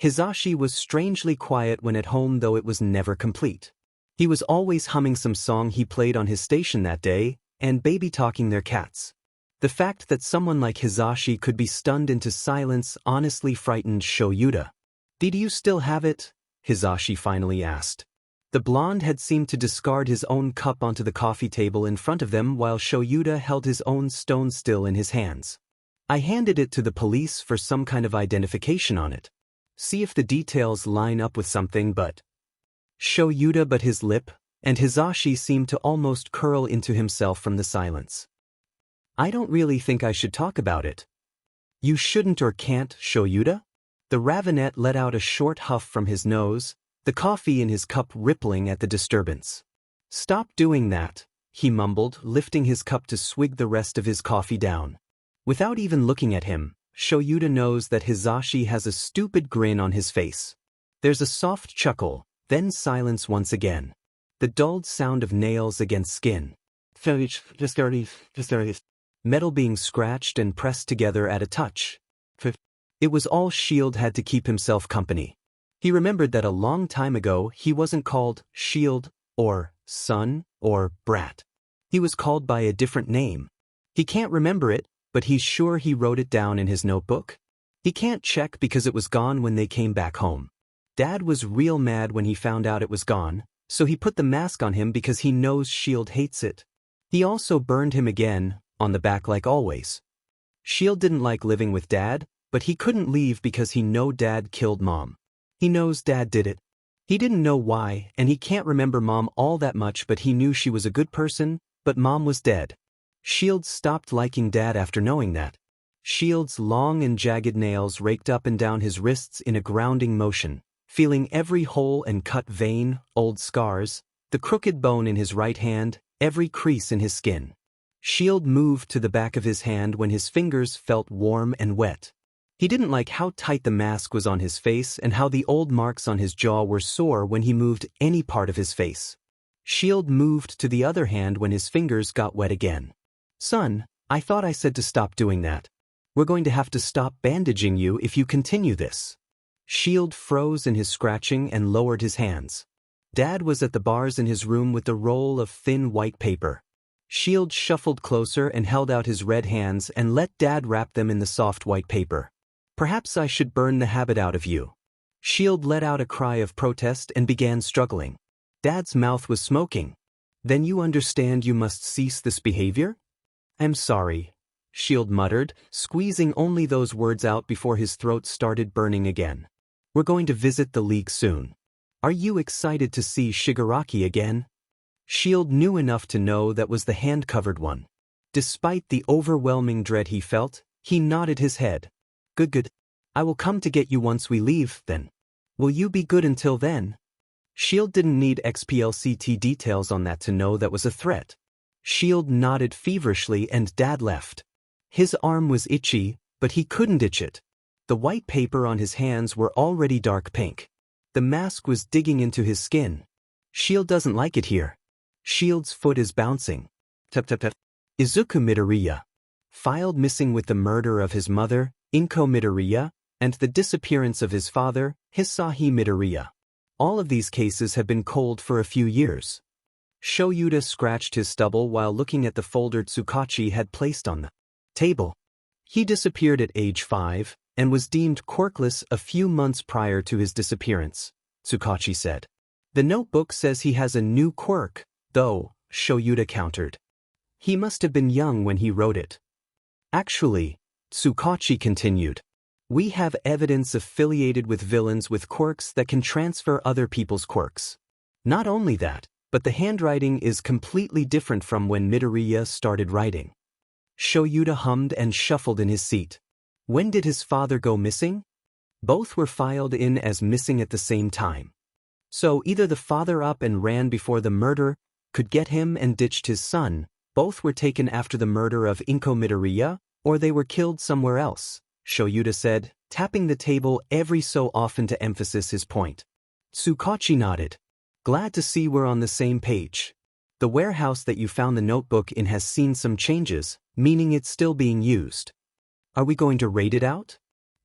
Hisashi was strangely quiet when at home, though it was never complete. He was always humming some song he played on his station that day, and baby-talking their cats. The fact that someone like Hisashi could be stunned into silence honestly frightened Shoyuta. "Did you still have it?" Hisashi finally asked. The blonde had seemed to discard his own cup onto the coffee table in front of them while Shoyuta held his own stone still in his hands. "I handed it to the police for some kind of identification on it. See if the details line up with something, but..." Shoyuta bit his lip, and Hisashi seemed to almost curl into himself from the silence. "I don't really think I should talk about it." "You shouldn't or can't, Shoyuta?" The ravenet let out a short huff from his nose, the coffee in his cup rippling at the disturbance. "Stop doing that," he mumbled, lifting his cup to swig the rest of his coffee down. Without even looking at him, Shoyuta knows that Hisashi has a stupid grin on his face. There's a soft chuckle, then silence once again. The dulled sound of nails against skin. Metal being scratched and pressed together at a touch. It was all Shield had to keep himself company. He remembered that a long time ago he wasn't called Shield, or Son, or Brat. He was called by a different name. He can't remember it, but he's sure he wrote it down in his notebook. He can't check because it was gone when they came back home. Dad was real mad when he found out it was gone, so he put the mask on him because he knows Shield hates it. He also burned him again, on the back like always. Shield didn't like living with Dad, but he couldn't leave because he know Dad killed Mom. He knows Dad did it. He didn't know why, and he can't remember Mom all that much, but he knew she was a good person, but Mom was dead. Shield stopped liking Dad after knowing that. Shield's long and jagged nails raked up and down his wrists in a grounding motion, feeling every hole and cut vein, old scars, the crooked bone in his right hand, every crease in his skin. Shield moved to the back of his hand when his fingers felt warm and wet. He didn't like how tight the mask was on his face and how the old marks on his jaw were sore when he moved any part of his face. Shield moved to the other hand when his fingers got wet again. "Son, I thought I said to stop doing that. We're going to have to stop bandaging you if you continue this." Shield froze in his scratching and lowered his hands. Dad was at the bars in his room with the roll of thin white paper. Shield shuffled closer and held out his red hands and let Dad wrap them in the soft white paper. "Perhaps I should burn the habit out of you." Shield let out a cry of protest and began struggling. Dad's mouth was smoking. "Then you understand you must cease this behavior?" "I'm sorry," Shield muttered, squeezing only those words out before his throat started burning again. "We're going to visit the League soon. Are you excited to see Shigaraki again?" Shield knew enough to know that was the hand-covered one. Despite the overwhelming dread he felt, he nodded his head. Good. I will come to get you once we leave, then. Will you be good until then?" Shield didn't need XPLCT details on that to know that was a threat. Shield nodded feverishly and Dad left. His arm was itchy, but he couldn't itch it. The white paper on his hands were already dark pink. The mask was digging into his skin. Shield doesn't like it here. Shield's foot is bouncing. Tap tap tap. Izuku Midoriya. Filed missing with the murder of his mother, Inko Midoriya, and the disappearance of his father, Hisahi Midoriya. All of these cases have been cold for a few years. Shoyuta scratched his stubble while looking at the folder Tsukachi had placed on the table. He disappeared at age 5, and was deemed quirkless a few months prior to his disappearance, Tsukachi said. The notebook says he has a new quirk, though, Shoyuta countered. He must have been young when he wrote it. Actually, Tsukachi continued, we have evidence affiliated with villains with quirks that can transfer other people's quirks. Not only that, but the handwriting is completely different from when Midoriya started writing. Shoyuta hummed and shuffled in his seat. When did his father go missing? Both were filed in as missing at the same time. So either the father up and ran before the murder could get him and ditched his son, both were taken after the murder of Inko Midoriya, or they were killed somewhere else, Shoyuta said, tapping the table every so often to emphasize his point. Tsukachi nodded. Glad to see we're on the same page. The warehouse that you found the notebook in has seen some changes, meaning it's still being used. Are we going to raid it out?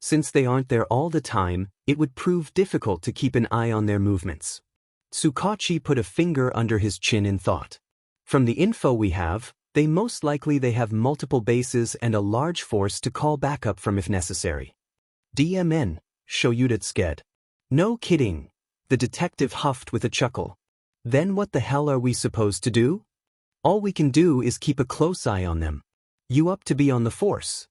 Since they aren't there all the time, it would prove difficult to keep an eye on their movements. Tsukachi put a finger under his chin in thought. From the info we have, most likely have multiple bases and a large force to call backup from if necessary. DMN, Shoyudatsuke. No kidding, the detective huffed with a chuckle. Then what the hell are we supposed to do? All we can do is keep a close eye on them. You up to be on the force?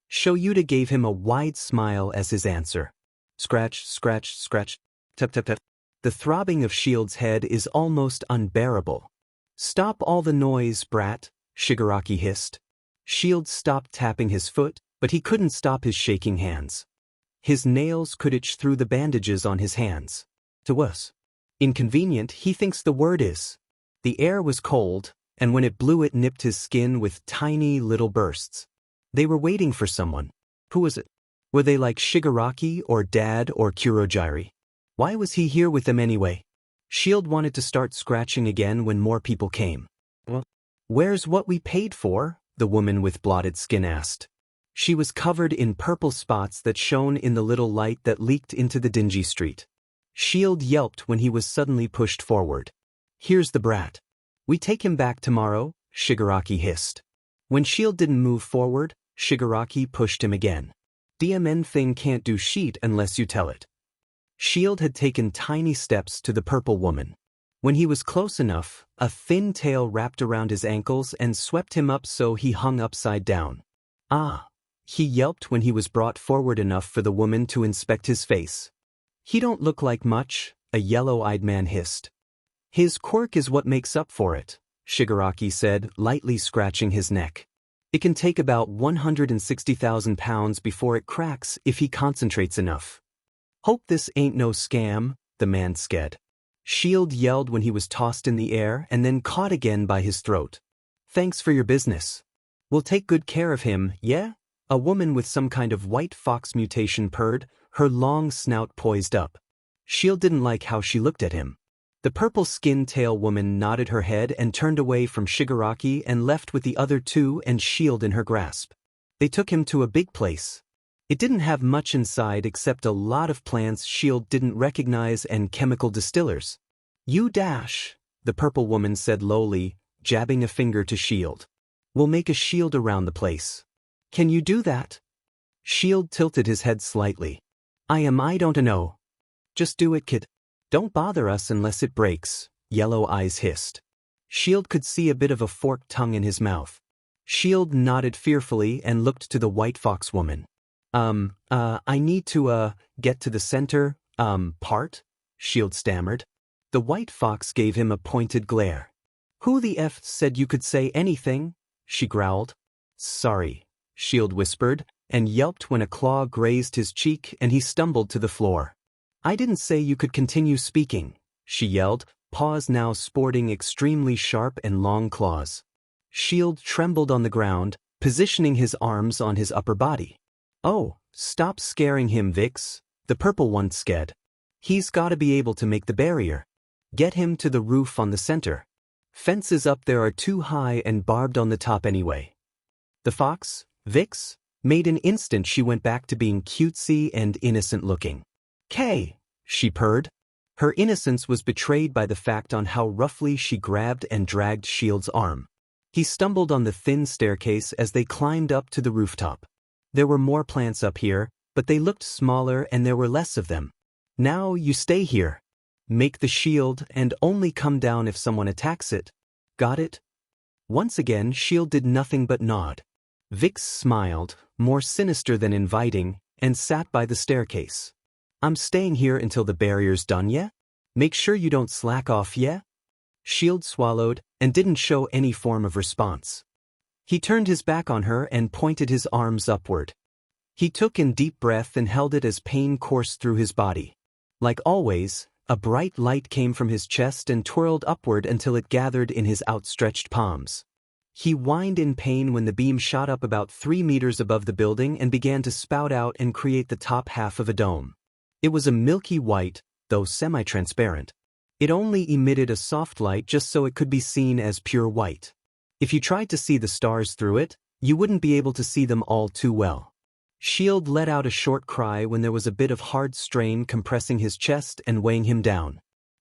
Shoyuda gave him a wide smile as his answer. Scratch, scratch, scratch, tap tap tap. The throbbing of Shield's head is almost unbearable. Stop all the noise, brat, Shigaraki hissed. Shield stopped tapping his foot, but he couldn't stop his shaking hands. His nails could itch through the bandages on his hands. To us. Inconvenient, he thinks the word is. The air was cold, and when it blew it nipped his skin with tiny little bursts. They were waiting for someone. Who was it? Were they like Shigaraki or Dad or Kurojiri? Why was he here with them anyway? Shield wanted to start scratching again when more people came. Well, where's what we paid for? The woman with blotted skin asked. She was covered in purple spots that shone in the little light that leaked into the dingy street. Shield yelped when he was suddenly pushed forward. Here's the brat. We take him back tomorrow, Shigaraki hissed. When Shield didn't move forward, Shigaraki pushed him again. DMN thing can't do shit unless you tell it. Shield had taken tiny steps to the purple woman. When he was close enough, a thin tail wrapped around his ankles and swept him up so he hung upside down. Ah! He yelped when he was brought forward enough for the woman to inspect his face. He don't look like much, a yellow-eyed man hissed. His quirk is what makes up for it, Shigaraki said, lightly scratching his neck. It can take about 160,000 pounds before it cracks if he concentrates enough. Hope this ain't no scam, the man said. Shield yelled when he was tossed in the air and then caught again by his throat. Thanks for your business. We'll take good care of him, yeah? A woman with some kind of white fox mutation purred, her long snout poised up. Shield didn't like how she looked at him. The purple-skin-tail woman nodded her head and turned away from Shigaraki and left with the other two and Shield in her grasp. They took him to a big place. It didn't have much inside except a lot of plants Shield didn't recognize and chemical distillers. You dash, the purple woman said lowly, jabbing a finger to Shield. We'll make a shield around the place. Can you do that? Shield tilted his head slightly. I don't know. Just do it, kid. Don't bother us unless it breaks, Yellow Eyes hissed. Shield could see a bit of a forked tongue in his mouth. Shield nodded fearfully and looked to the white fox woman. I need to, get to the center, part? Shield stammered. The white fox gave him a pointed glare. Who the F said you could say anything? She growled. Sorry, Shield whispered, and yelped when a claw grazed his cheek and he stumbled to the floor. I didn't say you could continue speaking, she yelled, paws now sporting extremely sharp and long claws. Shield trembled on the ground, positioning his arms on his upper body. Oh, stop scaring him, Vix, the purple one said. He's gotta be able to make the barrier. Get him to the roof on the center. Fences up there are too high and barbed on the top anyway. The fox, Vix, made an instant she went back to being cutesy and innocent looking. Kay, she purred. Her innocence was betrayed by the fact on how roughly she grabbed and dragged Shield's arm. He stumbled on the thin staircase as they climbed up to the rooftop. There were more plants up here, but they looked smaller and there were less of them. Now you stay here. Make the shield and only come down if someone attacks it. Got it? Once again, Shield did nothing but nod. Vix smiled, more sinister than inviting, and sat by the staircase. I'm staying here until the barrier's done, yeah? Make sure you don't slack off, yeah? Shield swallowed and didn't show any form of response. He turned his back on her and pointed his arms upward. He took in deep breath and held it as pain coursed through his body. Like always, a bright light came from his chest and twirled upward until it gathered in his outstretched palms. He whined in pain when the beam shot up about 3 meters above the building and began to spout out and create the top half of a dome. It was a milky white, though semi-transparent. It only emitted a soft light just so it could be seen as pure white. If you tried to see the stars through it, you wouldn't be able to see them all too well. Shield let out a short cry when there was a bit of hard strain compressing his chest and weighing him down.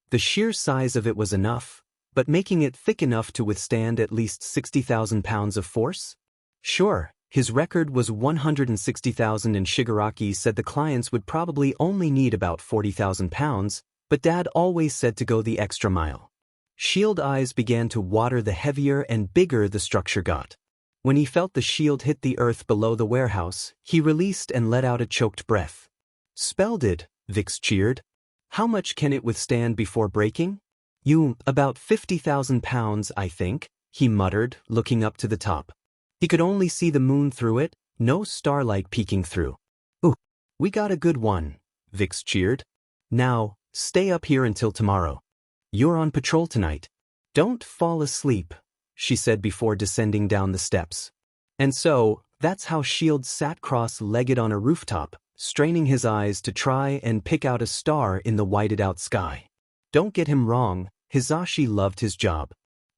The sheer size of it was enough, but making it thick enough to withstand at least 60,000 pounds of force? Sure, his record was 160,000 and Shigaraki said the clients would probably only need about 40,000 pounds, but Dad always said to go the extra mile. Shield eyes began to water the heavier and bigger the structure got. When he felt the shield hit the earth below the warehouse, he released and let out a choked breath. Splendid, Vix cheered. How much can it withstand before breaking? About 50,000 pounds, I think, he muttered, looking up to the top. He could only see the moon through it, no starlight peeking through. Ooh, we got a good one, Vix cheered. Now, stay up here until tomorrow. You're on patrol tonight. Don't fall asleep, she said before descending down the steps. And so, that's how Shield sat cross-legged on a rooftop, straining his eyes to try and pick out a star in the whited-out sky. Don't get him wrong, Hisashi loved his job.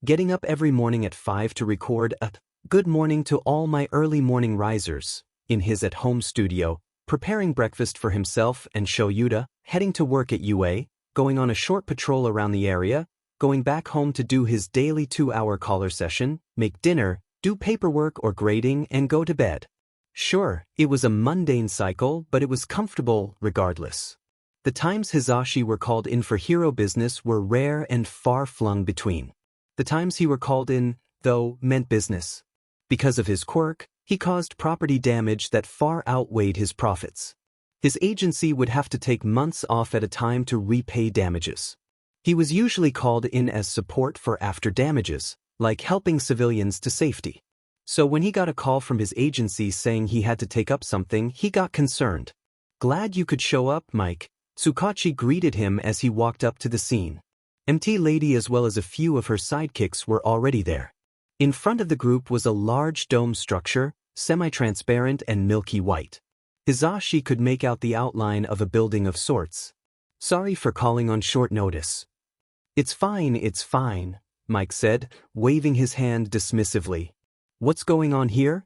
Getting up every morning at 5 to record a "Good morning to all my early morning risers" in his at-home studio, preparing breakfast for himself and Shoyuta, heading to work at UA, going on a short patrol around the area, going back home to do his daily 2-hour caller session, make dinner, do paperwork or grading, and go to bed. Sure, it was a mundane cycle, but it was comfortable regardless. The times Hisashi were called in for hero business were rare and far-flung between. The times he were called in, though, meant business. Because of his quirk, he caused property damage that far outweighed his profits. His agency would have to take months off at a time to repay damages. He was usually called in as support for after damages, like helping civilians to safety. So when he got a call from his agency saying he had to take up something, he got concerned. "Glad you could show up, Mike," Tsukachi greeted him as he walked up to the scene. MT Lady as well as a few of her sidekicks were already there. In front of the group was a large dome structure, semi-transparent and milky white. Hisashi could make out the outline of a building of sorts. "Sorry for calling on short notice." It's fine, Mike said, waving his hand dismissively. "What's going on here?"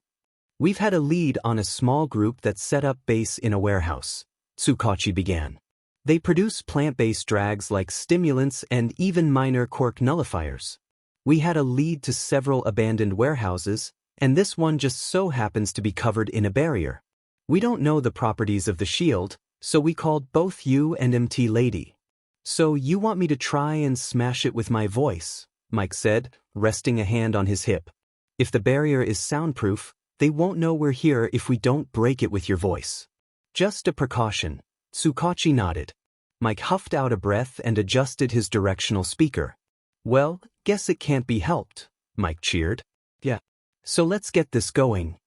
"We've had a lead on a small group that set up base in a warehouse," Tsukachi began. "They produce plant-based drugs like stimulants and even minor quirk nullifiers. We had a lead to several abandoned warehouses, and this one just so happens to be covered in a barrier. We don't know the properties of the shield, so we called both you and MT Lady." "So you want me to try and smash it with my voice," Mike said, resting a hand on his hip. "If the barrier is soundproof, they won't know we're here if we don't break it with your voice." "Just a precaution," Tsukachi nodded. Mike huffed out a breath and adjusted his directional speaker. "Well, guess it can't be helped," Mike cheered. "Yeah. So let's get this going."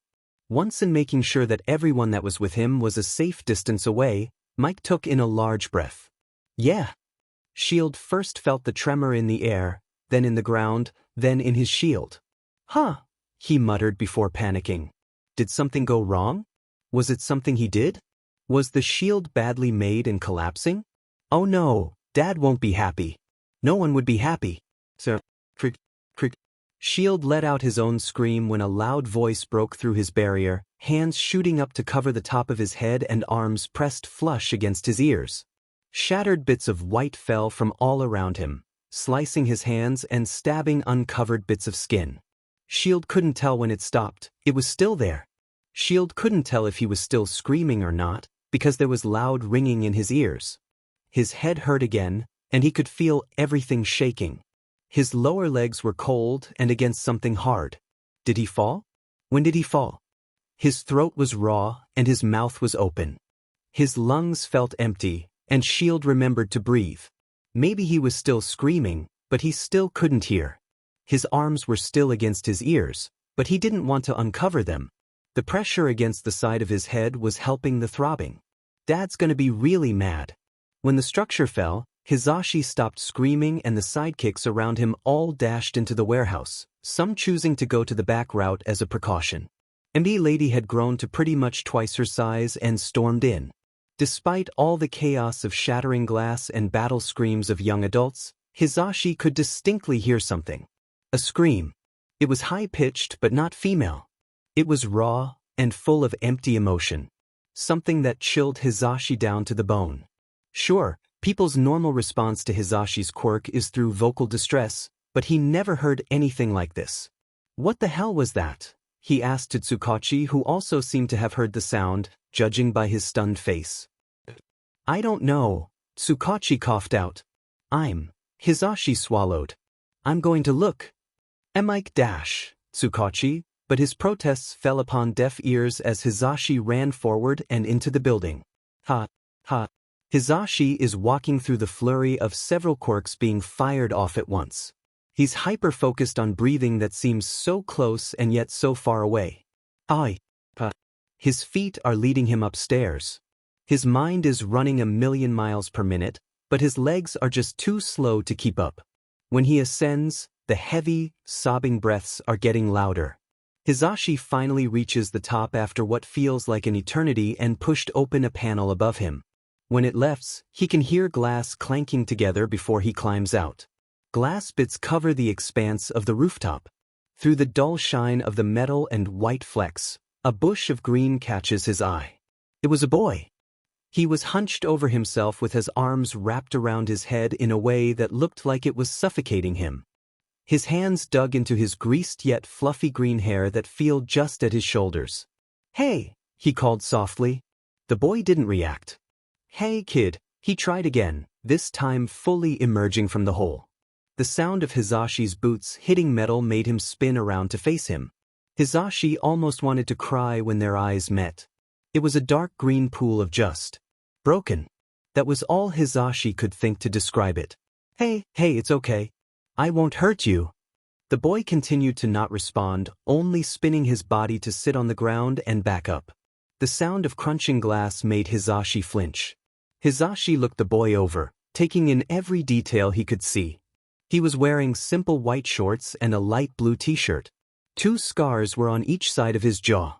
Once in making sure that everyone that was with him was a safe distance away, Mike took in a large breath. "Yeah." Shield first felt the tremor in the air, then in the ground, then in his shield. "Huh," he muttered before panicking. Did something go wrong? Was it something he did? Was the shield badly made and collapsing? "Oh no, Dad won't be happy. No one would be happy." So, crick. Shield let out his own scream when a loud voice broke through his barrier, hands shooting up to cover the top of his head and arms pressed flush against his ears. Shattered bits of white fell from all around him, slicing his hands and stabbing uncovered bits of skin. Shield couldn't tell when it stopped, it was still there. Shield couldn't tell if he was still screaming or not, because there was loud ringing in his ears. His head hurt again, and he could feel everything shaking. His lower legs were cold and against something hard. Did he fall? When did he fall? His throat was raw and his mouth was open. His lungs felt empty, and Shield remembered to breathe. Maybe he was still screaming, but he still couldn't hear. His arms were still against his ears, but he didn't want to uncover them. The pressure against the side of his head was helping the throbbing. Dad's gonna be really mad. When the structure fell, Hisashi stopped screaming and the sidekicks around him all dashed into the warehouse, some choosing to go to the back route as a precaution. MD Lady had grown to pretty much twice her size and stormed in. Despite all the chaos of shattering glass and battle screams of young adults, Hisashi could distinctly hear something. A scream. It was high-pitched but not female. It was raw and full of empty emotion. something that chilled Hisashi down to the bone. Sure, people's normal response to Hisashi's quirk is through vocal distress, but he never heard anything like this. What the hell was that? He asked Tsukachi, who also seemed to have heard the sound, judging by his stunned face. I don't know, Tsukachi coughed out. Hisashi swallowed. I'm going to look. Mike Tsukachi, but his protests fell upon deaf ears as Hisashi ran forward and into the building. Ha. Hisashi is walking through the flurry of several quirks being fired off at once. He's hyper-focused on breathing that seems so close and yet so far away. His feet are leading him upstairs. His mind is running 1,000,000 miles per minute, but his legs are just too slow to keep up. When he ascends, the heavy, sobbing breaths are getting louder. Hisashi finally reaches the top after what feels like an eternity and pushed open a panel above him. When it lifts, he can hear glass clanking together before he climbs out. Glass bits cover the expanse of the rooftop. Through the dull shine of the metal and white flecks, a bush of green catches his eye. It was a boy. He was hunched over himself with his arms wrapped around his head in a way that looked like it was suffocating him. His hands dug into his greased yet fluffy green hair that fell just at his shoulders. Hey, he called softly. The boy didn't react. Hey kid, he tried again, this time fully emerging from the hole. The sound of Hisashi's boots hitting metal made him spin around to face him. Hisashi almost wanted to cry when their eyes met. It was a dark green pool of just broken. That was all Hisashi could think to describe it. Hey, it's okay. I won't hurt you. The boy continued to not respond, only spinning his body to sit on the ground and back up. The sound of crunching glass made Hisashi flinch. Hisashi looked the boy over, taking in every detail he could see. He was wearing simple white shorts and a light blue t-shirt. 2 scars were on each side of his jaw.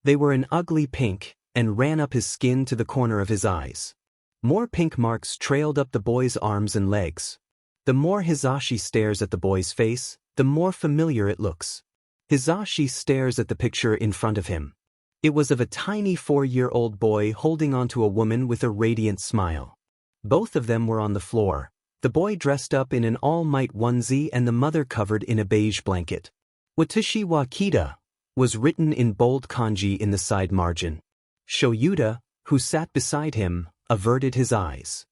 They were an ugly pink and ran up his skin to the corner of his eyes. More pink marks trailed up the boy's arms and legs. The more Hisashi stares at the boy's face, the more familiar it looks. Hisashi stares at the picture in front of him. It was of a tiny 4-year-old boy holding onto a woman with a radiant smile. Both of them were on the floor, the boy dressed up in an all-might onesie and the mother covered in a beige blanket. Watashi wa Kida was written in bold kanji in the side margin. Shoyuta, who sat beside him, averted his eyes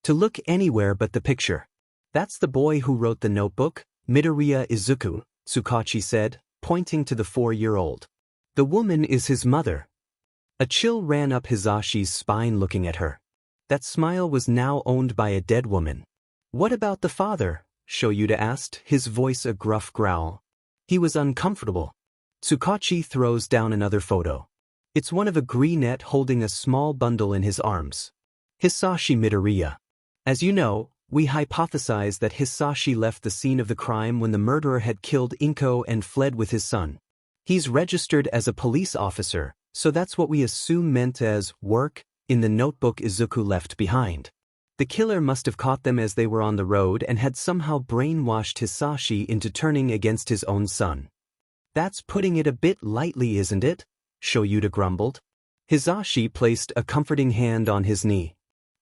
to look anywhere but the picture. That's the boy who wrote the notebook, Midoriya Izuku, Tsukachi said, pointing to the 4-year-old. The woman is his mother. A chill ran up Hisashi's spine looking at her. That smile was now owned by a dead woman. What about the father? Shoyuta asked, his voice a gruff growl. He was uncomfortable. Tsukachi throws down another photo. It's one of a greenette holding a small bundle in his arms. Hisashi Midoriya. As you know, we hypothesize that Hisashi left the scene of the crime when the murderer had killed Inko and fled with his son. He's registered as a police officer, so that's what we assume meant as work in the notebook Izuku left behind. The killer must have caught them as they were on the road and had somehow brainwashed Hisashi into turning against his own son. That's putting it a bit lightly, isn't it? Shoyuta grumbled. Hisashi placed a comforting hand on his knee.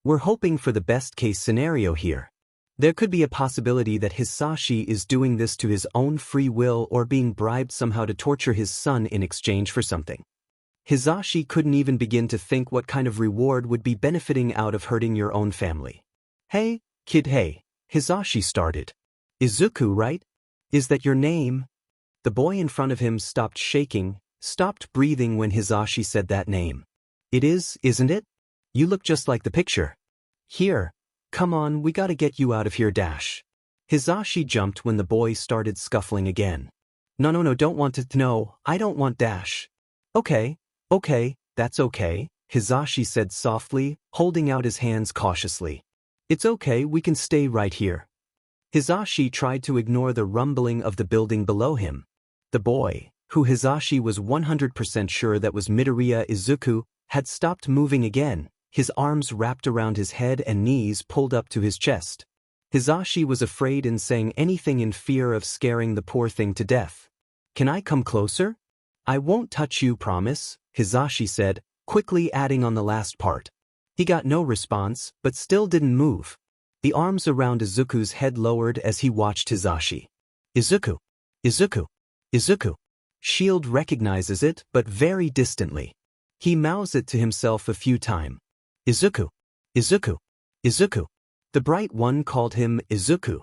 We're hoping for the best-case scenario here. There could be a possibility that Hisashi is doing this to his own free will or being bribed somehow to torture his son in exchange for something. Hisashi couldn't even begin to think what kind of reward would be benefiting out of hurting your own family. Hey, kid, hey, Hisashi started. Izuku, right? Is that your name? The boy in front of him stopped shaking, stopped breathing when Hisashi said that name. It is, isn't it? You look just like the picture. Here, come on, we gotta get you out of here, dash. Hisashi jumped when the boy started scuffling again. No, don't want to know, I don't want dash. Okay, that's okay, Hisashi said softly, holding out his hands cautiously. It's okay, we can stay right here. Hisashi tried to ignore the rumbling of the building below him. The boy, who Hisashi was 100% sure that was Midoriya Izuku, had stopped moving again, his arms wrapped around his head and knees pulled up to his chest. Hisashi was afraid and saying anything in fear of scaring the poor thing to death. Can I come closer? I won't touch you, promise, Hisashi said, quickly adding on the last part. He got no response, but still didn't move. The arms around Izuku's head lowered as he watched Hisashi. Izuku. Izuku. Izuku. Shield recognizes it, but very distantly. He mouths it to himself a few times. Izuku. Izuku. Izuku. The bright one called him Izuku.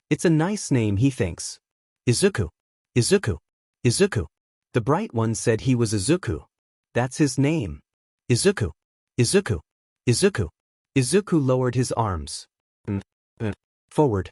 It's a nice name, he thinks. Izuku. Izuku. Izuku. The bright one said he was Izuku. That's his name. Izuku. Izuku. Izuku. Izuku lowered his arms. Forward.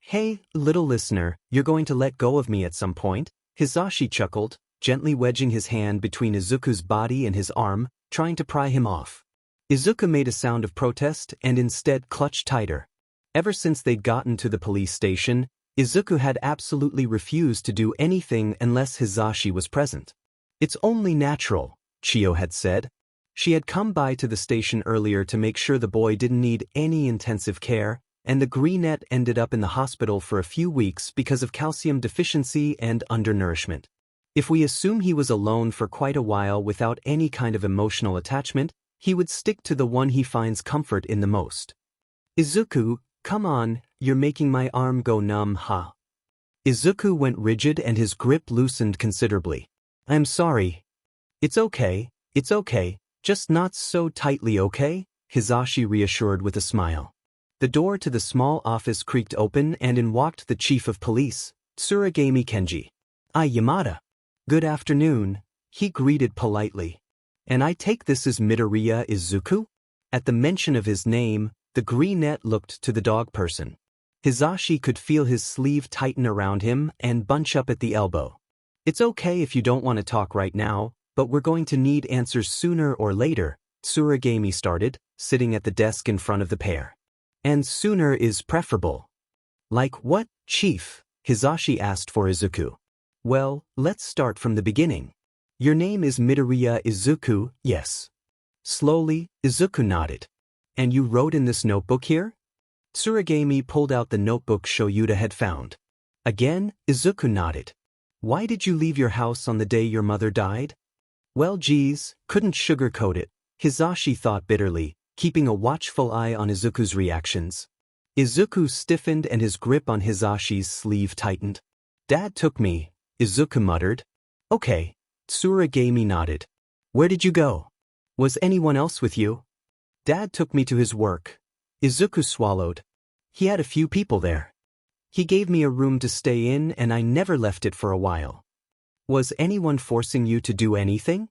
Hey, little listener, you're going to let go of me at some point? Hisashi chuckled, gently wedging his hand between Izuku's body and his arm, trying to pry him off. Izuku made a sound of protest and instead clutched tighter. Ever since they'd gotten to the police station, Izuku had absolutely refused to do anything unless Hisashi was present. It's only natural, Chiyo had said. She had come by to the station earlier to make sure the boy didn't need any intensive care, and the greenette ended up in the hospital for a few weeks because of calcium deficiency and undernourishment. If we assume he was alone for quite a while without any kind of emotional attachment, he would stick to the one he finds comfort in the most. Izuku, come on, you're making my arm go numb, huh? Izuku went rigid and his grip loosened considerably. I'm sorry. It's okay, just not so tightly, okay? Hisashi reassured with a smile. The door to the small office creaked open and in walked the chief of police, Tsuragami Kenji. Yamada. Good afternoon, he greeted politely. And I take this as Midoriya Izuku? At the mention of his name, the greenette looked to the dog person. Hisashi could feel his sleeve tighten around him and bunch up at the elbow. It's okay if you don't want to talk right now, but we're going to need answers sooner or later, Tsuragami started, sitting at the desk in front of the pair. And sooner is preferable. Like what, chief? Hisashi asked for Izuku. Well, let's start from the beginning. Your name is Midoriya Izuku, yes. Slowly, Izuku nodded. And you wrote in this notebook here? Tsuragami pulled out the notebook Shoyuta had found. Again, Izuku nodded. Why did you leave your house on the day your mother died? Well, geez, couldn't sugarcoat it, Hisashi thought bitterly, keeping a watchful eye on Izuku's reactions. Izuku stiffened and his grip on Hisashi's sleeve tightened. Dad took me, Izuku muttered. Okay, Tsuragami nodded. Where did you go? Was anyone else with you? Dad took me to his work. Izuku swallowed. He had a few people there. He gave me a room to stay in and I never left it for a while. Was anyone forcing you to do anything?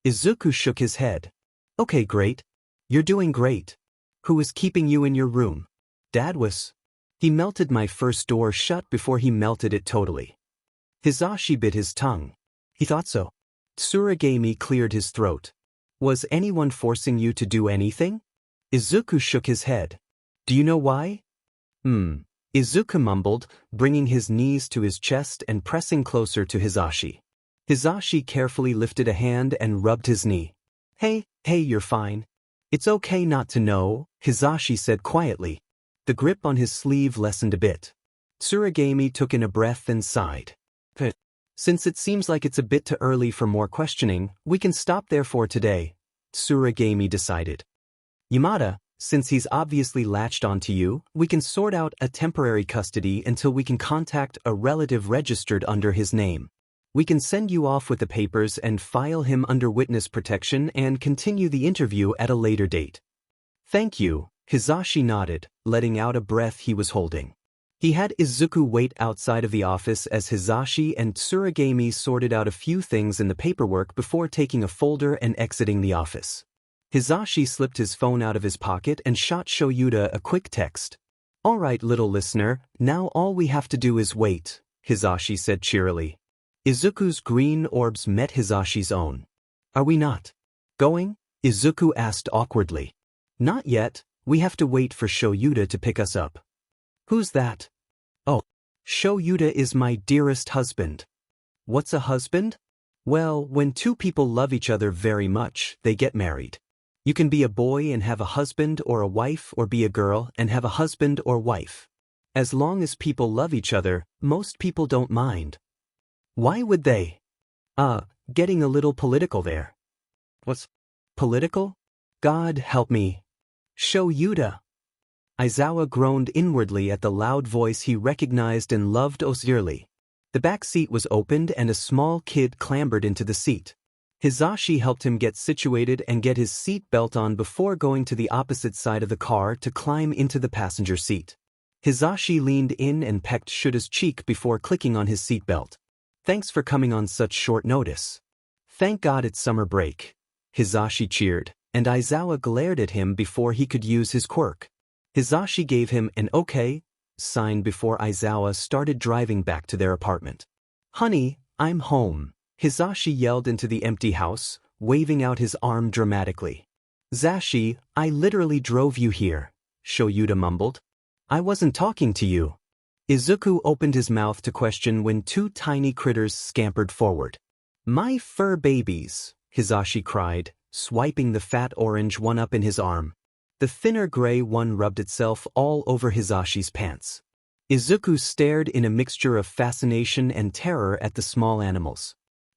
Izuku shook his head. Okay, great. You're doing great. Who was keeping you in your room? Dad was. He melted my first door shut before he melted it totally. Hisashi bit his tongue. He thought so. Tsuragami cleared his throat. Was anyone forcing you to do anything? Izuku shook his head. Do you know why? Izuku mumbled, bringing his knees to his chest and pressing closer to Hisashi. Hisashi carefully lifted a hand and rubbed his knee. Hey, you're fine. It's okay not to know, Hisashi said quietly. The grip on his sleeve lessened a bit. Tsuragami took in a breath and sighed. Since it seems like it's a bit too early for more questioning, we can stop there for today, Tsuragami decided. Yamada, since he's obviously latched onto you, we can sort out a temporary custody until we can contact a relative registered under his name. We can send you off with the papers and file him under witness protection and continue the interview at a later date. Thank you, Hisashi nodded, letting out a breath he was holding. He had Izuku wait outside of the office as Hisashi and Tsuragami sorted out a few things in the paperwork before taking a folder and exiting the office. Hisashi slipped his phone out of his pocket and shot Shoyuta a quick text. All right, little listener, now all we have to do is wait, Hisashi said cheerily. Izuku's green orbs met Hisashi's own. Are we not going? Izuku asked awkwardly. Not yet, we have to wait for Shoyuta to pick us up. Who's that? Oh, Shoyuta is my dearest husband. What's a husband? Well, when two people love each other very much, they get married. You can be a boy and have a husband or a wife, or be a girl and have a husband or wife. As long as people love each other, most people don't mind. Why would they? Getting a little political there. What's Political? God help me. Show Yuta. Aizawa groaned inwardly at the loud voice he recognized and loved dearly. The back seat was opened and a small kid clambered into the seat. Hizashi helped him get situated and get his seat belt on before going to the opposite side of the car to climb into the passenger seat. Hizashi leaned in and pecked Shuta's cheek before clicking on his seatbelt. Thanks for coming on such short notice. Thank God it's summer break. Hizashi cheered, and Aizawa glared at him before he could use his quirk. Hizashi gave him an okay sign before Aizawa started driving back to their apartment. Honey, I'm home, Hizashi yelled into the empty house, waving out his arm dramatically. Zashi, I literally drove you here, Shoyuta mumbled. I wasn't talking to you. Izuku opened his mouth to question when two tiny critters scampered forward. My fur babies, Hizashi cried, swiping the fat orange one up in his arm. The thinner gray one rubbed itself all over Hizashi's pants. Izuku stared in a mixture of fascination and terror at the small animals.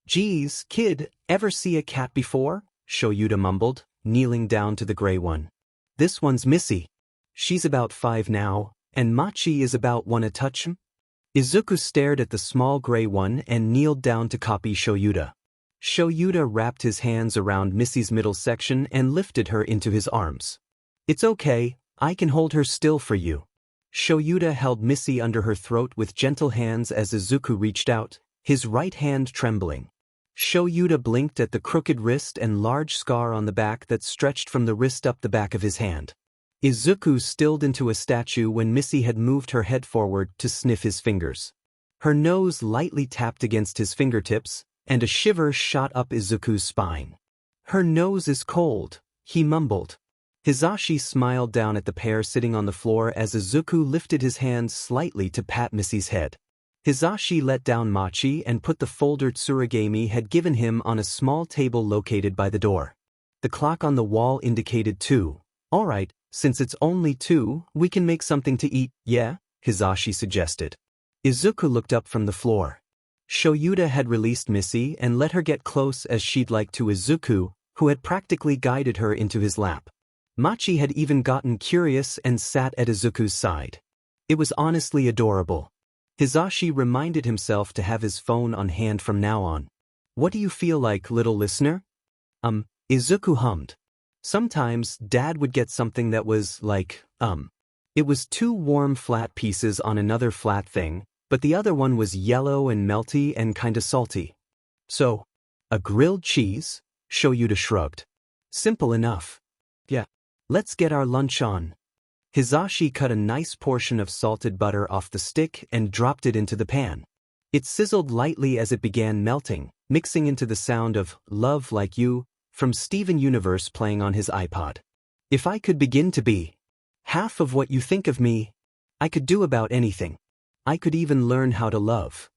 Geez, kid, ever see a cat before? Shoyuta mumbled, kneeling down to the gray one. This one's Missy. She's about 5 now, and Machi is about 1 a touch. Izuku stared at the small gray one and kneeled down to copy Shoyuta. Shoyuta wrapped his hands around Missy's middle section and lifted her into his arms. It's okay, I can hold her still for you. Shoyuta held Missy under her throat with gentle hands as Izuku reached out, his right hand trembling. Shoyuta blinked at the crooked wrist and large scar on the back that stretched from the wrist up the back of his hand. Izuku stilled into a statue when Missy had moved her head forward to sniff his fingers. Her nose lightly tapped against his fingertips, and a shiver shot up Izuku's spine. Her nose is cold, he mumbled. Hizashi smiled down at the pair sitting on the floor as Izuku lifted his hand slightly to pat Missy's head. Hizashi let down Machi and put the folder Tsuragami had given him on a small table located by the door. The clock on the wall indicated 2. All right, since it's only 2, we can make something to eat, yeah? Hizashi suggested. Izuku looked up from the floor. Shoyuta had released Missy and let her get close as she'd like to Izuku, who had practically guided her into his lap. Machi had even gotten curious and sat at Izuku's side. It was honestly adorable. Hizashi reminded himself to have his phone on hand from now on. What do you feel like, little listener? Izuku hummed. Sometimes Dad would get something that was like, It was 2 warm flat pieces on another flat thing, but the other one was yellow and melty and kinda salty. So, a grilled cheese? Shoyuta shrugged. Simple enough. Yeah. Let's get our lunch on. Hizashi cut a nice portion of salted butter off the stick and dropped it into the pan. It sizzled lightly as it began melting, mixing into the sound of Love Like You from Steven Universe playing on his iPod. If I could begin to be half of what you think of me, I could do about anything. I could even learn how to love.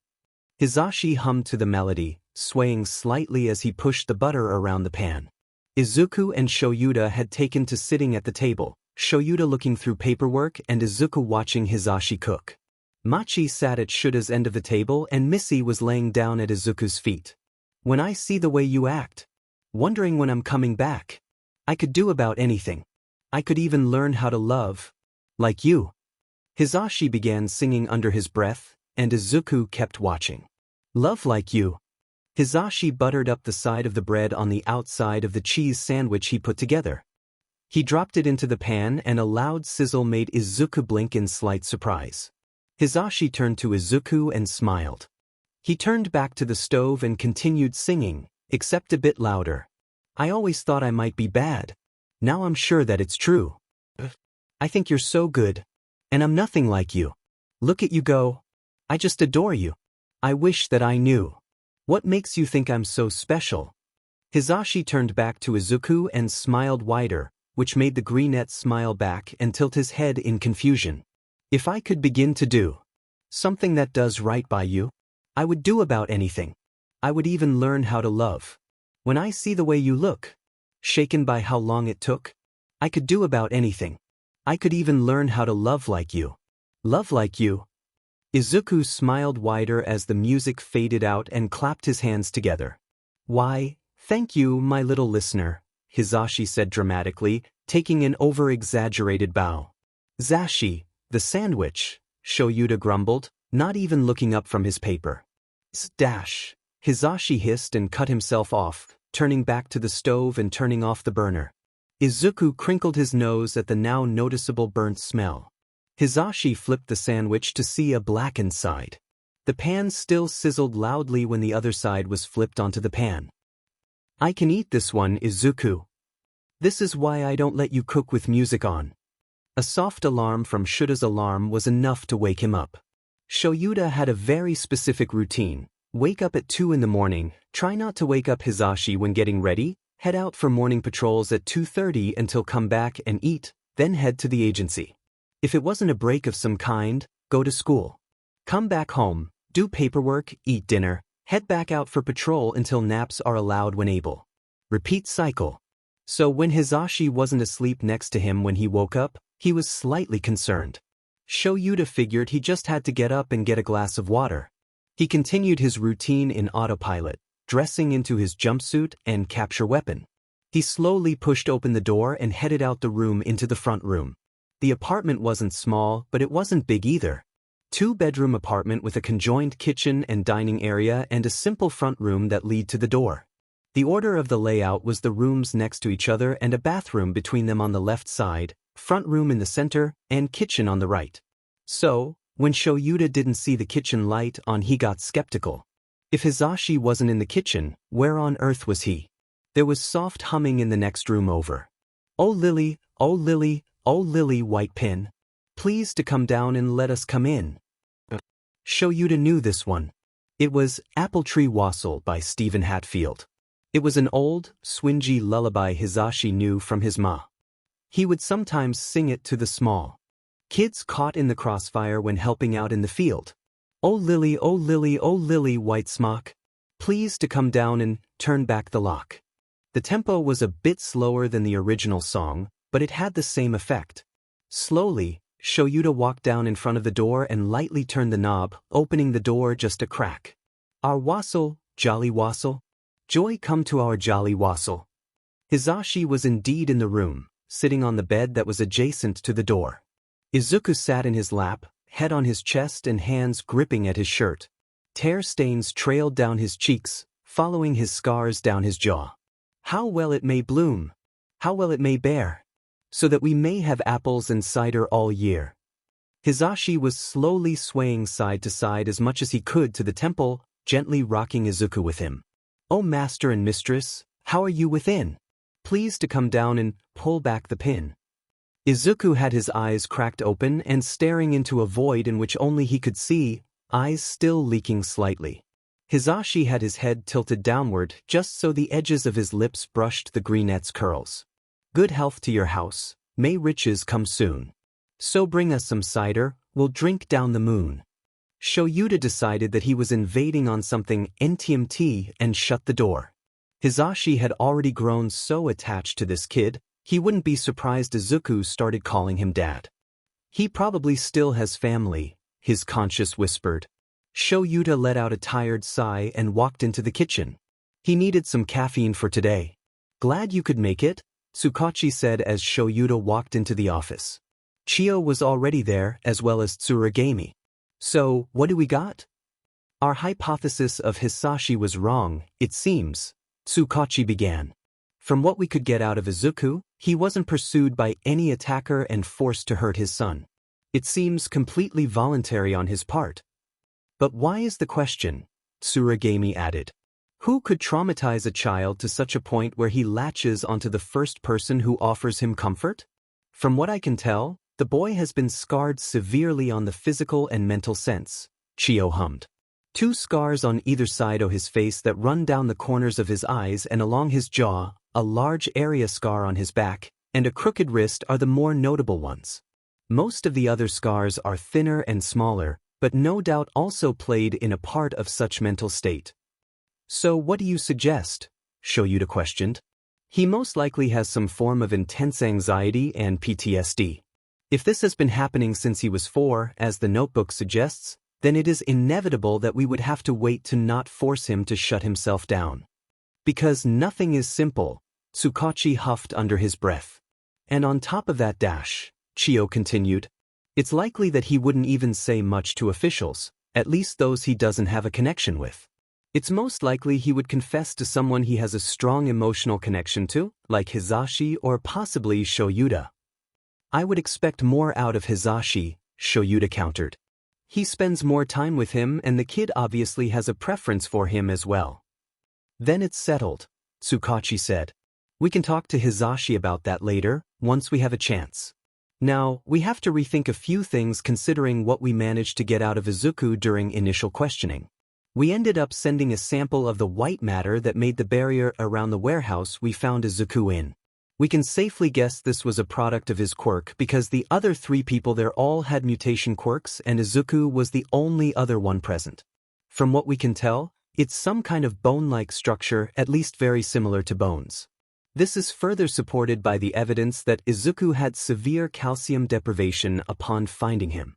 Hizashi hummed to the melody, swaying slightly as he pushed the butter around the pan. Izuku and Shoyuta had taken to sitting at the table, Shoyuta looking through paperwork and Izuku watching Hizashi cook. Machi sat at Shuta's end of the table and Missy was laying down at Izuku's feet. When I see the way you act, wondering when I'm coming back, I could do about anything. I could even learn how to love. Like you. Hizashi began singing under his breath, and Izuku kept watching. Love Like You. Hizashi buttered up the side of the bread on the outside of the cheese sandwich he put together. He dropped it into the pan and a loud sizzle made Izuku blink in slight surprise. Hizashi turned to Izuku and smiled. He turned back to the stove and continued singing, except a bit louder. I always thought I might be bad. Now I'm sure that it's true. I think you're so good. And I'm nothing like you. Look at you go. I just adore you. I wish that I knew. What makes you think I'm so special? Hizashi turned back to Izuku and smiled wider, which made the greenette smile back and tilt his head in confusion. If I could begin to do something that does right by you, I would do about anything. I would even learn how to love. When I see the way you look, shaken by how long it took, I could do about anything. I could even learn how to love like you. Love like you. Izuku smiled wider as the music faded out and clapped his hands together. Why, thank you, my little listener, Hisashi said dramatically, taking an over-exaggerated bow. Zashi, the sandwich, Shoyuta grumbled, not even looking up from his paper. Dash. Hisashi hissed and cut himself off, turning back to the stove and turning off the burner. Izuku crinkled his nose at the now noticeable burnt smell. Hisashi flipped the sandwich to see a blackened side. The pan still sizzled loudly when the other side was flipped onto the pan. I can eat this one, Izuku. This is why I don't let you cook with music on. A soft alarm from Shuta's alarm was enough to wake him up. Shoyuta had a very specific routine. Wake up at 2 in the morning, try not to wake up Hisashi when getting ready, head out for morning patrols at 2:30 until come back and eat, then head to the agency. If it wasn't a break of some kind, go to school. Come back home, do paperwork, eat dinner, head back out for patrol until naps are allowed when able. Repeat cycle. So when Hisashi wasn't asleep next to him when he woke up, he was slightly concerned. Shoyuta figured he just had to get up and get a glass of water. He continued his routine in autopilot, dressing into his jumpsuit and capture weapon. He slowly pushed open the door and headed out the room into the front room. The apartment wasn't small, but it wasn't big either. 2-bedroom apartment with a conjoined kitchen and dining area and a simple front room that lead to the door. The order of the layout was the rooms next to each other and a bathroom between them on the left side, front room in the center, and kitchen on the right. So, when Shoyuta didn't see the kitchen light on, he got skeptical. If Hisashi wasn't in the kitchen, where on earth was he? There was soft humming in the next room over. Oh Lily, oh Lily, oh Lily White Pin. Please to come down and let us come in. Shoyuta knew this one. It was Apple Tree Wassail by Stephen Hatfield. It was an old, swingy lullaby Hisashi knew from his ma. He would sometimes sing it to the small kids caught in the crossfire when helping out in the field. Oh Lily, oh Lily, oh Lily White Smock. Please to come down and turn back the lock. The tempo was a bit slower than the original song, but it had the same effect. Slowly, Shoyuta walked down in front of the door and lightly turned the knob, opening the door just a crack. Our wassail, jolly wassail. Joy come to our jolly wassail. Hisashi was indeed in the room, sitting on the bed that was adjacent to the door. Izuku sat in his lap, head on his chest and hands gripping at his shirt. Tear stains trailed down his cheeks, following his scars down his jaw. How well it may bloom. How well it may bear. So that we may have apples and cider all year. Hisashi was slowly swaying side to side as much as he could to the temple, gently rocking Izuku with him. Oh master and mistress, how are you within? Please to come down and pull back the pin. Izuku had his eyes cracked open and staring into a void in which only he could see, eyes still leaking slightly. Hisashi had his head tilted downward just so the edges of his lips brushed the greenette's curls. Good health to your house, may riches come soon. So bring us some cider, we'll drink down the moon. Shoyuta decided that he was invading on something NTMT and shut the door. Hisashi had already grown so attached to this kid, he wouldn't be surprised Izuku started calling him dad. He probably still has family, his conscience whispered. Shoyuta let out a tired sigh and walked into the kitchen. He needed some caffeine for today. Glad you could make it, Tsukachi said as Shoyuta walked into the office. Chio was already there, as well as Tsuragami. So, what do we got? Our hypothesis of Hisashi was wrong, it seems, Tsukachi began. From what we could get out of Izuku, he wasn't pursued by any attacker and forced to hurt his son. It seems completely voluntary on his part. But why is the question? Tsuragami added. Who could traumatize a child to such a point where he latches onto the first person who offers him comfort? From what I can tell, the boy has been scarred severely on the physical and mental sense, Chio hummed. 2 scars on either side of his face that run down the corners of his eyes and along his jaw, a large area scar on his back, and a crooked wrist are the more notable ones. Most of the other scars are thinner and smaller, but no doubt also played in a part of such mental state. So what do you suggest? Shoyuta questioned. He most likely has some form of intense anxiety and PTSD. If this has been happening since he was 4, as the notebook suggests, then it is inevitable that we would have to wait to not force him to shut himself down. Because nothing is simple, Tsukachi huffed under his breath. And on top of that dash, Chio continued, it's likely that he wouldn't even say much to officials, at least those he doesn't have a connection with. It's most likely he would confess to someone he has a strong emotional connection to, like Hizashi or possibly Shoyuda. I would expect more out of Hizashi, Shoyuda countered. He spends more time with him and the kid obviously has a preference for him as well. Then it's settled, Tsukachi said. We can talk to Hizashi about that later, once we have a chance. Now, we have to rethink a few things considering what we managed to get out of Izuku during initial questioning. We ended up sending a sample of the white matter that made the barrier around the warehouse we found Izuku in. We can safely guess this was a product of his quirk because the other 3 people there all had mutation quirks and Izuku was the only other one present. From what we can tell, it's some kind of bone-like structure, at least very similar to bones. This is further supported by the evidence that Izuku had severe calcium deprivation upon finding him.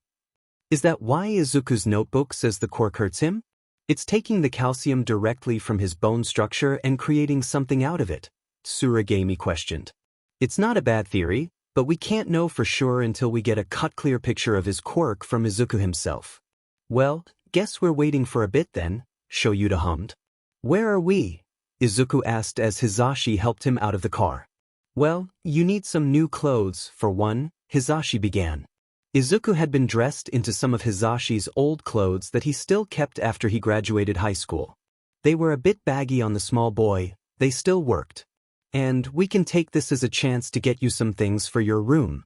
Is that why Izuku's notebook says the quirk hurts him? It's taking the calcium directly from his bone structure and creating something out of it, Tsuragami questioned. It's not a bad theory, but we can't know for sure until we get a cut-clear picture of his quirk from Izuku himself. Well, guess we're waiting for a bit then, Shoyuda hummed. Where are we? Izuku asked as Hizashi helped him out of the car. Well, you need some new clothes, for one, Hizashi began. Izuku had been dressed into some of Hizashi's old clothes that he still kept after he graduated high school. They were a bit baggy on the small boy, they still worked. And we can take this as a chance to get you some things for your room.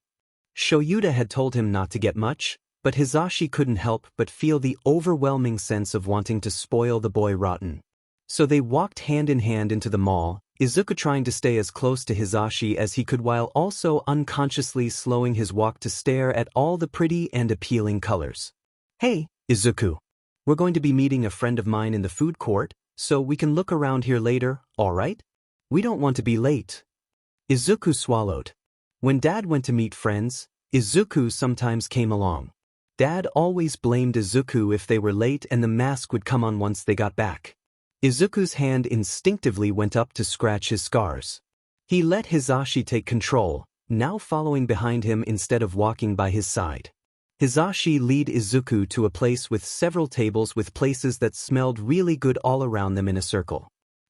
Shoyuda had told him not to get much, but Hizashi couldn't help but feel the overwhelming sense of wanting to spoil the boy rotten. So they walked hand in hand into the mall, Izuku trying to stay as close to Hizashi as he could while also unconsciously slowing his walk to stare at all the pretty and appealing colors. Hey, Izuku. We're going to be meeting a friend of mine in the food court, so we can look around here later, alright? We don't want to be late. Izuku swallowed. When Dad went to meet friends, Izuku sometimes came along. Dad always blamed Izuku if they were late and the mask would come on once they got back. Izuku's hand instinctively went up to scratch his scars. He let Hizashi take control, now following behind him instead of walking by his side. Hizashi led Izuku to a place with several tables with places that smelled really good all around them in a circle.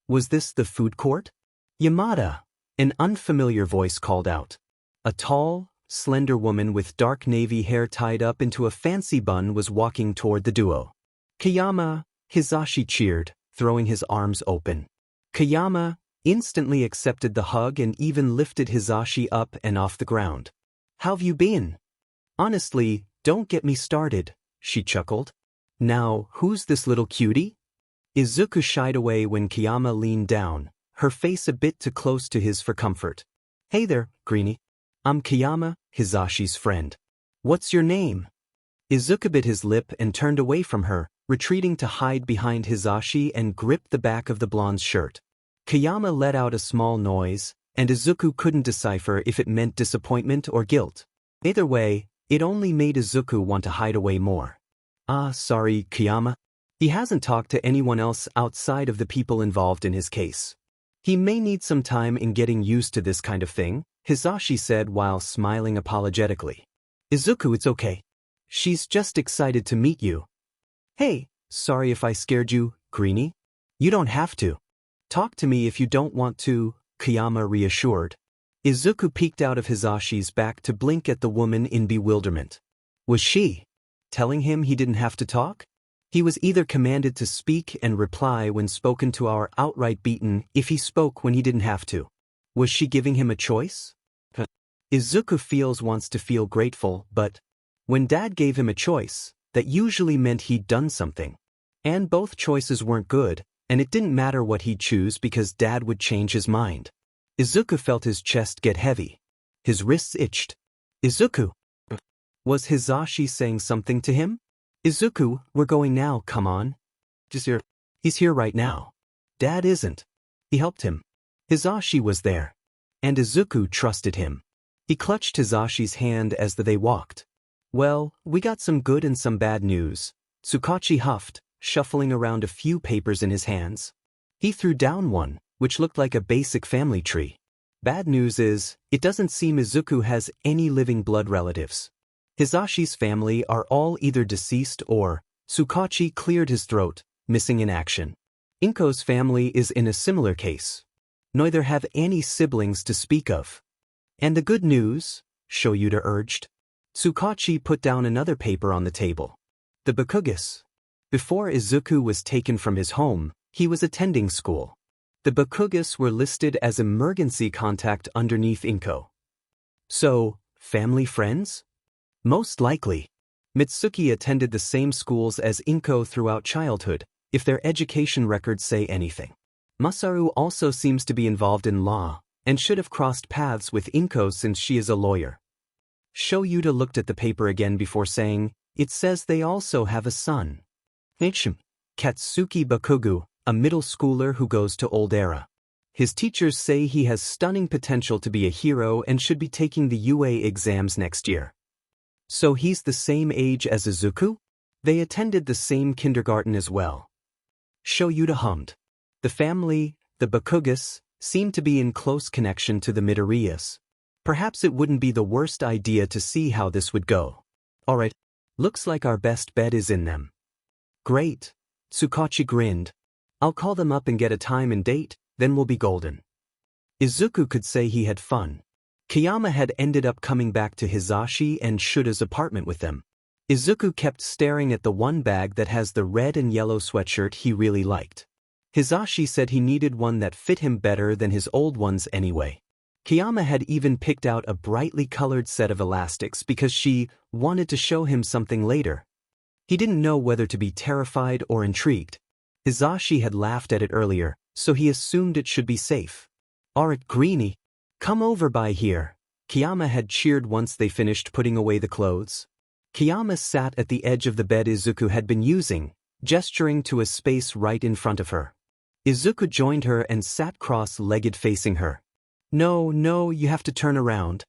Was this the food court? Yamada, an unfamiliar voice called out. A tall, slender woman with dark navy hair tied up into a fancy bun was walking toward the duo. Kayama, Hizashi cheered, throwing his arms open. Kayama instantly accepted the hug and even lifted Hizashi up and off the ground. How've you been? Honestly, don't get me started, she chuckled. Now, who's this little cutie? Izuku shied away when Kayama leaned down, her face a bit too close to his for comfort. Hey there, Greenie. I'm Kayama, Hizashi's friend. What's your name? Izuku bit his lip and turned away from her, retreating to hide behind Hizashi and gripped the back of the blonde's shirt. Kayama let out a small noise, and Izuku couldn't decipher if it meant disappointment or guilt. Either way, it only made Izuku want to hide away more. Sorry, Kayama. He hasn't talked to anyone else outside of the people involved in his case. He may need some time in getting used to this kind of thing, Hizashi said while smiling apologetically. Izuku, it's okay. She's just excited to meet you. Hey, sorry if I scared you, Greenie. You don't have to. Talk to me if you don't want to, Kayama reassured. Izuku peeked out of Hizashi's back to blink at the woman in bewilderment. Was she telling him he didn't have to talk? He was either commanded to speak and reply when spoken to or outright beaten if he spoke when he didn't have to. Was she giving him a choice? Izuku wants to feel grateful, but when Dad gave him a choice, that usually meant he'd done something. And both choices weren't good, and it didn't matter what he'd choose because Dad would change his mind. Izuku felt his chest get heavy. His wrists itched. Izuku! Was Hizashi saying something to him? Izuku, we're going now, come on. Just here. He's here right now. Dad isn't. He helped him. Hizashi was there. And Izuku trusted him. He clutched Hizashi's hand as they walked. Well, we got some good and some bad news. Tsukachi huffed, shuffling around a few papers in his hands. He threw down one, which looked like a basic family tree. Bad news is, it doesn't seem Izuku has any living blood relatives. Hisashi's family are all either deceased or, Tsukachi cleared his throat, missing in action. Inko's family is in a similar case. Neither have any siblings to speak of. And the good news, Shoyuta urged. Tsukachi put down another paper on the table. The Bakugas. Before Izuku was taken from his home, he was attending school. The Bakugas were listed as emergency contact underneath Inko. So, family friends? Most likely. Mitsuki attended the same schools as Inko throughout childhood, if their education records say anything. Masaru also seems to be involved in law, and should have crossed paths with Inko since she is a lawyer. Shoyuta looked at the paper again before saying, it says they also have a son. Katsuki Bakugu, a middle schooler who goes to Old Era. His teachers say he has stunning potential to be a hero and should be taking the UA exams next year. So he's the same age as Izuku? They attended the same kindergarten as well. Shoyuta hummed. The family, the Bakugas, seemed to be in close connection to the Midoriyas. Perhaps it wouldn't be the worst idea to see how this would go. Alright, looks like our best bet is in them. Great. Tsukachi grinned. I'll call them up and get a time and date, then we'll be golden. Izuku could say he had fun. Kiyama had ended up coming back to Hisashi and Shuta's apartment with them. Izuku kept staring at the one bag that has the red and yellow sweatshirt he really liked. Hisashi said he needed one that fit him better than his old ones anyway. Kiyama had even picked out a brightly colored set of elastics because she wanted to show him something later. He didn't know whether to be terrified or intrigued. Hisashi had laughed at it earlier, so he assumed it should be safe. Alright, Greenie, come over by here. Kiyama had cheered once they finished putting away the clothes. Kiyama sat at the edge of the bed Izuku had been using, gesturing to a space right in front of her. Izuku joined her and sat cross-legged facing her. No, you have to turn around.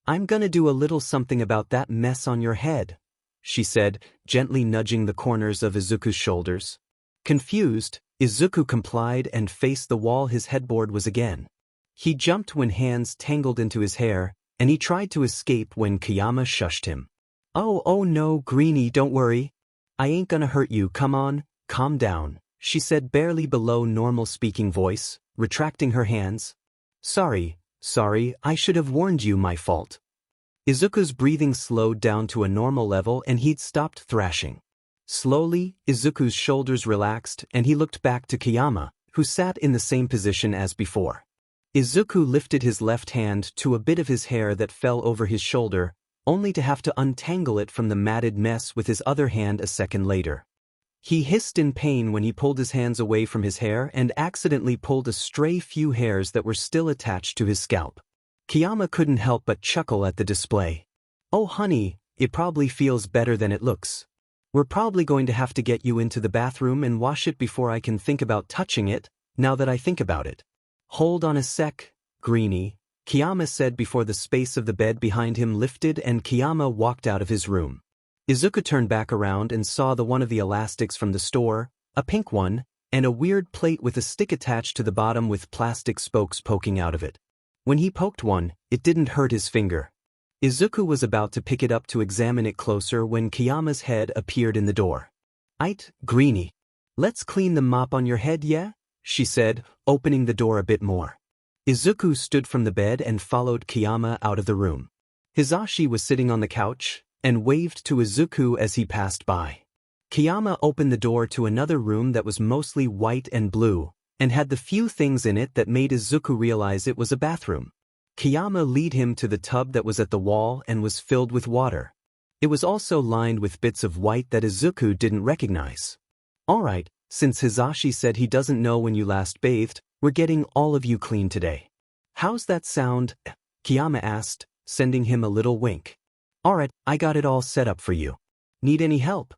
I'm gonna do a little something about that mess on your head, she said, gently nudging the corners of Izuku's shoulders. Confused, Izuku complied and faced the wall his headboard was again. He jumped when hands tangled into his hair, and he tried to escape when Kiyama shushed him. Oh no, Greenie, don't worry. I ain't gonna hurt you, come on, calm down, she said barely below normal speaking voice, retracting her hands. Sorry, I should have warned you, my fault. Izuku's breathing slowed down to a normal level and he'd stopped thrashing. Slowly, Izuku's shoulders relaxed and he looked back to Kiyama, who sat in the same position as before. Izuku lifted his left hand to a bit of his hair that fell over his shoulder, only to have to untangle it from the matted mess with his other hand a second later. He hissed in pain when he pulled his hands away from his hair and accidentally pulled a stray few hairs that were still attached to his scalp. Kiyama couldn't help but chuckle at the display. Oh honey, it probably feels better than it looks. We're probably going to have to get you into the bathroom and wash it before I can think about touching it, now that I think about it. Hold on a sec, Greenie, Kiyama said before the space of the bed behind him lifted and Kiyama walked out of his room. Izuku turned back around and saw the one of the elastics from the store, a pink one, and a weird plate with a stick attached to the bottom with plastic spokes poking out of it. When he poked one, it didn't hurt his finger. Izuku was about to pick it up to examine it closer when Kiyama's head appeared in the door. Aight, Greenie. Let's clean the mop on your head, yeah? She said, opening the door a bit more. Izuku stood from the bed and followed Kiyama out of the room. Hisashi was sitting on the couch and waved to Izuku as he passed by. Kiyama opened the door to another room that was mostly white and blue, and had the few things in it that made Izuku realize it was a bathroom. Kiyama led him to the tub that was at the wall and was filled with water. It was also lined with bits of white that Izuku didn't recognize. Alright, since Hisashi said he doesn't know when you last bathed, we're getting all of you clean today. How's that sound? Kiyama asked, sending him a little wink. Alright, I got it all set up for you. Need any help?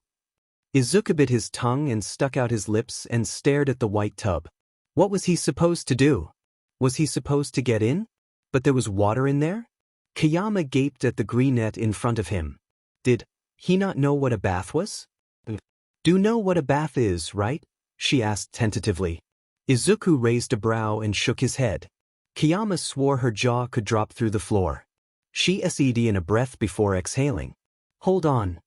Izuku bit his tongue and stuck out his lips and stared at the white tub. What was he supposed to do? Was he supposed to get in? But there was water in there? Kiyama gaped at the greenette in front of him. Did he not know what a bath was? Do know what a bath is, right? She asked tentatively. Izuku raised a brow and shook his head. Kiyama swore her jaw could drop through the floor. She said in a breath before exhaling. Hold on.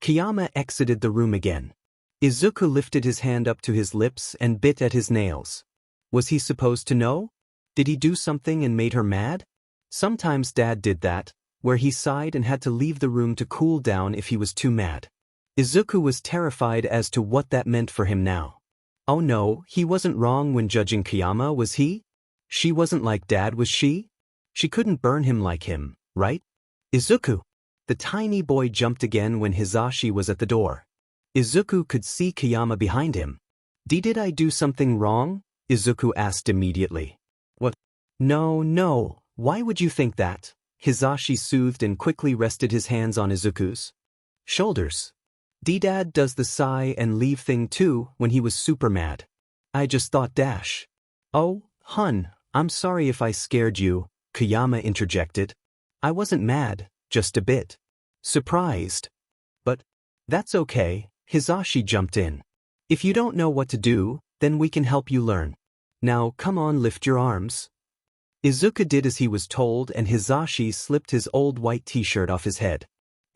Kiyama exited the room again. Izuku lifted his hand up to his lips and bit at his nails. Was he supposed to know? Did he do something and made her mad? Sometimes Dad did that, where he sighed and had to leave the room to cool down if he was too mad. Izuku was terrified as to what that meant for him now. Oh no, he wasn't wrong when judging Kiyama, was he? She wasn't like Dad, was she? She couldn't burn him like him, right? Izuku! The tiny boy jumped again when Hisashi was at the door. Izuku could see Kiyama behind him. Did I do something wrong? Izuku asked immediately. What? No, why would you think that? Hisashi soothed and quickly rested his hands on Izuku's shoulders. Dad does the sigh and leave thing too when he was super mad. I just thought dash. Oh, hun, I'm sorry if I scared you, Kiyama interjected. I wasn't mad, just a bit surprised. But that's okay, Hisashi jumped in. If you don't know what to do, then we can help you learn. Now come on, lift your arms. Izuku did as he was told and Hisashi slipped his old white t-shirt off his head.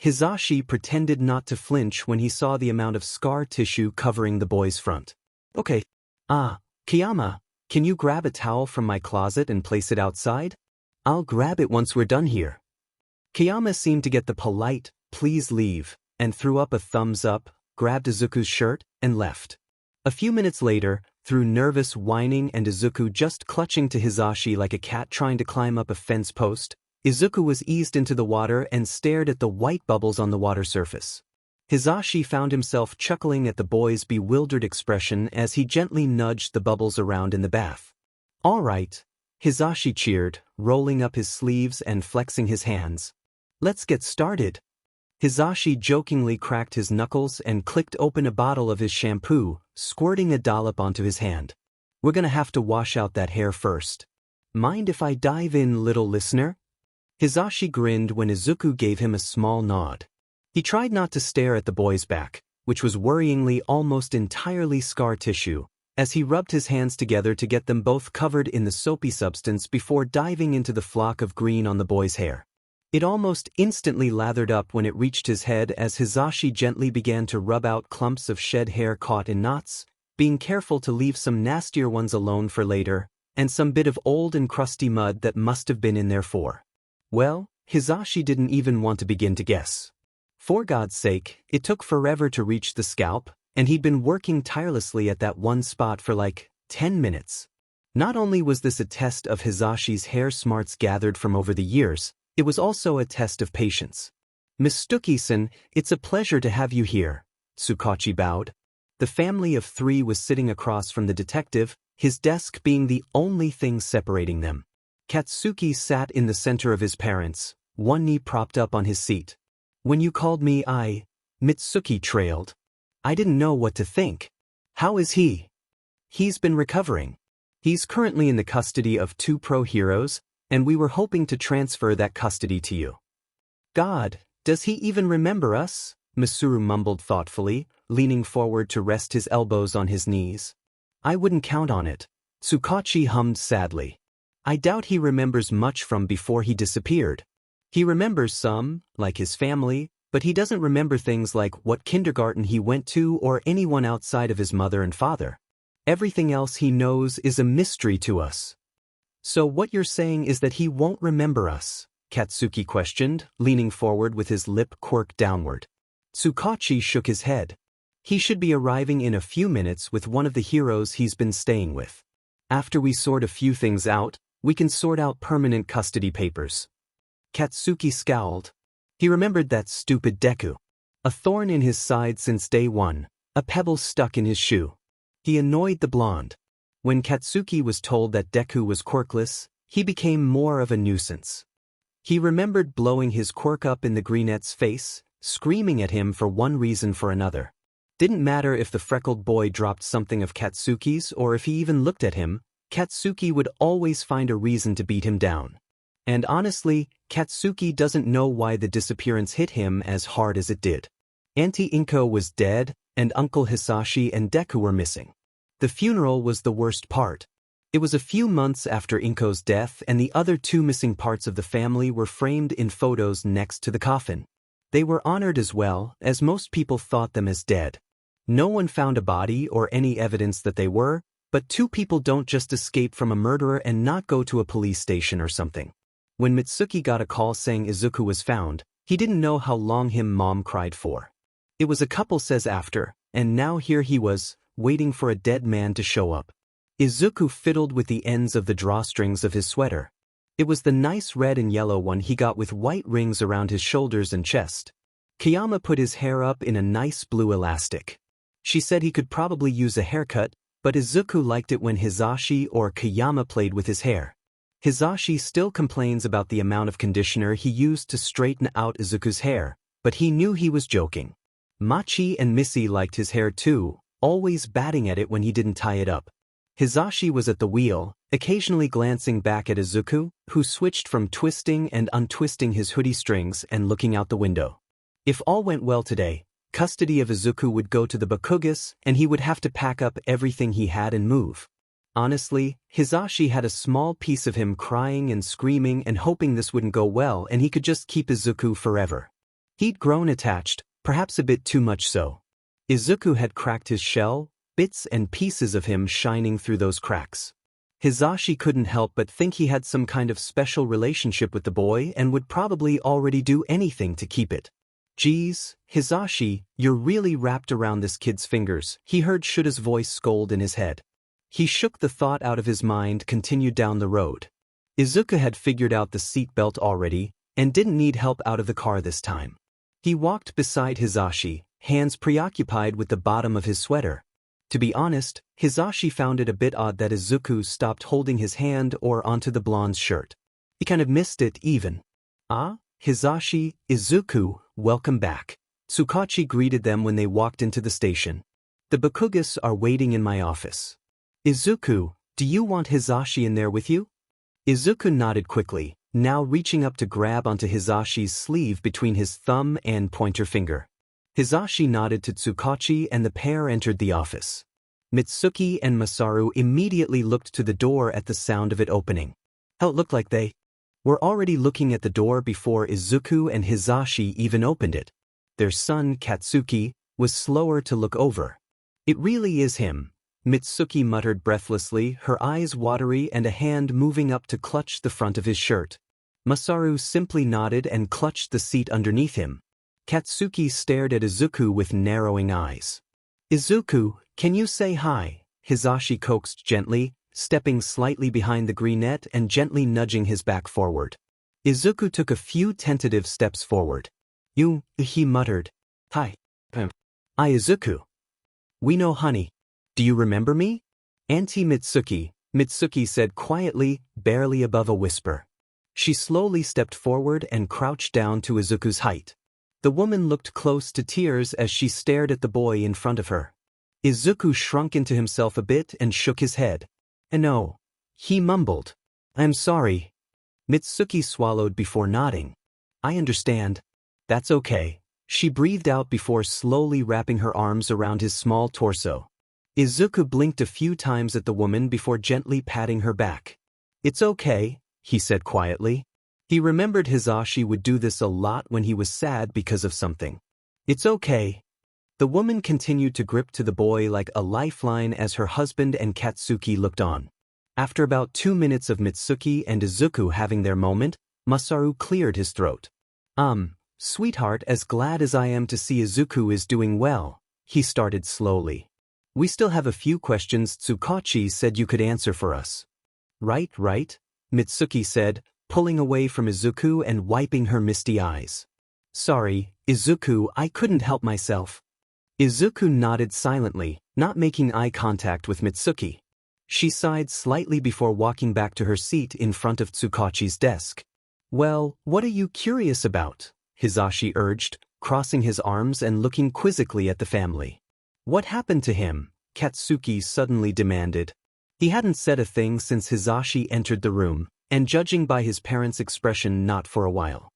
Hisashi pretended not to flinch when he saw the amount of scar tissue covering the boy's front. Okay. Kiyama, can you grab a towel from my closet and place it outside? I'll grab it once we're done here. Kiyama seemed to get the polite, please leave, and threw up a thumbs up, grabbed Izuku's shirt, and left. A few minutes later, through nervous whining and Izuku just clutching to Hisashi like a cat trying to climb up a fence post, Izuku was eased into the water and stared at the white bubbles on the water surface. Hisashi found himself chuckling at the boy's bewildered expression as he gently nudged the bubbles around in the bath. All right, Hisashi cheered, rolling up his sleeves and flexing his hands. Let's get started. Hisashi jokingly cracked his knuckles and clicked open a bottle of his shampoo, squirting a dollop onto his hand. We're gonna have to wash out that hair first. Mind if I dive in, little listener? Hisashi grinned when Izuku gave him a small nod. He tried not to stare at the boy's back, which was worryingly almost entirely scar tissue, as he rubbed his hands together to get them both covered in the soapy substance before diving into the flock of green on the boy's hair. It almost instantly lathered up when it reached his head as Hisashi gently began to rub out clumps of shed hair caught in knots, being careful to leave some nastier ones alone for later, and some bit of old and crusty mud that must have been in there for. Well, Hisashi didn't even want to begin to guess. For God's sake, it took forever to reach the scalp, and he'd been working tirelessly at that one spot for like 10 minutes. Not only was this a test of Hisashi's hair smarts gathered from over the years, it was also a test of patience. Miss Stuki-san, it's a pleasure to have you here, Tsukachi bowed. The family of three was sitting across from the detective, his desk being the only thing separating them. Katsuki sat in the center of his parents, one knee propped up on his seat. When you called me Mitsuki trailed. I didn't know what to think. How is he? He's been recovering. He's currently in the custody of 2 pro heroes, and we were hoping to transfer that custody to you. God, does he even remember us? Misuru mumbled thoughtfully, leaning forward to rest his elbows on his knees. I wouldn't count on it. Tsukachi hummed sadly. I doubt he remembers much from before he disappeared. He remembers some, like his family, but he doesn't remember things like what kindergarten he went to or anyone outside of his mother and father. Everything else he knows is a mystery to us. So what you're saying is that he won't remember us? Katsuki questioned, leaning forward with his lip quirked downward. Tsukachi shook his head. He should be arriving in a few minutes with one of the heroes he's been staying with. After we sort a few things out, we can sort out permanent custody papers. Katsuki scowled. He remembered that stupid Deku. A thorn in his side since day one, a pebble stuck in his shoe. He annoyed the blonde. When Katsuki was told that Deku was quirkless, he became more of a nuisance. He remembered blowing his quirk up in the greenette's face, screaming at him for one reason for another. Didn't matter if the freckled boy dropped something of Katsuki's or if he even looked at him, Katsuki would always find a reason to beat him down. And honestly, Katsuki doesn't know why the disappearance hit him as hard as it did. Auntie Inko was dead, and Uncle Hisashi and Deku were missing. The funeral was the worst part. It was a few months after Inko's death, and the other two missing parts of the family were framed in photos next to the coffin. They were honored as well, as most people thought them as dead. No one found a body or any evidence that they were, but two people don't just escape from a murderer and not go to a police station or something. When Mitsuki got a call saying Izuku was found, he didn't know how long him mom cried for. It was a couple says after, and now here he was, waiting for a dead man to show up. Izuku fiddled with the ends of the drawstrings of his sweater. It was the nice red and yellow one he got with white rings around his shoulders and chest. Kiyama put his hair up in a nice blue elastic. She said he could probably use a haircut, but Izuku liked it when Hizashi or Kiyama played with his hair. Hizashi still complains about the amount of conditioner he used to straighten out Izuku's hair, but he knew he was joking. Machi and Missy liked his hair too, always batting at it when he didn't tie it up. Hizashi was at the wheel, occasionally glancing back at Izuku, who switched from twisting and untwisting his hoodie strings and looking out the window. If all went well today, custody of Izuku would go to the Bakugas, and he would have to pack up everything he had and move. Honestly, Hizashi had a small piece of him crying and screaming and hoping this wouldn't go well and he could just keep Izuku forever. He'd grown attached, perhaps a bit too much so. Izuku had cracked his shell, bits and pieces of him shining through those cracks. Hizashi couldn't help but think he had some kind of special relationship with the boy and would probably already do anything to keep it. "Geez, Hizashi, you're really wrapped around this kid's fingers," he heard Shuta's voice scold in his head. He shook the thought out of his mind, continued down the road. Izuku had figured out the seatbelt already, and didn't need help out of the car this time. He walked beside Hizashi, hands preoccupied with the bottom of his sweater. To be honest, Hizashi found it a bit odd that Izuku stopped holding his hand or onto the blonde's shirt. He kind of missed it even. "Ah, Hizashi, Izuku, welcome back." Tsukachi greeted them when they walked into the station. "The Bakugas are waiting in my office." "Izuku, do you want Hizashi in there with you?" Izuku nodded quickly, now reaching up to grab onto Hizashi's sleeve between his thumb and pointer finger. Hizashi nodded to Tsukachi and the pair entered the office. Mitsuki and Masaru immediately looked to the door at the sound of it opening. Hell, it looked like they were already looking at the door before Izuku and Hizashi even opened it. Their son, Katsuki, was slower to look over. "It really is him," Mitsuki muttered breathlessly, her eyes watery and a hand moving up to clutch the front of his shirt. Masaru simply nodded and clutched the seat underneath him. Katsuki stared at Izuku with narrowing eyes. "Izuku, can you say hi?" Hizashi coaxed gently, stepping slightly behind the greenette and gently nudging his back forward. Izuku took a few tentative steps forward. He muttered. "Hi. I Izuku. We know, honey. Do you remember me?" "Auntie Mitsuki," Mitsuki said quietly, barely above a whisper. She slowly stepped forward and crouched down to Izuku's height. The woman looked close to tears as she stared at the boy in front of her. Izuku shrunk into himself a bit and shook his head. "No," he mumbled. "I'm sorry." Mitsuki swallowed before nodding. "I understand. That's okay." She breathed out before slowly wrapping her arms around his small torso. Izuku blinked a few times at the woman before gently patting her back. "It's okay," he said quietly. He remembered Hizashi would do this a lot when he was sad because of something. "It's okay." The woman continued to grip to the boy like a lifeline as her husband and Katsuki looked on. After about 2 minutes of Mitsuki and Izuku having their moment, Masaru cleared his throat. Sweetheart, as glad as I am to see Izuku is doing well," he started slowly. "We still have a few questions Tsukachi said you could answer for us." Right, Mitsuki said, pulling away from Izuku and wiping her misty eyes. "Sorry, Izuku, I couldn't help myself." Izuku nodded silently, not making eye contact with Mitsuki. She sighed slightly before walking back to her seat in front of Tsukachi's desk. "Well, what are you curious about?" Hizashi urged, crossing his arms and looking quizzically at the family. "What happened to him?" Katsuki suddenly demanded. He hadn't said a thing since Hizashi entered the room, and judging by his parents' expression, not for a while.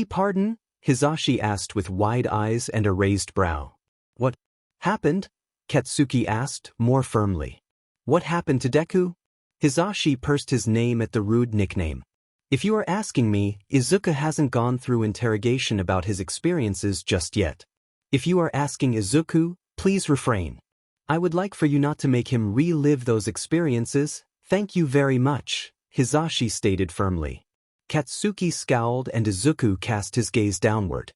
Pardon?" Hizashi asked with wide eyes and a raised brow. "What happened?" Katsuki asked, more firmly. "What happened to Deku?" Hisashi pursed his name at the rude nickname. If you are asking me, Izuku hasn't gone through interrogation about his experiences just yet. If you are asking Izuku, please refrain. I would like for you not to make him relive those experiences, thank you very much, Hisashi stated firmly. Katsuki scowled and Izuku cast his gaze downward.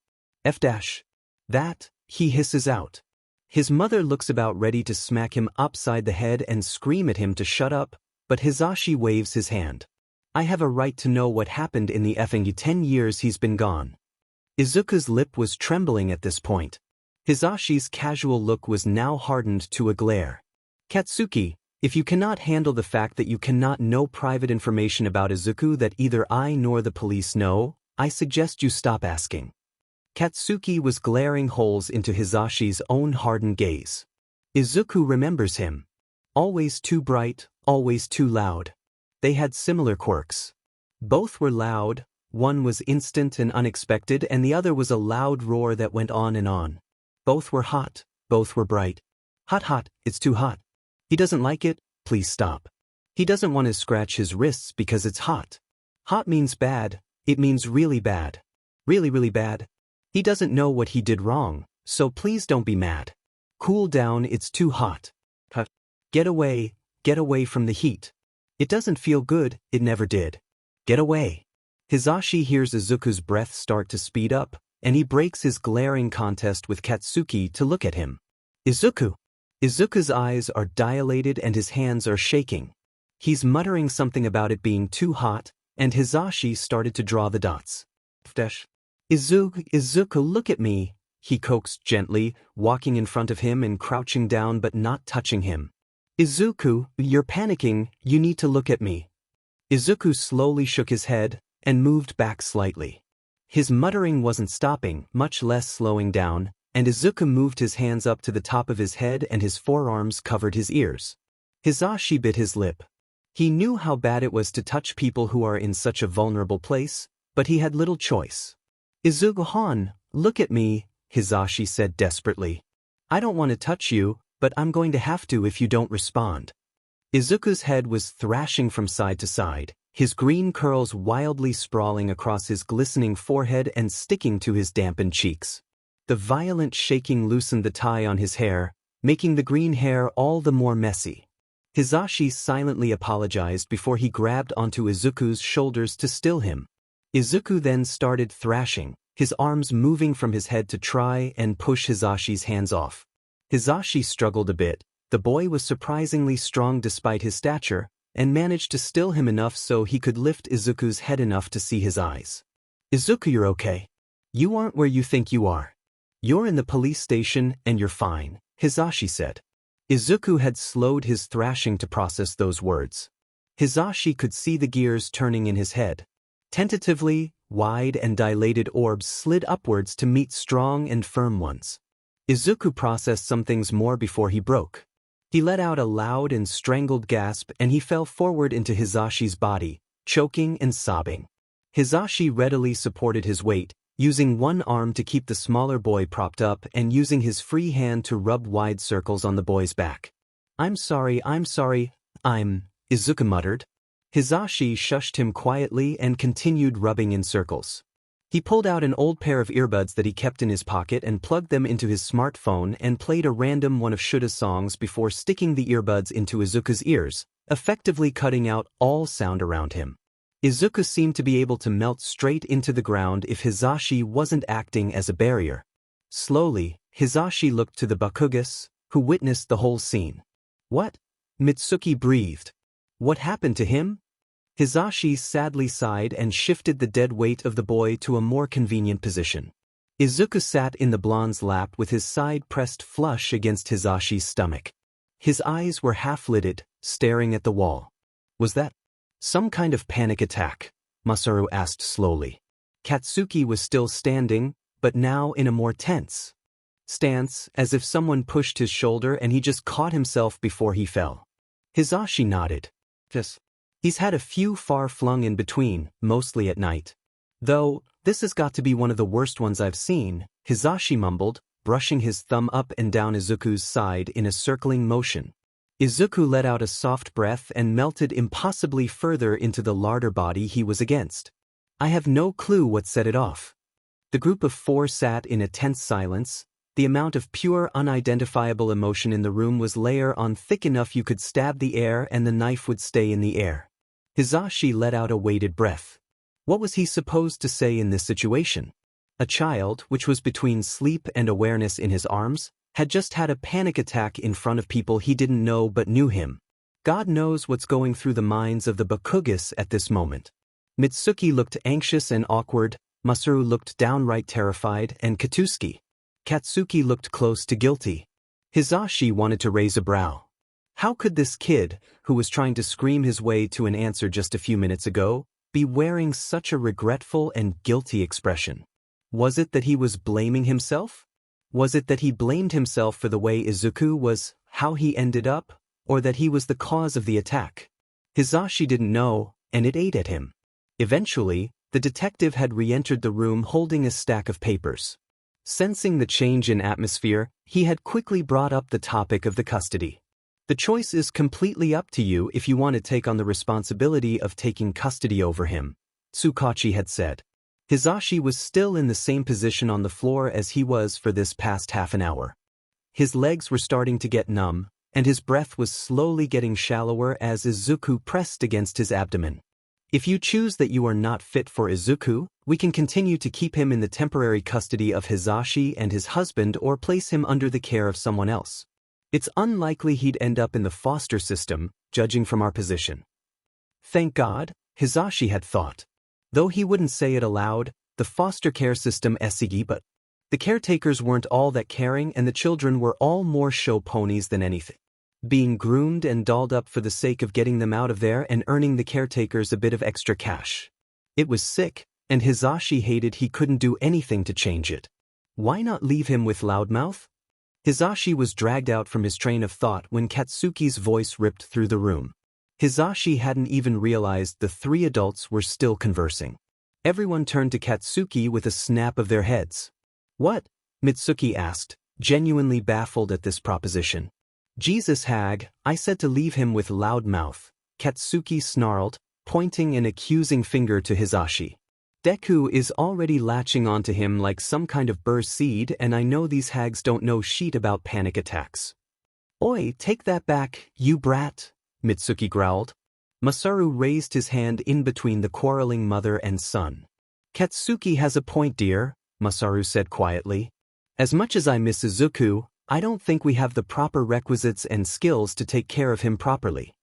That, he hisses out. His mother looks about ready to smack him upside the head and scream at him to shut up, but Hisashi waves his hand. I have a right to know what happened in the effing 10 years he's been gone. Izuku's lip was trembling at this point. Hisashi's casual look was now hardened to a glare. Katsuki, if you cannot handle the fact that you cannot know private information about Izuku that either I nor the police know, I suggest you stop asking. Katsuki was glaring holes into Hisashi's own hardened gaze. Izuku remembers him. Always too bright, always too loud. They had similar quirks. Both were loud, one was instant and unexpected and the other was a loud roar that went on and on. Both were hot, both were bright. Hot, it's too hot. He doesn't like it, please stop. He doesn't want to scratch his wrists because it's hot. Hot means bad, it means really bad. Really bad. He doesn't know what he did wrong, so please don't be mad. Cool down, it's too hot. Get away from the heat. It doesn't feel good, it never did. Get away. Hisashi hears Izuku's breath start to speed up, and he breaks his glaring contest with Katsuki to look at him. Izuku. Izuku's eyes are dilated and his hands are shaking. He's muttering something about it being too hot, and Hisashi started to draw the dots. Izuku, look at me, he coaxed gently, walking in front of him and crouching down but not touching him. Izuku, you're panicking, you need to look at me. Izuku slowly shook his head and moved back slightly. His muttering wasn't stopping, much less slowing down, and Izuku moved his hands up to the top of his head and his forearms covered his ears. Hisashi bit his lip. He knew how bad it was to touch people who are in such a vulnerable place, but he had little choice. Izuku-han, look at me, Hisashi said desperately. I don't want to touch you, but I'm going to have to if you don't respond. Izuku's head was thrashing from side to side, his green curls wildly sprawling across his glistening forehead and sticking to his dampened cheeks. The violent shaking loosened the tie on his hair, making the green hair all the more messy. Hisashi silently apologized before he grabbed onto Izuku's shoulders to still him. Izuku then started thrashing, his arms moving from his head to try and push Hisashi's hands off. Hisashi struggled a bit. The boy was surprisingly strong despite his stature, and managed to still him enough so he could lift Izuku's head enough to see his eyes. Izuku, you're okay. You aren't where you think you are. You're in the police station and you're fine, Hisashi said. Izuku had slowed his thrashing to process those words. Hisashi could see the gears turning in his head. Tentatively, wide and dilated orbs slid upwards to meet strong and firm ones. Izuku processed some things more before he broke. He let out a loud and strangled gasp and he fell forward into Hisashi's body, choking and sobbing. Hisashi readily supported his weight, using one arm to keep the smaller boy propped up and using his free hand to rub wide circles on the boy's back. I'm sorry, Izuku muttered. Hisashi shushed him quietly and continued rubbing in circles. He pulled out an old pair of earbuds that he kept in his pocket and plugged them into his smartphone and played a random one of Shuta's songs before sticking the earbuds into Izuku's ears, effectively cutting out all sound around him. Izuku seemed to be able to melt straight into the ground if Hisashi wasn't acting as a barrier. Slowly, Hisashi looked to the Bakugas, who witnessed the whole scene. What? Mitsuki breathed. What happened to him? Hisashi sadly sighed and shifted the dead weight of the boy to a more convenient position. Izuku sat in the blonde's lap with his side pressed flush against Hisashi's stomach. His eyes were half-lidded, staring at the wall. Was that some kind of panic attack? Masaru asked slowly. Katsuki was still standing, but now in a more tense stance, as if someone pushed his shoulder and he just caught himself before he fell. Hisashi nodded. He's had a few far-flung in between, mostly at night. Though, this has got to be one of the worst ones I've seen, Hisashi mumbled, brushing his thumb up and down Izuku's side in a circling motion. Izuku let out a soft breath and melted impossibly further into the larder body he was against. I have no clue what set it off. The group of four sat in a tense silence. The amount of pure unidentifiable emotion in the room was layer on thick enough you could stab the air and the knife would stay in the air. Hizashi let out a weighted breath. What was he supposed to say in this situation? A child, which was between sleep and awareness in his arms, had just had a panic attack in front of people he didn't know but knew him. God knows what's going through the minds of the Bakugis at this moment. Mitsuki looked anxious and awkward, Masaru looked downright terrified, and Katsuki looked close to guilty. Hizashi wanted to raise a brow. How could this kid, who was trying to scream his way to an answer just a few minutes ago, be wearing such a regretful and guilty expression? Was it that he was blaming himself? Was it that he blamed himself for the way Izuku was, how he ended up, or that he was the cause of the attack? Hizashi didn't know, and it ate at him. Eventually, the detective had re-entered the room holding a stack of papers. Sensing the change in atmosphere, he had quickly brought up the topic of the custody. The choice is completely up to you if you want to take on the responsibility of taking custody over him, Tsukachi had said. Hizashi was still in the same position on the floor as he was for this past half an hour. His legs were starting to get numb, and his breath was slowly getting shallower as Izuku pressed against his abdomen. If you choose that you are not fit for Izuku, we can continue to keep him in the temporary custody of Hizashi and his husband or place him under the care of someone else. It's unlikely he'd end up in the foster system, judging from our position. Thank God, Hizashi had thought. Though he wouldn't say it aloud, the foster care system esigi, but the caretakers weren't all that caring and the children were all more show ponies than anything. Being groomed and dolled up for the sake of getting them out of there and earning the caretakers a bit of extra cash. It was sick, and Hizashi hated he couldn't do anything to change it. Why not leave him with Loudmouth? Hizashi was dragged out from his train of thought when Katsuki's voice ripped through the room. Hizashi hadn't even realized the three adults were still conversing. Everyone turned to Katsuki with a snap of their heads. What? Mitsuki asked, genuinely baffled at this proposition. Jesus hag, I said to leave him with Loudmouth, Katsuki snarled, pointing an accusing finger to Hizashi. Deku is already latching onto him like some kind of burr seed, and I know these hags don't know shit about panic attacks. Oi, take that back, you brat, Mitsuki growled. Masaru raised his hand in between the quarreling mother and son. Katsuki has a point, dear, Masaru said quietly. As much as I miss Izuku, I don't think we have the proper requisites and skills to take care of him properly.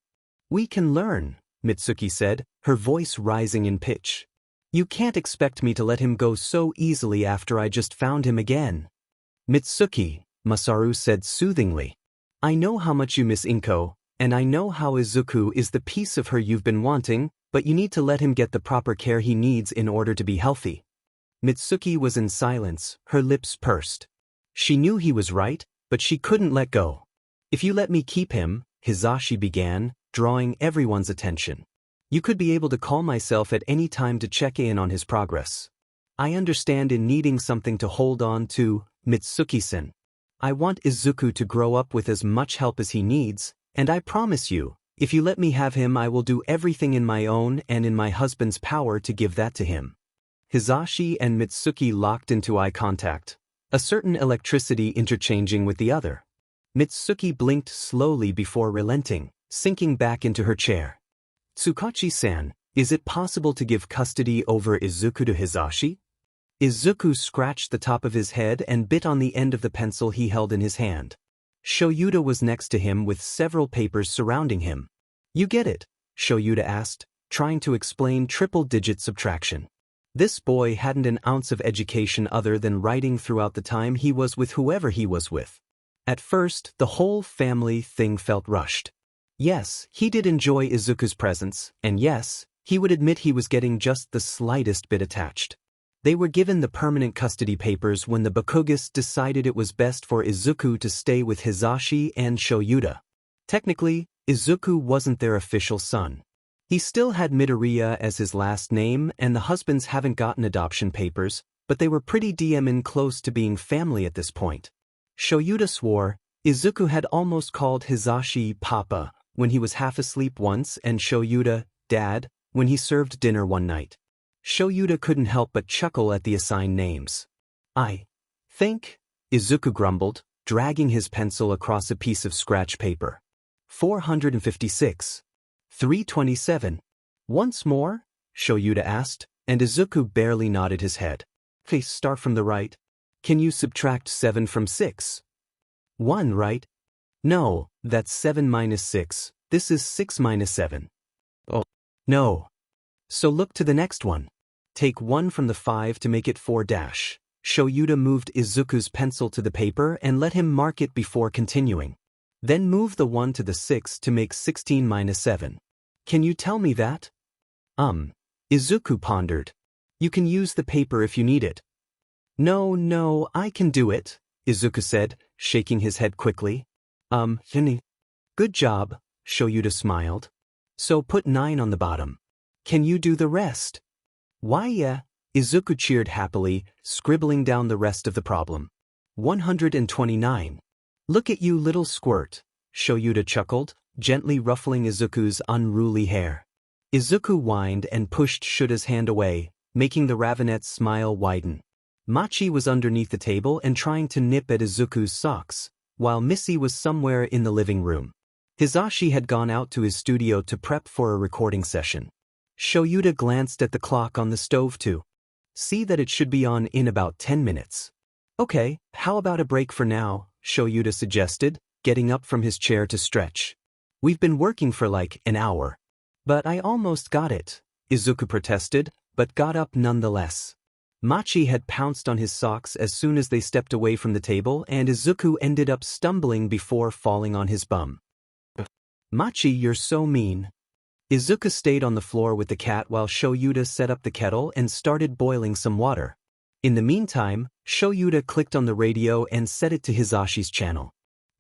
We can learn, Mitsuki said, her voice rising in pitch. You can't expect me to let him go so easily after I just found him again. Mitsuki, Masaru said soothingly. I know how much you miss Inko, and I know how Izuku is the piece of her you've been wanting, but you need to let him get the proper care he needs in order to be healthy. Mitsuki was in silence, her lips pursed. She knew he was right, but she couldn't let go. If you let me keep him, Hizashi began, drawing everyone's attention. You could be able to call myself at any time to check in on his progress. I understand in needing something to hold on to, Mitsuki-san. I want Izuku to grow up with as much help as he needs, and I promise you, if you let me have him I will do everything in my own and in my husband's power to give that to him. Hizashi and Mitsuki locked into eye contact, a certain electricity interchanging with the other. Mitsuki blinked slowly before relenting, sinking back into her chair. Tsukachi-san, is it possible to give custody over Izuku to Hizashi? Izuku scratched the top of his head and bit on the end of the pencil he held in his hand. Shoyuta was next to him with several papers surrounding him. You get it, Shoyuta asked, trying to explain triple-digit subtraction. This boy hadn't an ounce of education other than writing throughout the time he was with whoever he was with. At first, the whole family thing felt rushed. Yes, he did enjoy Izuku's presence, and yes, he would admit he was getting just the slightest bit attached. They were given the permanent custody papers when the Bakugis decided it was best for Izuku to stay with Hizashi and Shoyuta. Technically, Izuku wasn't their official son. He still had Midoriya as his last name, and the husbands haven't gotten adoption papers, but they were pretty close to being family at this point. Shoyuta swore, Izuku had almost called Hisashi Papa when he was half asleep once and Shoyuta Dad when he served dinner one night. Shoyuta couldn't help but chuckle at the assigned names. I think, Izuku grumbled, dragging his pencil across a piece of scratch paper. 456. 327. Once more? Shoyuta asked, and Izuku barely nodded his head. Okay, start from the right. Can you subtract 7 from 6? 1, right? No, that's 7 minus 6. This is 6 minus 7. Oh. No. So look to the next one. Take 1 from the 5 to make it 4 dash. Shoyuta moved Izuku's pencil to the paper and let him mark it before continuing. Then move the 1 to the 6 to make 16 minus 7. Can you tell me that? Izuku pondered. You can use the paper if you need it. No, I can do it, Izuku said, shaking his head quickly. Good job, Shoyuta smiled. So put 9 on the bottom. Can you do the rest? Why yeah, Izuku cheered happily, scribbling down the rest of the problem. 129. Look at you little squirt, Shoyuta chuckled, gently ruffling Izuku's unruly hair. Izuku whined and pushed Shuta's hand away, making the Ravenette's smile widen. Machi was underneath the table and trying to nip at Izuku's socks, while Missy was somewhere in the living room. Hisashi had gone out to his studio to prep for a recording session. Shoyuta glanced at the clock on the stove to see that it should be on in about 10 minutes. Okay, how about a break for now, Shoyuta suggested, getting up from his chair to stretch. We've been working for like an hour. But I almost got it, Izuku protested, but got up nonetheless. Machi had pounced on his socks as soon as they stepped away from the table and Izuku ended up stumbling before falling on his bum. Machi, you're so mean. Izuku stayed on the floor with the cat while Shoyuta set up the kettle and started boiling some water. In the meantime, Shoyuta clicked on the radio and set it to Hisashi's channel.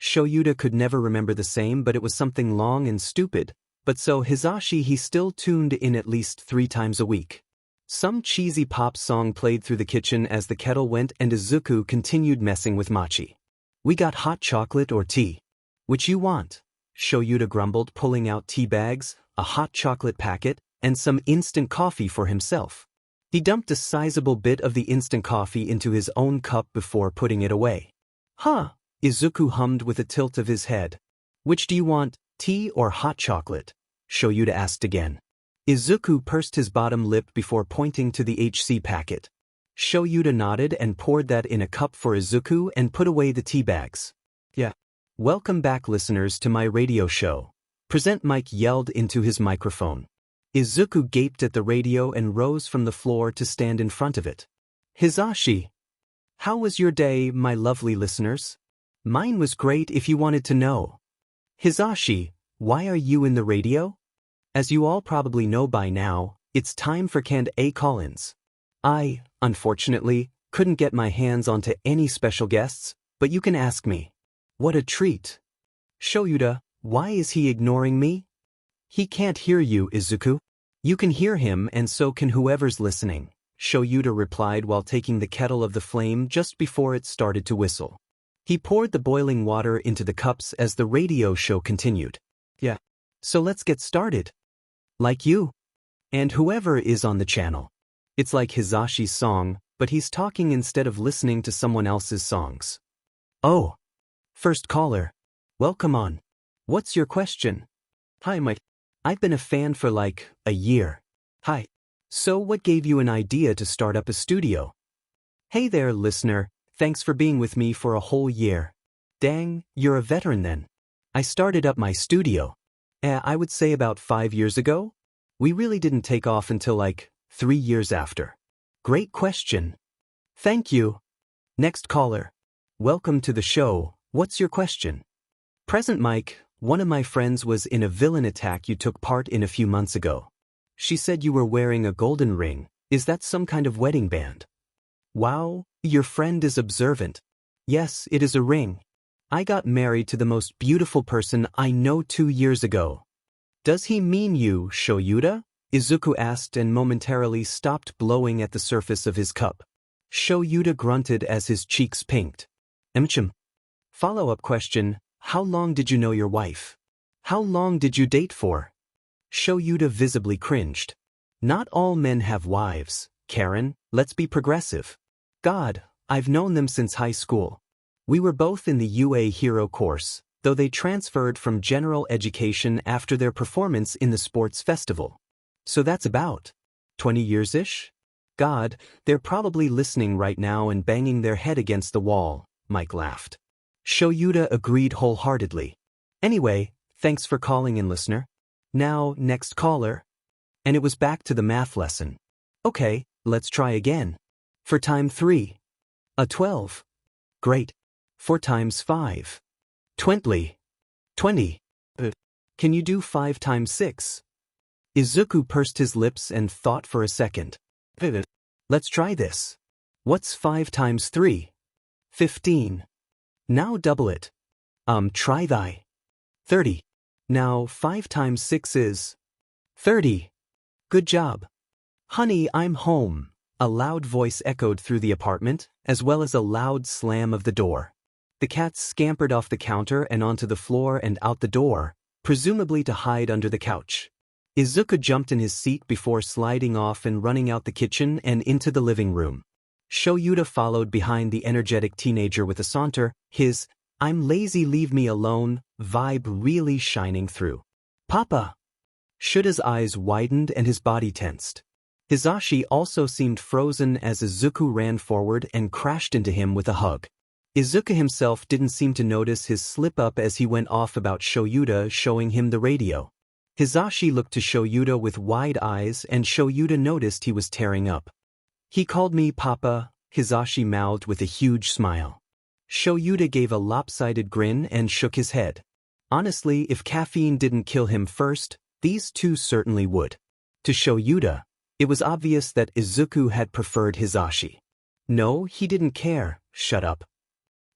Shoyuta could never remember the same, but it was something long and stupid, but so Hisashi he still tuned in at least 3 times a week. Some cheesy pop song played through the kitchen as the kettle went and Izuku continued messing with Machi. We got hot chocolate or tea. Which you want? Shoyuta grumbled, pulling out tea bags, a hot chocolate packet, and some instant coffee for himself. He dumped a sizable bit of the instant coffee into his own cup before putting it away. Huh, Izuku hummed with a tilt of his head. Which do you want, tea or hot chocolate? Shoyuta asked again. Izuku pursed his bottom lip before pointing to the HC packet. Shoyuta nodded and poured that in a cup for Izuku and put away the tea bags. Yeah. Welcome back, listeners, to my radio show. Present Mike yelled into his microphone. Izuku gaped at the radio and rose from the floor to stand in front of it. Hisashi. How was your day, my lovely listeners? Mine was great if you wanted to know. Hisashi, why are you in the radio? As you all probably know by now, it's time for canned A call-ins. I, unfortunately, couldn't get my hands onto any special guests, but you can ask me. What a treat. Shoyuta, why is he ignoring me? He can't hear you, Izuku. You can hear him and so can whoever's listening, Shoyuta replied while taking the kettle of the flame just before it started to whistle. He poured the boiling water into the cups as the radio show continued. Yeah. So let's get started. Like you. And whoever is on the channel. It's like Hisashi's song, but he's talking instead of listening to someone else's songs. Oh. First caller. Welcome on. What's your question? Hi Mike. I've been a fan for like a year. Hi. So what gave you an idea to start up a studio? Hey there, listener. Thanks for being with me for a whole year. Dang, you're a veteran then. I started up my studio. I would say about 5 years ago. We really didn't take off until like 3 years after. Great question. Thank you. Next caller. Welcome to the show. What's your question? Present Mike, one of my friends was in a villain attack you took part in a few months ago. She said you were wearing a golden ring. Is that some kind of wedding band? Wow, your friend is observant. Yes, it is a ring. I got married to the most beautiful person I know 2 years ago. Does he mean you, Shoyuta? Izuku asked and momentarily stopped blowing at the surface of his cup. Shoyuta grunted as his cheeks pinked. Follow-up question, how long did you know your wife? How long did you date for? Shoyuta visibly cringed. Not all men have wives, Karen, let's be progressive. God, I've known them since high school. We were both in the UA Hero course, though they transferred from general education after their performance in the sports festival. So that's about 20 years-ish? God, they're probably listening right now and banging their head against the wall, Mike laughed. Shoyuta agreed wholeheartedly. Anyway, thanks for calling in, listener. Now, next caller. And it was back to the math lesson. Okay, let's try again. For time 3. A 12. Great. 4 times 5. 20. 20. Can you do 5 times 6? Izuku pursed his lips and thought for a second. Let's try this. What's 5 times 3? 15. Now double it. Try thy. 30. Now 5 times 6 is 30. Good job. Honey, I'm home. A loud voice echoed through the apartment, as well as a loud slam of the door. The cats scampered off the counter and onto the floor and out the door, presumably to hide under the couch. Izuku jumped in his seat before sliding off and running out the kitchen and into the living room. Shoyuta followed behind the energetic teenager with a saunter, his "I'm lazy, leave me alone" vibe really shining through. Papa! Shuta's eyes widened and his body tensed. Hizashi also seemed frozen as Izuku ran forward and crashed into him with a hug. Izuku himself didn't seem to notice his slip-up as he went off about Shoyuta showing him the radio. Hizashi looked to Shoyuta with wide eyes and Shoyuta noticed he was tearing up. He called me Papa, Hizashi mouthed with a huge smile. Shoyuta gave a lopsided grin and shook his head. Honestly, if caffeine didn't kill him first, these two certainly would. To Shoyuta, it was obvious that Izuku had preferred Hizashi. No, he didn't care, shut up.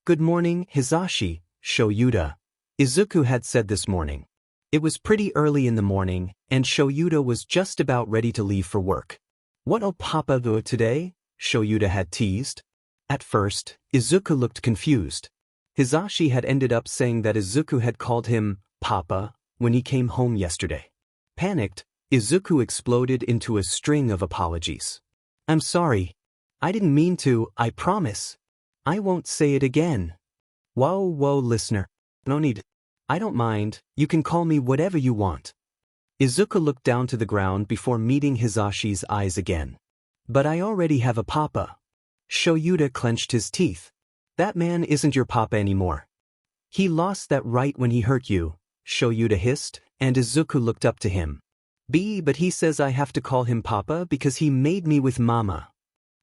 Good morning, Hizashi, Shoyuta, Izuku had said this morning. It was pretty early in the morning, and Shoyuta was just about ready to leave for work. What'll Papa do today? Shoyuta had teased. At first, Izuku looked confused. Hizashi had ended up saying that Izuku had called him Papa when he came home yesterday. Panicked, Izuku exploded into a string of apologies. I'm sorry. I didn't mean to, I promise. I won't say it again. Whoa, listener. No need. I don't mind, you can call me whatever you want. Izuku looked down to the ground before meeting Hizashi's eyes again. But I already have a papa. Shoyuta clenched his teeth. That man isn't your papa anymore. He lost that right when he hurt you, Shoyuta hissed, and Izuku looked up to him. But he says I have to call him papa because he made me with mama.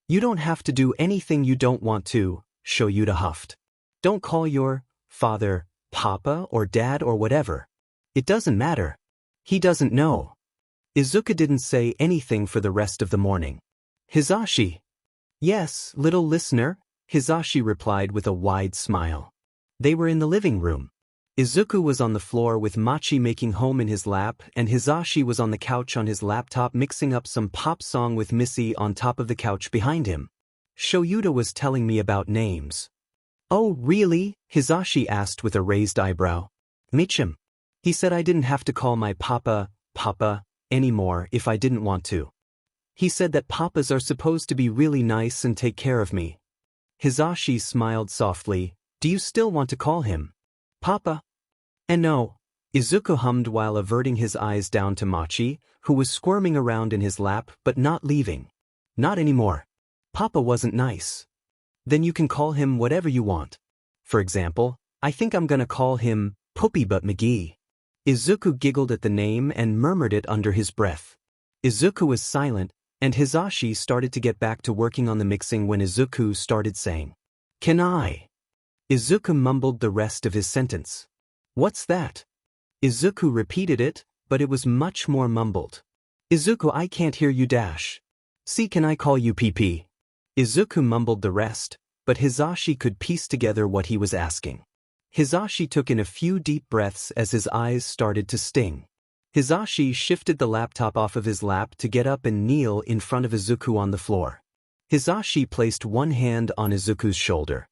You don't have to do anything you don't want to, Shoyuta huffed. Don't call your father papa or dad or whatever. It doesn't matter. He doesn't know. Izuku didn't say anything for the rest of the morning. Hizashi. Yes, little listener, Hizashi replied with a wide smile. They were in the living room. Izuku was on the floor with Machi making home in his lap and Hizashi was on the couch on his laptop mixing up some pop song with Missy on top of the couch behind him. Shoyuta was telling me about names. Oh, really? Hizashi asked with a raised eyebrow. Michim. He said I didn't have to call my papa anymore if I didn't want to. He said that papas are supposed to be really nice and take care of me. Hizashi smiled softly. Do you still want to call him Papa? And no, Izuku hummed while averting his eyes down to Machi, who was squirming around in his lap but not leaving. Not anymore. Papa wasn't nice. Then you can call him whatever you want. For example, I think I'm gonna call him Poopy Butt McGee. Izuku giggled at the name and murmured it under his breath. Izuku was silent, and Hizashi started to get back to working on the mixing when Izuku started saying, Can I? Izuku mumbled the rest of his sentence. What's that? Izuku repeated it, but it was much more mumbled. Izuku, I can't hear you dash. See, can I call you PP? Izuku mumbled the rest, but Hizashi could piece together what he was asking. Hizashi took in a few deep breaths as his eyes started to sting. Hizashi shifted the laptop off of his lap to get up and kneel in front of Izuku on the floor. Hizashi placed one hand on Izuku's shoulder.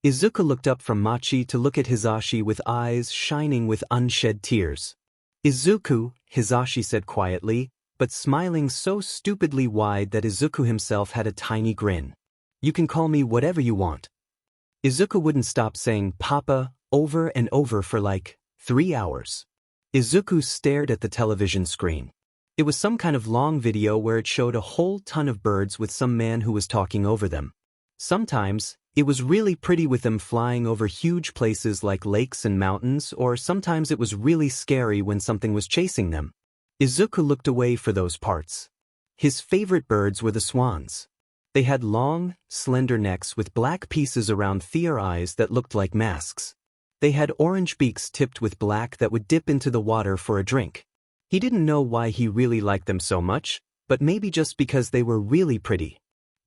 Izuku looked up from Machi to look at Hisashi with eyes shining with unshed tears. Izuku, Hisashi said quietly, but smiling so stupidly wide that Izuku himself had a tiny grin. You can call me whatever you want. Izuku wouldn't stop saying Papa over and over for like 3 hours. Izuku stared at the television screen. It was some kind of long video where it showed a whole ton of birds with some man who was talking over them. Sometimes, it was really pretty with them flying over huge places like lakes and mountains, or sometimes it was really scary when something was chasing them. Izuku looked away for those parts. His favorite birds were the swans. They had long, slender necks with black pieces around their eyes that looked like masks. They had orange beaks tipped with black that would dip into the water for a drink. He didn't know why he really liked them so much, but maybe just because they were really pretty.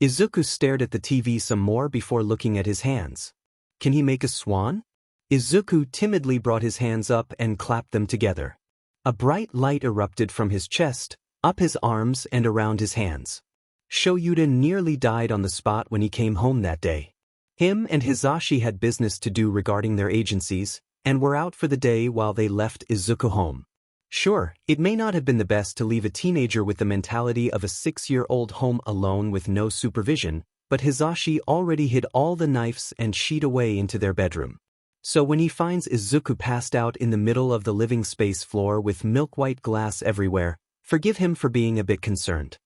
Izuku stared at the TV some more before looking at his hands. Can he make a swan? Izuku timidly brought his hands up and clapped them together. A bright light erupted from his chest, up his arms and around his hands. Shoyuta nearly died on the spot when he came home that day. Him and Hisashi had business to do regarding their agencies, and were out for the day while they left Izuku home. Sure, it may not have been the best to leave a teenager with the mentality of a 6-year-old home alone with no supervision, but Hisashi already hid all the knives and sheet away into their bedroom. So when he finds Izuku passed out in the middle of the living space floor with milk-white glass everywhere, forgive him for being a bit concerned.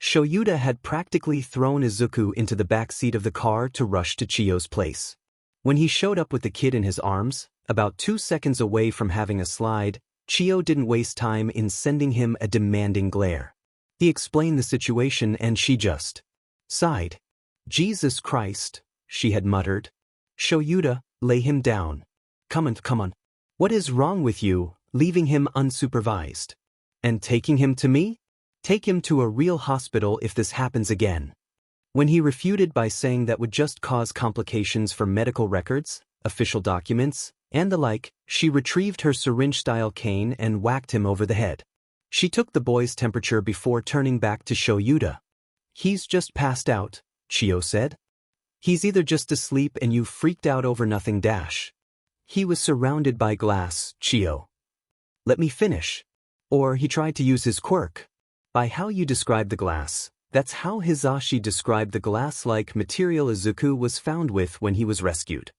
Shoyuta had practically thrown Izuku into the back seat of the car to rush to Chiyo's place. When he showed up with the kid in his arms, about 2 seconds away from having a slide, Chiyo didn't waste time in sending him a demanding glare. He explained the situation and she just sighed. Jesus Christ, she had muttered. Shoyuta, lay him down. Come on. What is wrong with you, leaving him unsupervised? And taking him to me? Take him to a real hospital if this happens again. When he refuted by saying that would just cause complications for medical records, official documents, and the like, she retrieved her syringe-style cane and whacked him over the head. She took the boy's temperature before turning back to Shoyuta. He's just passed out, Chiyo said. He's either just asleep and you freaked out over nothing dash. He was surrounded by glass, Chiyo. Let me finish. Or he tried to use his quirk. By how you describe the glass, that's how Hisashi described the glass-like material Izuku was found with when he was rescued.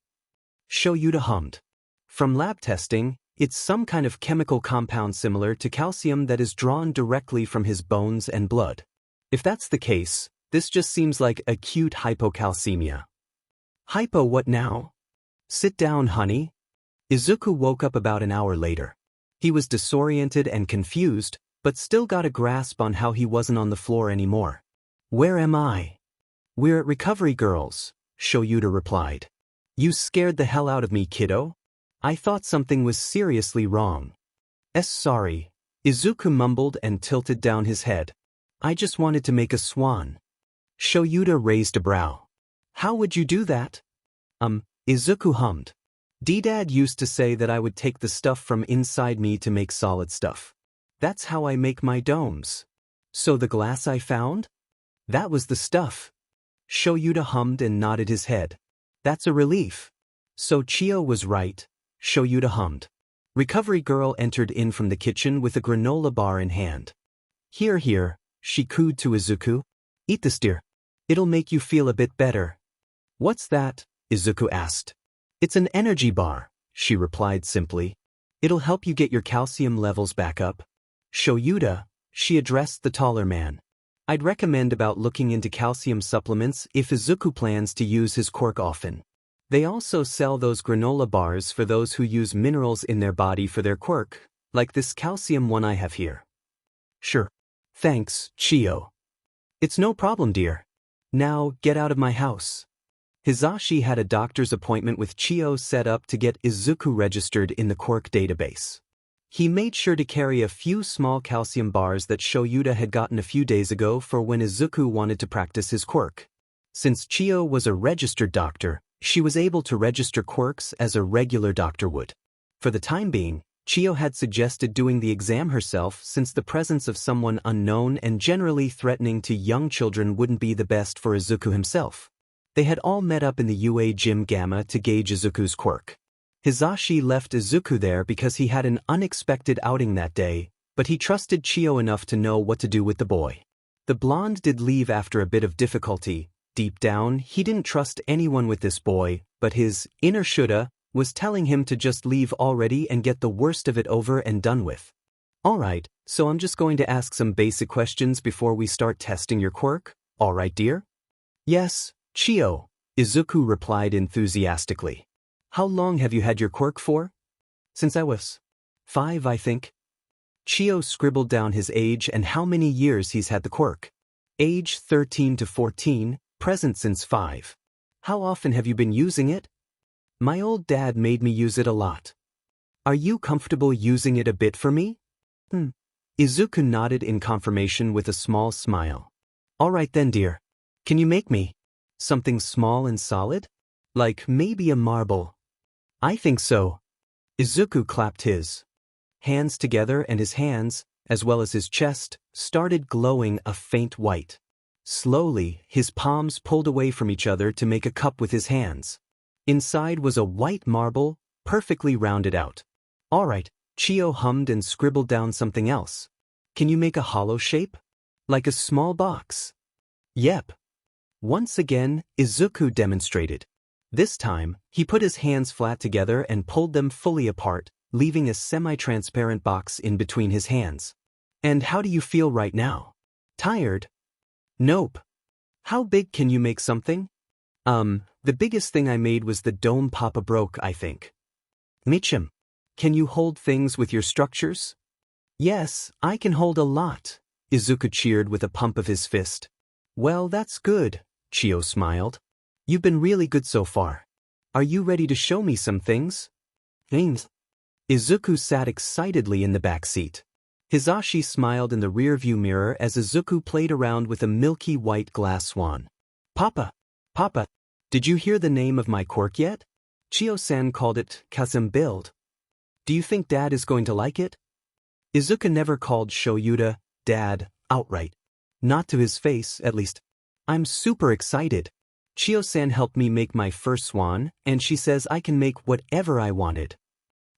Shoyuta hummed. From lab testing, it's some kind of chemical compound similar to calcium that is drawn directly from his bones and blood. If that's the case, this just seems like acute hypocalcemia. Hypo what now? Sit down, honey. Izuku woke up about an hour later. He was disoriented and confused, but still got a grasp on how he wasn't on the floor anymore. Where am I? We're at Recovery Girls, Shoyuta replied. You scared the hell out of me, kiddo. I thought something was seriously wrong. Sorry. Izuku mumbled and tilted down his head. I just wanted to make a swan. Shoyuta raised a brow. How would you do that? Izuku hummed. D-Dad used to say that I would take the stuff from inside me to make solid stuff. That's how I make my domes. So the glass I found? That was the stuff. Shoyuta hummed and nodded his head. That's a relief. So Chiyo was right, Shoyuta hummed. Recovery Girl entered in from the kitchen with a granola bar in hand. Here, she cooed to Izuku. Eat this, dear. It'll make you feel a bit better. What's that? Izuku asked. It's an energy bar, she replied simply. It'll help you get your calcium levels back up. Shoyuta, she addressed the taller man. I'd recommend about looking into calcium supplements if Izuku plans to use his quirk often. They also sell those granola bars for those who use minerals in their body for their quirk, like this calcium one I have here. Sure. Thanks, Chiyo. It's no problem, dear. Now, get out of my house. Hisashi had a doctor's appointment with Chiyo set up to get Izuku registered in the quirk database. He made sure to carry a few small calcium bars that Shoyuta had gotten a few days ago for when Izuku wanted to practice his quirk. Since Chiyo was a registered doctor, she was able to register quirks as a regular doctor would. For the time being, Chiyo had suggested doing the exam herself since the presence of someone unknown and generally threatening to young children wouldn't be the best for Izuku himself. They had all met up in the UA Gym Gamma to gauge Izuku's quirk. Hisashi left Izuku there because he had an unexpected outing that day, but he trusted Chiyo enough to know what to do with the boy. The blonde did leave after a bit of difficulty. Deep down, he didn't trust anyone with this boy, but his inner shoulda was telling him to just leave already and get the worst of it over and done with. Alright, so I'm just going to ask some basic questions before we start testing your quirk, alright dear? Yes, Chiyo, Izuku replied enthusiastically. How long have you had your quirk for? Since I was 5, I think. Chiyo scribbled down his age and how many years he's had the quirk. Age 13 to 14, present since 5. How often have you been using it? My old dad made me use it a lot. Are you comfortable using it a bit for me? Izuku nodded in confirmation with a small smile. Alright then, dear. Can you make me something small and solid? Like maybe a marble. I think so. Izuku clapped his hands together and his hands, as well as his chest, started glowing a faint white. Slowly, his palms pulled away from each other to make a cup with his hands. Inside was a white marble, perfectly rounded out. Alright, Chiyo hummed and scribbled down something else. Can you make a hollow shape? Like a small box? Yep. Once again, Izuku demonstrated. This time, he put his hands flat together and pulled them fully apart, leaving a semi-transparent box in between his hands. And how do you feel right now? Tired? Nope. How big can you make something? The biggest thing I made was the dome Papa broke, I think. Michim, can you hold things with your structures? Yes, I can hold a lot, Izuku cheered with a pump of his fist. Well, that's good, Chiyo smiled. You've been really good so far. Are you ready to show me some things? Things? Izuku sat excitedly in the back seat. Hisashi smiled in the rearview mirror as Izuku played around with a milky white glass swan. Papa, did you hear the name of my quirk yet? Chiyo-san called it Kazem Build. Do you think Dad is going to like it? Izuku never called Shoyuta Dad outright. Not to his face, at least. I'm super excited. Chiyo-san helped me make my first swan, and she says I can make whatever I wanted.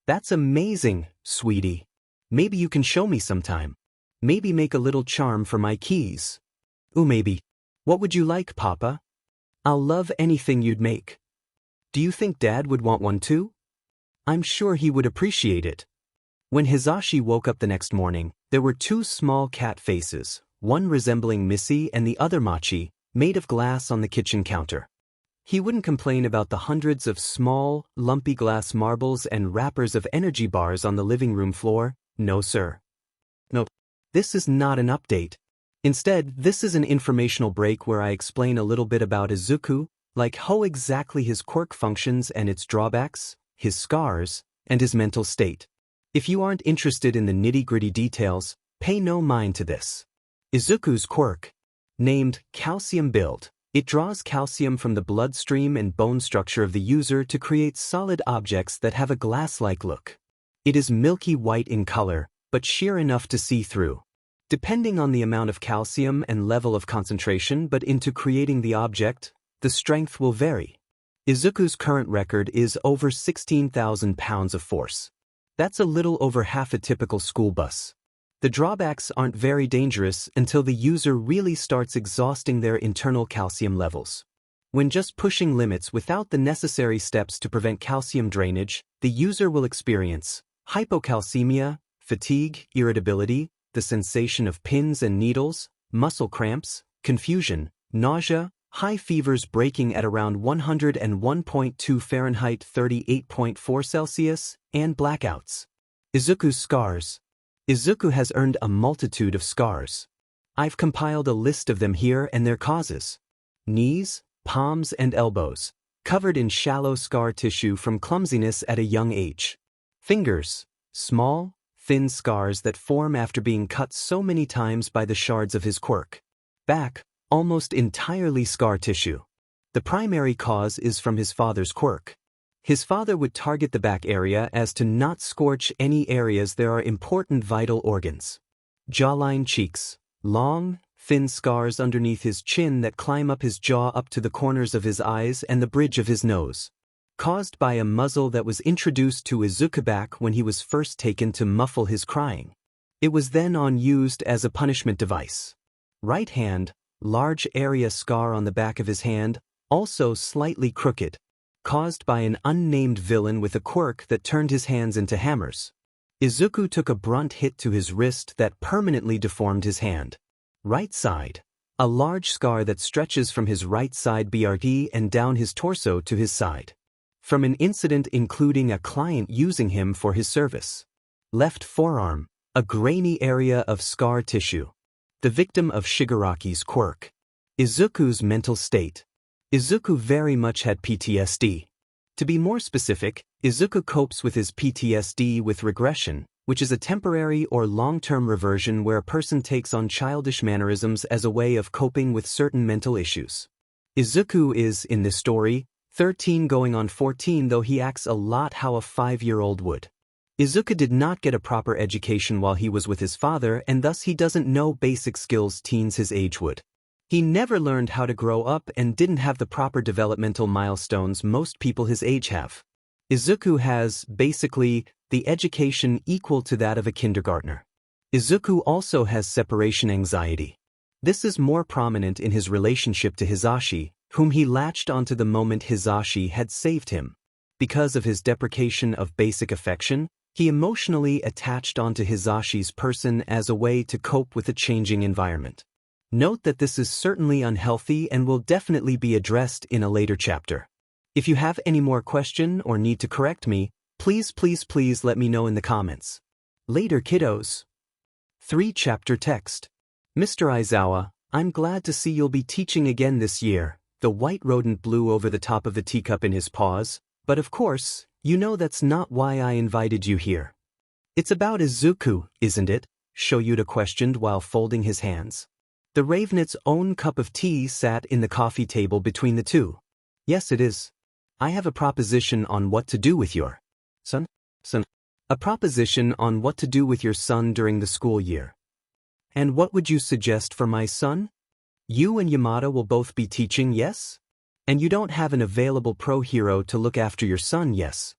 That's amazing, sweetie. Maybe you can show me sometime. Maybe make a little charm for my keys. Ooh, maybe. What would you like, Papa? I'll love anything you'd make. Do you think Dad would want one too? I'm sure he would appreciate it. When Hisashi woke up the next morning, there were 2 small cat faces, one resembling Missy and the other Machi, made of glass on the kitchen counter. He wouldn't complain about the hundreds of small, lumpy glass marbles and wrappers of energy bars on the living room floor. No, sir. Nope. This is not an update. Instead, this is an informational break where I explain a little bit about Izuku, like how exactly his quirk functions and its drawbacks, his scars, and his mental state. If you aren't interested in the nitty-gritty details, pay no mind to this. Izuku's quirk, named Calcium Build. It draws calcium from the bloodstream and bone structure of the user to create solid objects that have a glass-like look. It is milky white in color, but sheer enough to see through. Depending on the amount of calcium and level of concentration but into creating the object, the strength will vary. Izuku's current record is over 16,000 pounds of force. That's a little over half a typical school bus. The drawbacks aren't very dangerous until the user really starts exhausting their internal calcium levels. When just pushing limits without the necessary steps to prevent calcium drainage, the user will experience hypocalcemia, fatigue, irritability, the sensation of pins and needles, muscle cramps, confusion, nausea, high fevers breaking at around 101.2 Fahrenheit 38.4 Celsius, and blackouts. Izuku's scars. Izuku has earned a multitude of scars. I've compiled a list of them here and their causes. Knees, palms and elbows, covered in shallow scar tissue from clumsiness at a young age. Fingers, small, thin scars that form after being cut so many times by the shards of his quirk. Back, almost entirely scar tissue. The primary cause is from his father's quirk. His father would target the back area as to not scorch any areas there are important vital organs. Jawline cheeks, long, thin scars underneath his chin that climb up his jaw up to the corners of his eyes and the bridge of his nose. Caused by a muzzle that was introduced to Izuku back when he was first taken to muffle his crying. It was then used as a punishment device. Right hand, large area scar on the back of his hand, also slightly crooked. Caused by an unnamed villain with a quirk that turned his hands into hammers. Izuku took a brunt hit to his wrist that permanently deformed his hand. Right side. A large scar that stretches from his right side BRT and down his torso to his side. From an incident including a client using him for his service. Left forearm. A grainy area of scar tissue. The victim of Shigaraki's quirk. Izuku's mental state. Izuku very much had PTSD. To be more specific, Izuku copes with his PTSD with regression, which is a temporary or long-term reversion where a person takes on childish mannerisms as a way of coping with certain mental issues. Izuku is, in this story, 13 going on 14, though he acts a lot how a 5-year-old would. Izuku did not get a proper education while he was with his father, and thus he doesn't know basic skills teens his age would. He never learned how to grow up and didn't have the proper developmental milestones most people his age have. Izuku has, basically, the education equal to that of a kindergartner. Izuku also has separation anxiety. This is more prominent in his relationship to Hisashi, whom he latched onto the moment Hisashi had saved him. Because of his deprecation of basic affection, he emotionally attached onto Hisashi's person as a way to cope with a changing environment. Note that this is certainly unhealthy and will definitely be addressed in a later chapter. If you have any more question or need to correct me, please let me know in the comments. Later, kiddos. 3-chapter text. Mr. Aizawa, I'm glad to see you'll be teaching again this year. The white rodent blew over the top of the teacup in his paws, but of course, you know that's not why I invited you here. It's about Izuku, isn't it? Shoyuta questioned while folding his hands. The Ravenet's own cup of tea sat in the coffee table between the two. Yes, it is. I have a proposition on what to do with your son. A proposition on what to do with your son during the school year. And what would you suggest for my son? You and Yamada will both be teaching, yes? And you don't have an available pro hero to look after your son, yes?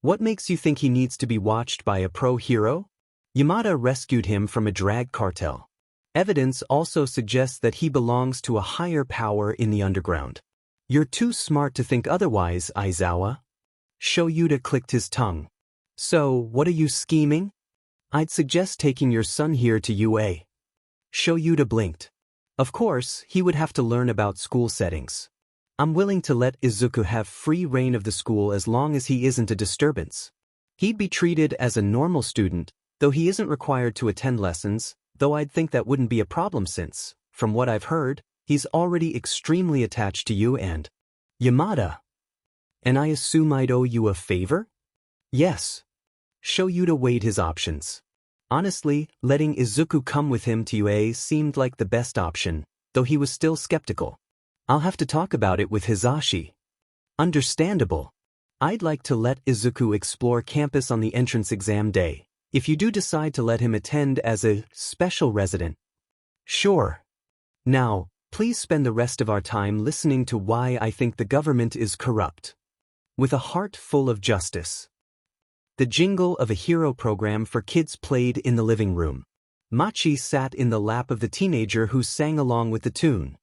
What makes you think he needs to be watched by a pro hero? Yamada rescued him from a drag cartel. Evidence also suggests that he belongs to a higher power in the underground. You're too smart to think otherwise, Aizawa. Shoyuta clicked his tongue. So, what are you scheming? I'd suggest taking your son here to UA. Shoyuta blinked. Of course, he would have to learn about school settings. I'm willing to let Izuku have free reign of the school as long as he isn't a disturbance. He'd be treated as a normal student, though he isn't required to attend lessons, though I'd think that wouldn't be a problem since, from what I've heard, he's already extremely attached to you and Yamada. And I assume I'd owe you a favor? Yes. Shoyuta weighed his options. Honestly, letting Izuku come with him to UA seemed like the best option, though he was still skeptical. I'll have to talk about it with Hisashi. Understandable. I'd like to let Izuku explore campus on the entrance exam day, if you do decide to let him attend as a special resident. Sure. Now, please spend the rest of our time listening to why I think the government is corrupt. With a heart full of justice. The jingle of a hero program for kids played in the living room. Machi sat in the lap of the teenager who sang along with the tune.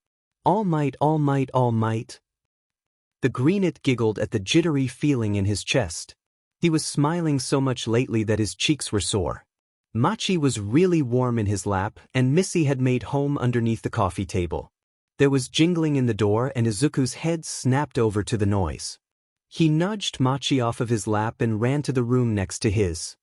All might, all might, all might. The greenet giggled at the jittery feeling in his chest. He was smiling so much lately that his cheeks were sore. Machi was really warm in his lap, and Missy had made home underneath the coffee table. There was jingling in the door, and Izuku's head snapped over to the noise. He nudged Machi off of his lap and ran to the room next to his.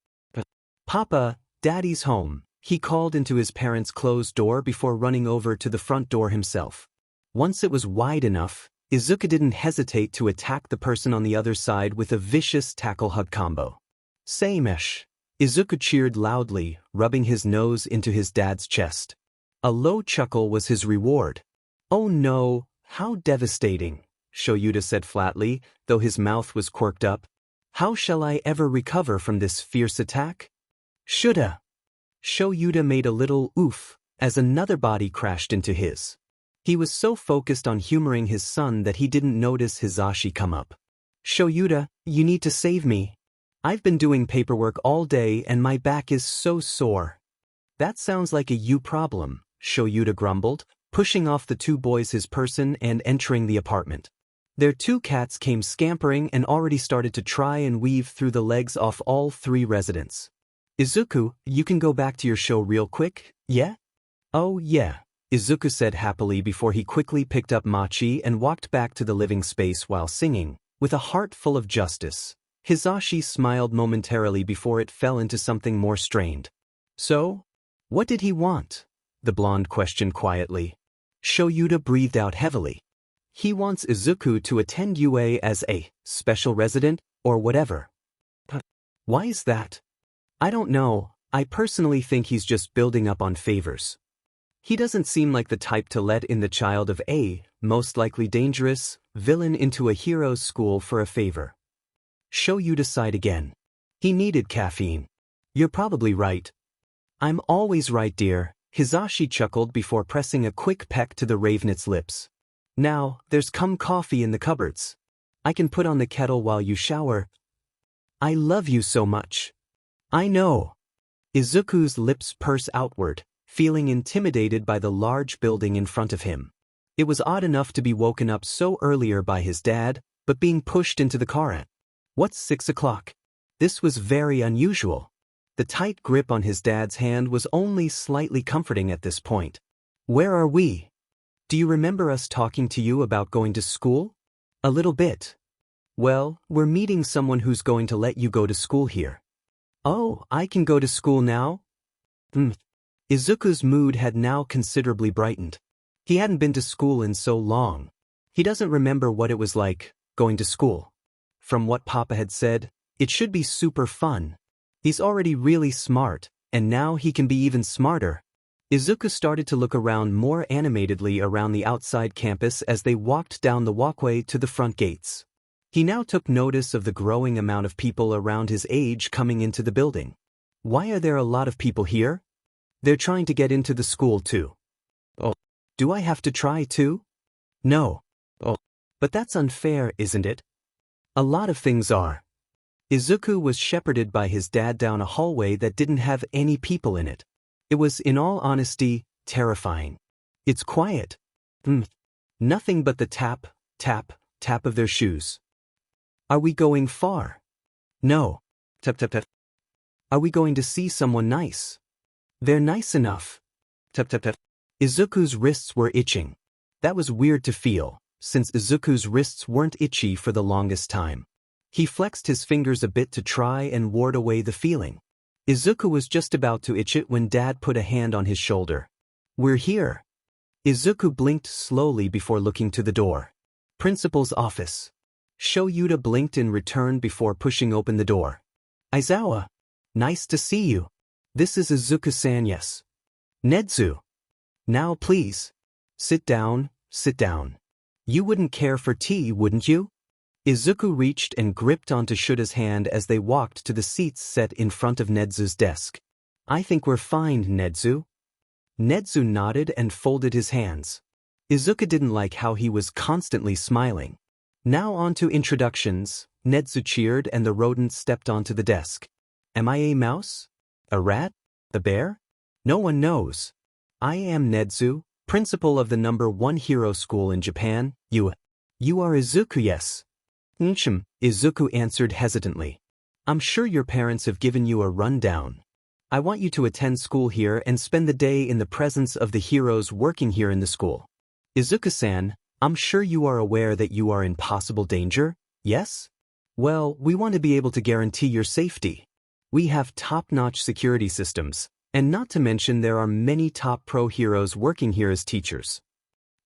Papa, Daddy's home, he called into his parents' closed door before running over to the front door himself. Once it was wide enough, Izuku didn't hesitate to attack the person on the other side with a vicious tackle-hug combo. Same-ish. Izuku cheered loudly, rubbing his nose into his dad's chest. A low chuckle was his reward. Oh no, how devastating, Shoyuta said flatly, though his mouth was quirked up. How shall I ever recover from this fierce attack? Shoulda. Shoyuta made a little oof as another body crashed into his. He was so focused on humoring his son that he didn't notice Hisashi come up. Shoyuta, you need to save me. I've been doing paperwork all day and my back is so sore. That sounds like a you problem, Shoyuta grumbled, pushing off the two boys his person and entering the apartment. Their two cats came scampering and already started to try and weave through the legs off all three residents. Izuku, you can go back to your show real quick, yeah? Oh yeah, Izuku said happily before he quickly picked up Machi and walked back to the living space while singing, with a heart full of justice. Hisashi smiled momentarily before it fell into something more strained. So? What did he want? The blonde questioned quietly. Shoyuta breathed out heavily. He wants Izuku to attend UA as a special resident, or whatever. Why is that? I don't know, I personally think he's just building up on favors. He doesn't seem like the type to let in the child of a, most likely dangerous, villain into a hero's school for a favor. Shoyuta sighed again. He needed caffeine. You're probably right. I'm always right, dear, Hisashi chuckled before pressing a quick peck to the ravenet's lips. Now, there's coffee in the cupboards. I can put on the kettle while you shower. I love you so much. I know. Izuku's lips purse outward, feeling intimidated by the large building in front of him. It was odd enough to be woken up so earlier by his dad, but being pushed into the car at. What's 6 o'clock? This was very unusual. The tight grip on his dad's hand was only slightly comforting at this point. Where are we? Do you remember us talking to you about going to school? A little bit. Well, we're meeting someone who's going to let you go to school here. Oh, I can go to school now? Izuku's mood had now considerably brightened. He hadn't been to school in so long. He doesn't remember what it was like, going to school. From what Papa had said, it should be super fun. He's already really smart, and now he can be even smarter. Izuku started to look around more animatedly around the outside campus as they walked down the walkway to the front gates. He now took notice of the growing amount of people around his age coming into the building. Why are there a lot of people here? They're trying to get into the school too. Oh, do I have to try too? No. Oh, but that's unfair, isn't it? A lot of things are. Izuku was shepherded by his dad down a hallway that didn't have any people in it. It was, in all honesty, terrifying. It's quiet. Nothing but the tap, tap, tap of their shoes. Are we going far? No. Tap, tap, tap. Are we going to see someone nice? They're nice enough. Tap, tap, tap. Izuku's wrists were itching. That was weird to feel, since Izuku's wrists weren't itchy for the longest time. He flexed his fingers a bit to try and ward away the feeling. Izuku was just about to itch it when Dad put a hand on his shoulder. We're here. Izuku blinked slowly before looking to the door. Principal's office. Shoyuta blinked in return before pushing open the door. Aizawa. Nice to see you. This is Izuku-san, yes. Nedzu. Now please. Sit down, sit down. You wouldn't care for tea, wouldn't you? Izuku reached and gripped onto Shuta's hand as they walked to the seats set in front of Nedzu's desk. I think we're fine, Nedzu. Nedzu nodded and folded his hands. Izuku didn't like how he was constantly smiling. Now on to introductions, Nedzu cheered and the rodent stepped onto the desk. Am I a mouse? A rat? A bear? No one knows. I am Nedzu, principal of the #1 hero school in Japan. You are Izuku, yes. Izuku answered hesitantly. I'm sure your parents have given you a rundown. I want you to attend school here and spend the day in the presence of the heroes working here in the school. Izuku-san, I'm sure you are aware that you are in possible danger, yes? Well, we want to be able to guarantee your safety. We have top-notch security systems, and not to mention there are many top pro heroes working here as teachers.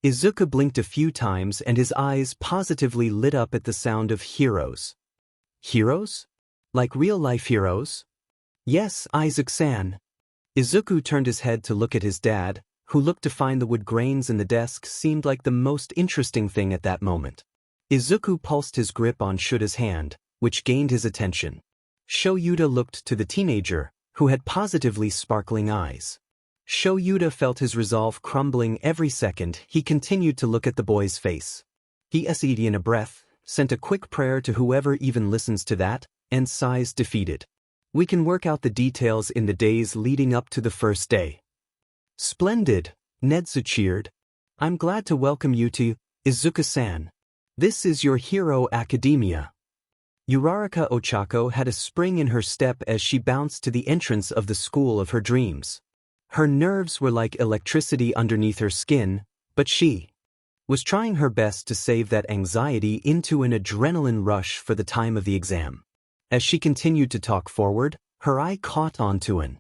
Izuku blinked a few times and his eyes positively lit up at the sound of heroes. Heroes? Like real-life heroes? Yes, Isaac-san. Izuku turned his head to look at his dad, who looked to find the wood grains in the desk seemed like the most interesting thing at that moment. Izuku pulsed his grip on Shuta's hand, which gained his attention. Shoyuta looked to the teenager, who had positively sparkling eyes. Shoyuta felt his resolve crumbling every second. He continued to look at the boy's face. He essayed in a breath, sent a quick prayer to whoever even listens to that, and sighs defeated. We can work out the details in the days leading up to the first day. Splendid, Netsu cheered. I'm glad to welcome you to Izuku-san. This is your hero academia. Uraraka Ochako had a spring in her step as she bounced to the entrance of the school of her dreams. Her nerves were like electricity underneath her skin, but she was trying her best to save that anxiety into an adrenaline rush for the time of the exam. As she continued to talk forward, her eye caught onto an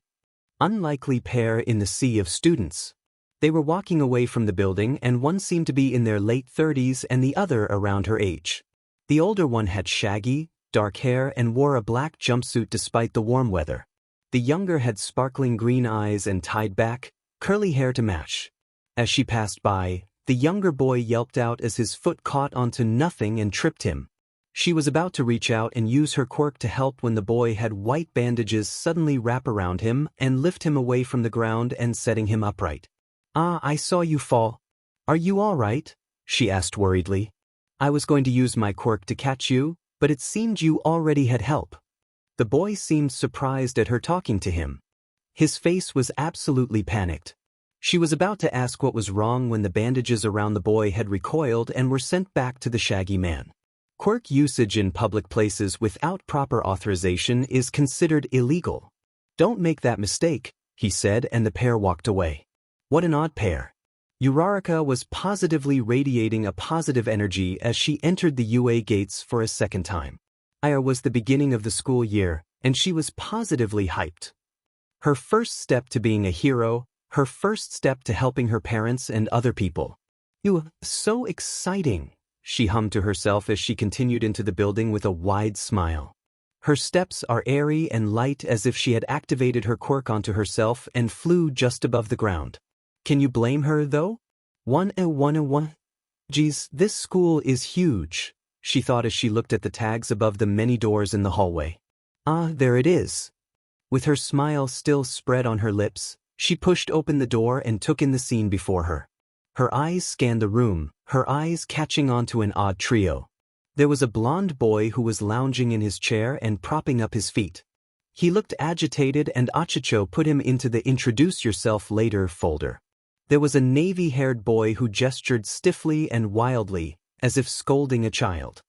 unlikely pair in the sea of students. They were walking away from the building, and one seemed to be in their late 30s and the other around her age. The older one had shaggy, dark hair and wore a black jumpsuit despite the warm weather. The younger had sparkling green eyes and tied back, curly hair to match. As she passed by, the younger boy yelped out as his foot caught onto nothing and tripped him. She was about to reach out and use her quirk to help when the boy had white bandages suddenly wrap around him and lift him away from the ground and setting him upright. "Ah, I saw you fall. Are you all right?" she asked worriedly. "I was going to use my quirk to catch you, but it seemed you already had help." The boy seemed surprised at her talking to him. His face was absolutely panicked. She was about to ask what was wrong when the bandages around the boy had recoiled and were sent back to the shaggy man. Quirk usage in public places without proper authorization is considered illegal. "Don't make that mistake," he said, and the pair walked away. What an odd pair. Uraraka was positively radiating a positive energy as she entered the UA gates for a second time. It was the beginning of the school year, and she was positively hyped. Her first step to being a hero, her first step to helping her parents and other people. So exciting," she hummed to herself as she continued into the building with a wide smile. Her steps are airy and light as if she had activated her quirk onto herself and flew just above the ground. Can you blame her, though? 101. Geez, this school is huge, she thought as she looked at the tags above the many doors in the hallway. Ah, there it is. With her smile still spread on her lips, she pushed open the door and took in the scene before her. Her eyes scanned the room, her eyes catching onto an odd trio. There was a blond boy who was lounging in his chair and propping up his feet. He looked agitated, and Achicho put him into the Introduce Yourself Later folder. There was a navy-haired boy who gestured stiffly and wildly, as if scolding a child.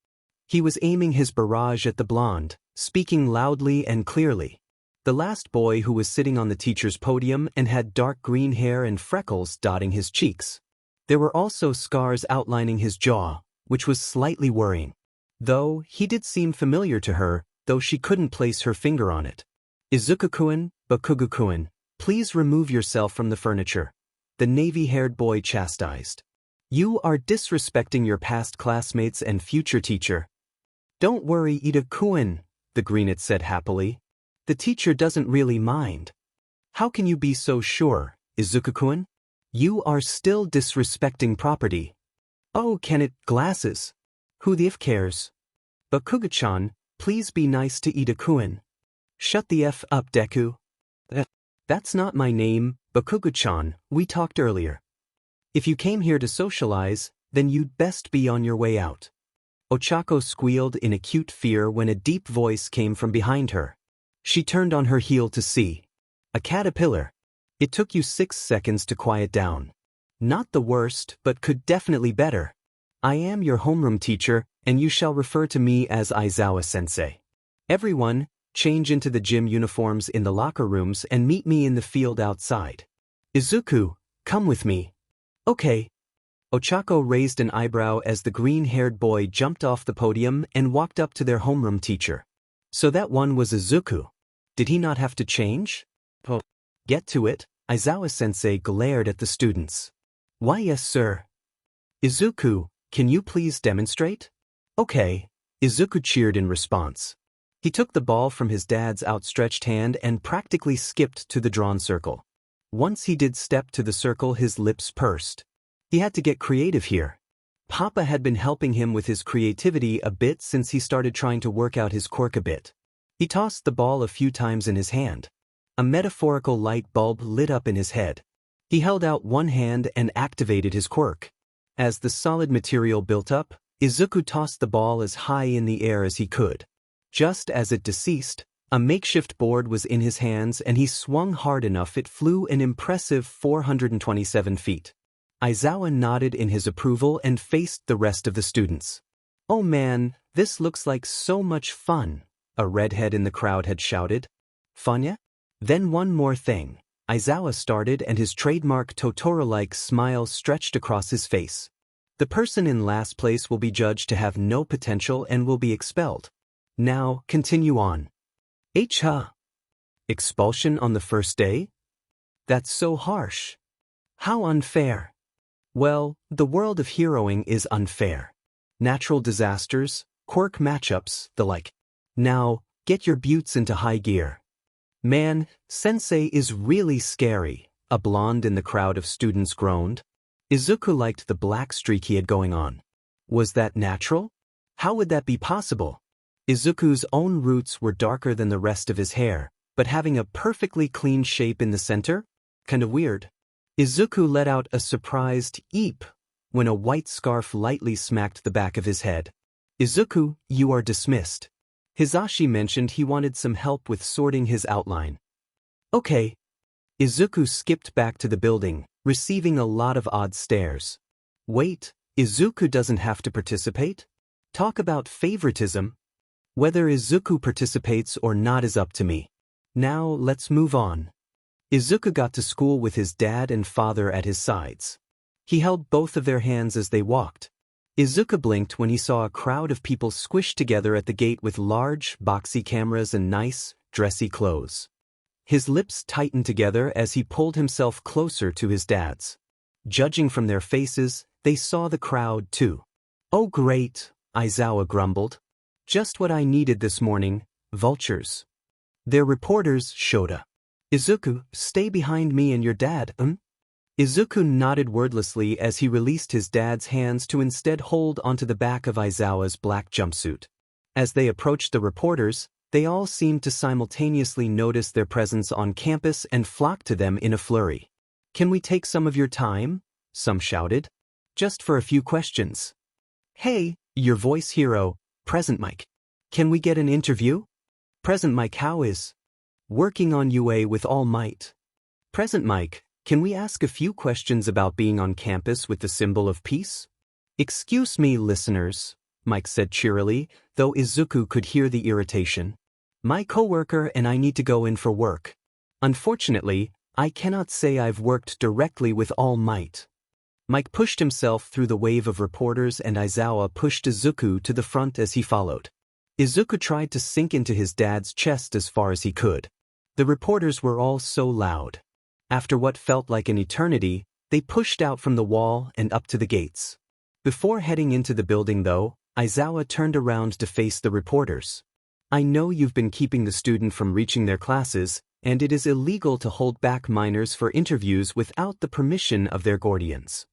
He was aiming his barrage at the blonde, speaking loudly and clearly. The last boy who was sitting on the teacher's podium and had dark green hair and freckles dotting his cheeks. There were also scars outlining his jaw, which was slightly worrying. Though, he did seem familiar to her, though she couldn't place her finger on it. "Izuku-kun, Bakugu-kun, please remove yourself from the furniture," the navy-haired boy chastised. "You are disrespecting your past classmates and future teacher." "Don't worry, Ida-kun," the greenette said happily. "The teacher doesn't really mind." "How can you be so sure, Izuku-kun? You are still disrespecting property." "Oh, can it, glasses? Who the f cares?" "Bakugu-chan, please be nice to Ida-kun." "Shut the f up, Deku." That's not my name, Bakugu-chan, we talked earlier. If you came here to socialize, then you'd best be on your way out." Ochako squealed in acute fear when a deep voice came from behind her. She turned on her heel to see a caterpillar. "It took you 6 seconds to quiet down. Not the worst, but could definitely better. I am your homeroom teacher, and you shall refer to me as Aizawa-sensei. Everyone, change into the gym uniforms in the locker rooms and meet me in the field outside. Izuku, come with me." "Okay." Ochako raised an eyebrow as the green-haired boy jumped off the podium and walked up to their homeroom teacher. So that one was Izuku. Did he not have to change? Get to it, Aizawa-sensei glared at the students. "Why yes, sir." "Izuku, can you please demonstrate?" "Okay." Izuku cheered in response. He took the ball from his dad's outstretched hand and practically skipped to the drawn circle. Once he did step to the circle, his lips pursed. He had to get creative here. Papa had been helping him with his creativity a bit since he started trying to work out his quirk a bit. He tossed the ball a few times in his hand. A metaphorical light bulb lit up in his head. He held out one hand and activated his quirk. As the solid material built up, Izuku tossed the ball as high in the air as he could. Just as it deceased, a makeshift board was in his hands and he swung hard enough it flew an impressive 427 feet. Aizawa nodded in his approval and faced the rest of the students. "Oh man, this looks like so much fun," a redhead in the crowd had shouted. "Funya?" "Then one more thing," Aizawa started and his trademark Totoro-like smile stretched across his face. "The person in last place will be judged to have no potential and will be expelled. Now, continue on." Huh? Expulsion on the first day? That's so harsh. How unfair. Well, the world of heroing is unfair. Natural disasters, quirk matchups, the like. Now, get your buttes into high gear. "Man, sensei is really scary," a blonde in the crowd of students groaned. Izuku liked the black streak he had going on. Was that natural? How would that be possible? Izuku's own roots were darker than the rest of his hair, but having a perfectly clean shape in the center? Kind of weird. Izuku let out a surprised eep when a white scarf lightly smacked the back of his head. "Izuku, you are dismissed." Hisashi mentioned he wanted some help with sorting his outline. "Okay." Izuku skipped back to the building, receiving a lot of odd stares. Wait, Izuku doesn't have to participate? Talk about favoritism. Whether Izuku participates or not is up to me. Now let's move on. Izuku got to school with his dad and father at his sides. He held both of their hands as they walked. Izuku blinked when he saw a crowd of people squished together at the gate with large, boxy cameras and nice, dressy clothes. His lips tightened together as he pulled himself closer to his dad's. Judging from their faces, they saw the crowd too. "Oh great," Aizawa grumbled. "Just what I needed this morning, vultures." They're reporters, Shota. "Izuku, stay behind me and your dad, Izuku nodded wordlessly as he released his dad's hands to instead hold onto the back of Aizawa's black jumpsuit. As they approached the reporters, they all seemed to simultaneously notice their presence on campus and flock to them in a flurry. "Can we take some of your time?" some shouted. "Just for a few questions." "Hey, your voice hero, Present Mike. Can we get an interview?" "Present Mike, how is?" "Working on UA with all might." "Present Mike, can we ask a few questions about being on campus with the symbol of peace?" "Excuse me, listeners," Mike said cheerily, though Izuku could hear the irritation. "My coworker and I need to go in for work. Unfortunately, I cannot say I've worked directly with All Might." Mike pushed himself through the wave of reporters and Aizawa pushed Izuku to the front as he followed. Izuku tried to sink into his dad's chest as far as he could. The reporters were all so loud. After what felt like an eternity, they pushed out from the wall and up to the gates. Before heading into the building though, Aizawa turned around to face the reporters. "I know you've been keeping the student from reaching their classes, and it is illegal to hold back minors for interviews without the permission of their guardians."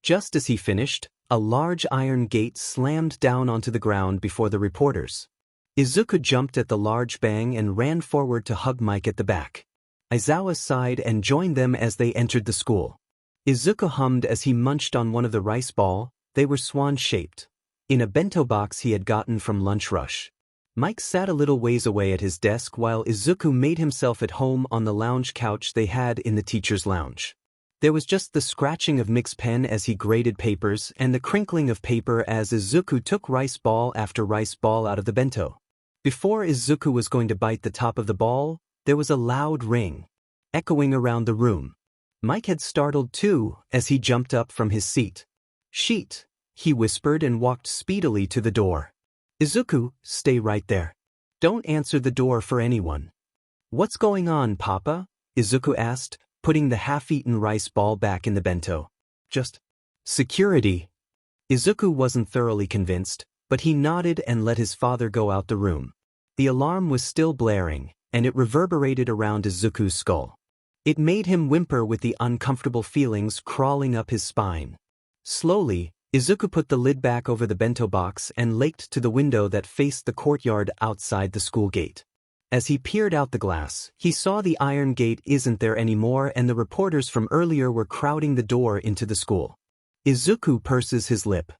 Just as he finished, a large iron gate slammed down onto the ground before the reporters. Izuku jumped at the large bang and ran forward to hug Mike at the back. Aizawa sighed and joined them as they entered the school. Izuku hummed as he munched on one of the rice ball. They were swan-shaped. In a bento box he had gotten from lunch rush. Mike sat a little ways away at his desk while Izuku made himself at home on the lounge couch they had in the teacher's lounge. There was just the scratching of Mick's pen as he graded papers and the crinkling of paper as Izuku took rice ball after rice ball out of the bento. Before Izuku was going to bite the top of the ball, there was a loud ring, echoing around the room. Mike had startled too as he jumped up from his seat. "Sheet," he whispered and walked speedily to the door. "Izuku, stay right there. Don't answer the door for anyone." "What's going on, Papa?" Izuku asked, putting the half-eaten rice ball back in the bento. "Just security." Izuku wasn't thoroughly convinced, but he nodded and let his father go out the room. The alarm was still blaring, and it reverberated around Izuku's skull. It made him whimper with the uncomfortable feelings crawling up his spine. Slowly, Izuku put the lid back over the bento box and laked to the window that faced the courtyard outside the school gate. As he peered out the glass, he saw the iron gate isn't there anymore and the reporters from earlier were crowding the door into the school. Izuku purses his lip.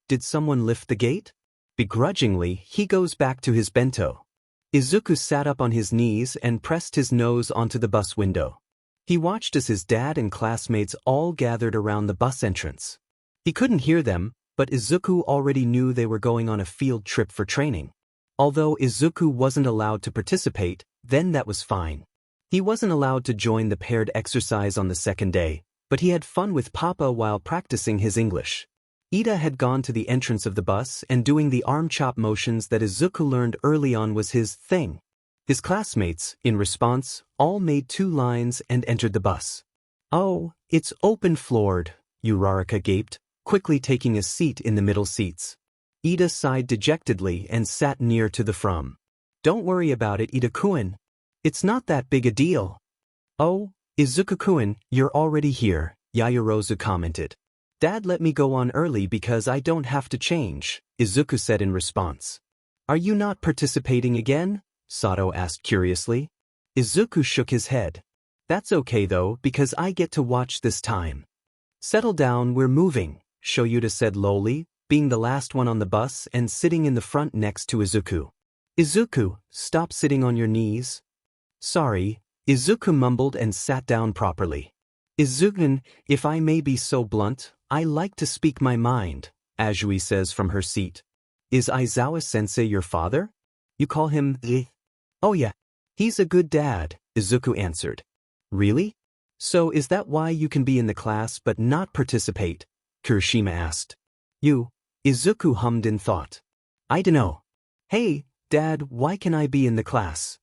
Did someone lift the gate? Begrudgingly, he goes back to his bento. Izuku sat up on his knees and pressed his nose onto the bus window. He watched as his dad and classmates all gathered around the bus entrance. He couldn't hear them, but Izuku already knew they were going on a field trip for training. Although Izuku wasn't allowed to participate, then that was fine. He wasn't allowed to join the paired exercise on the second day, but he had fun with Papa while practicing his English. Ida had gone to the entrance of the bus and doing the arm chop motions that Izuku learned early on was his thing. His classmates, in response, all made 2 lines and entered the bus. "Oh, it's open-floored," Uraraka gaped, quickly taking a seat in the middle seats. Ida sighed dejectedly and sat near to the from. "Don't worry about it, Ida-kun. It's not that big a deal." "Oh, Izuku-kun, you're already here," Yaoyorozu commented. "Dad let me go on early because I don't have to change," Izuku said in response. "Are you not participating again?" Sato asked curiously. Izuku shook his head. "That's okay though, because I get to watch this time." "Settle down, we're moving," Shoyuta said lowly, being the last one on the bus and sitting in the front next to Izuku. "Izuku, stop sitting on your knees." "Sorry," Izuku mumbled and sat down properly. "Izuku, if I may be so blunt, I like to speak my mind," Azui says from her seat. "Is Aizawa-sensei your father? You call him the—" "Oh yeah. He's a good dad," Izuku answered. "Really? So is that why you can be in the class but not participate?" Kirishima asked. Izuku hummed in thought. "I dunno. Hey, Dad, why can I be in the class?"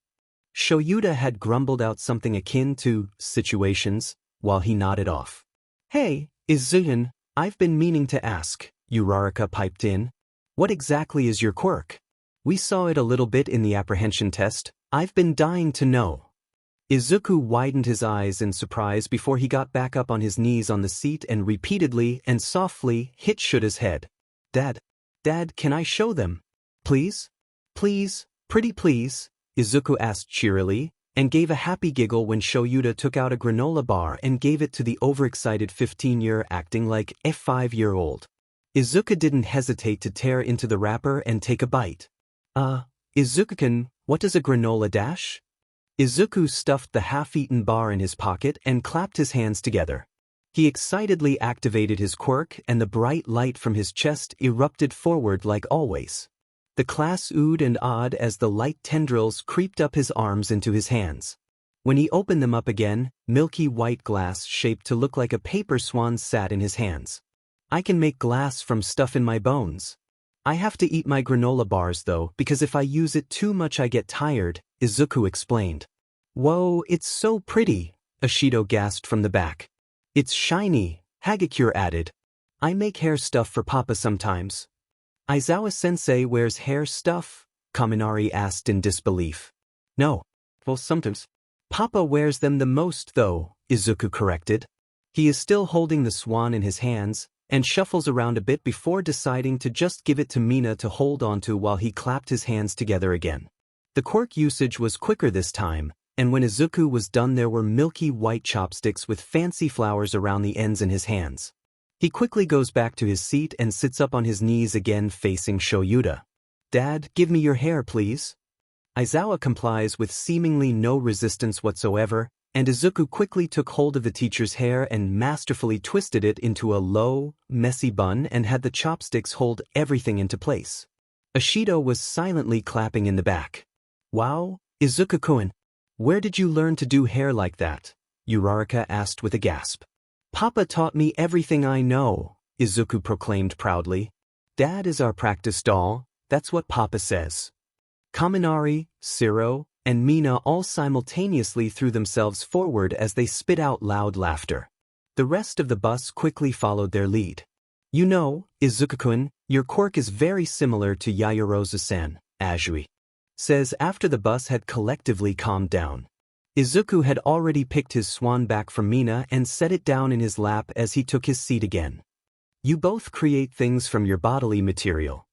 Shoyuta had grumbled out something akin to situations, while he nodded off. "Hey, Izuku, I've been meaning to ask," Uraraka piped in. "What exactly is your quirk? We saw it a little bit in the apprehension test. I've been dying to know." Izuku widened his eyes in surprise before he got back up on his knees on the seat and repeatedly and softly hit Shuta's head. Dad, can I show them? Please? Please, pretty please," Izuku asked cheerily, and gave a happy giggle when Shoyuta took out a granola bar and gave it to the overexcited 15-year acting like a 5-year-old. Izuku didn't hesitate to tear into the wrapper and take a bite. Izuku-kun, what does a granola dash?" Izuku stuffed the half-eaten bar in his pocket and clapped his hands together. He excitedly activated his quirk and the bright light from his chest erupted forward like always. The class oohed and awed as the light tendrils creeped up his arms into his hands. When he opened them up again, milky white glass shaped to look like a paper swan sat in his hands. "I can make glass from stuff in my bones. I have to eat my granola bars though, because if I use it too much I get tired," Izuku explained. "Whoa, it's so pretty," Ashido gasped from the back. "It's shiny," Hagakure added. "I make hair stuff for Papa sometimes." "Aizawa-sensei wears hair stuff?" Kaminari asked in disbelief. "No. Well, sometimes. Papa wears them the most though," Izuku corrected. He is still holding the swan in his hands, and shuffles around a bit before deciding to just give it to Mina to hold onto while he clapped his hands together again. The quirk usage was quicker this time, and when Izuku was done there were milky white chopsticks with fancy flowers around the ends in his hands. He quickly goes back to his seat and sits up on his knees again facing Shoyuta. "Dad, give me your hair please." Aizawa complies with seemingly no resistance whatsoever, and Izuku quickly took hold of the teacher's hair and masterfully twisted it into a low, messy bun and had the chopsticks hold everything into place. Ashido was silently clapping in the back. "Wow, Izuku-kun, where did you learn to do hair like that?" Uraraka asked with a gasp. "Papa taught me everything I know," Izuku proclaimed proudly. "Dad is our practice doll, that's what Papa says." Kaminari, Siro, and Mina all simultaneously threw themselves forward as they spit out loud laughter. The rest of the bus quickly followed their lead. "You know, Izuku-kun, your quirk is very similar to Yaoyorozu-san," Azui says after the bus had collectively calmed down. Izuku had already picked his swan back from Mina and set it down in his lap as he took his seat again. "You both create things from your bodily material."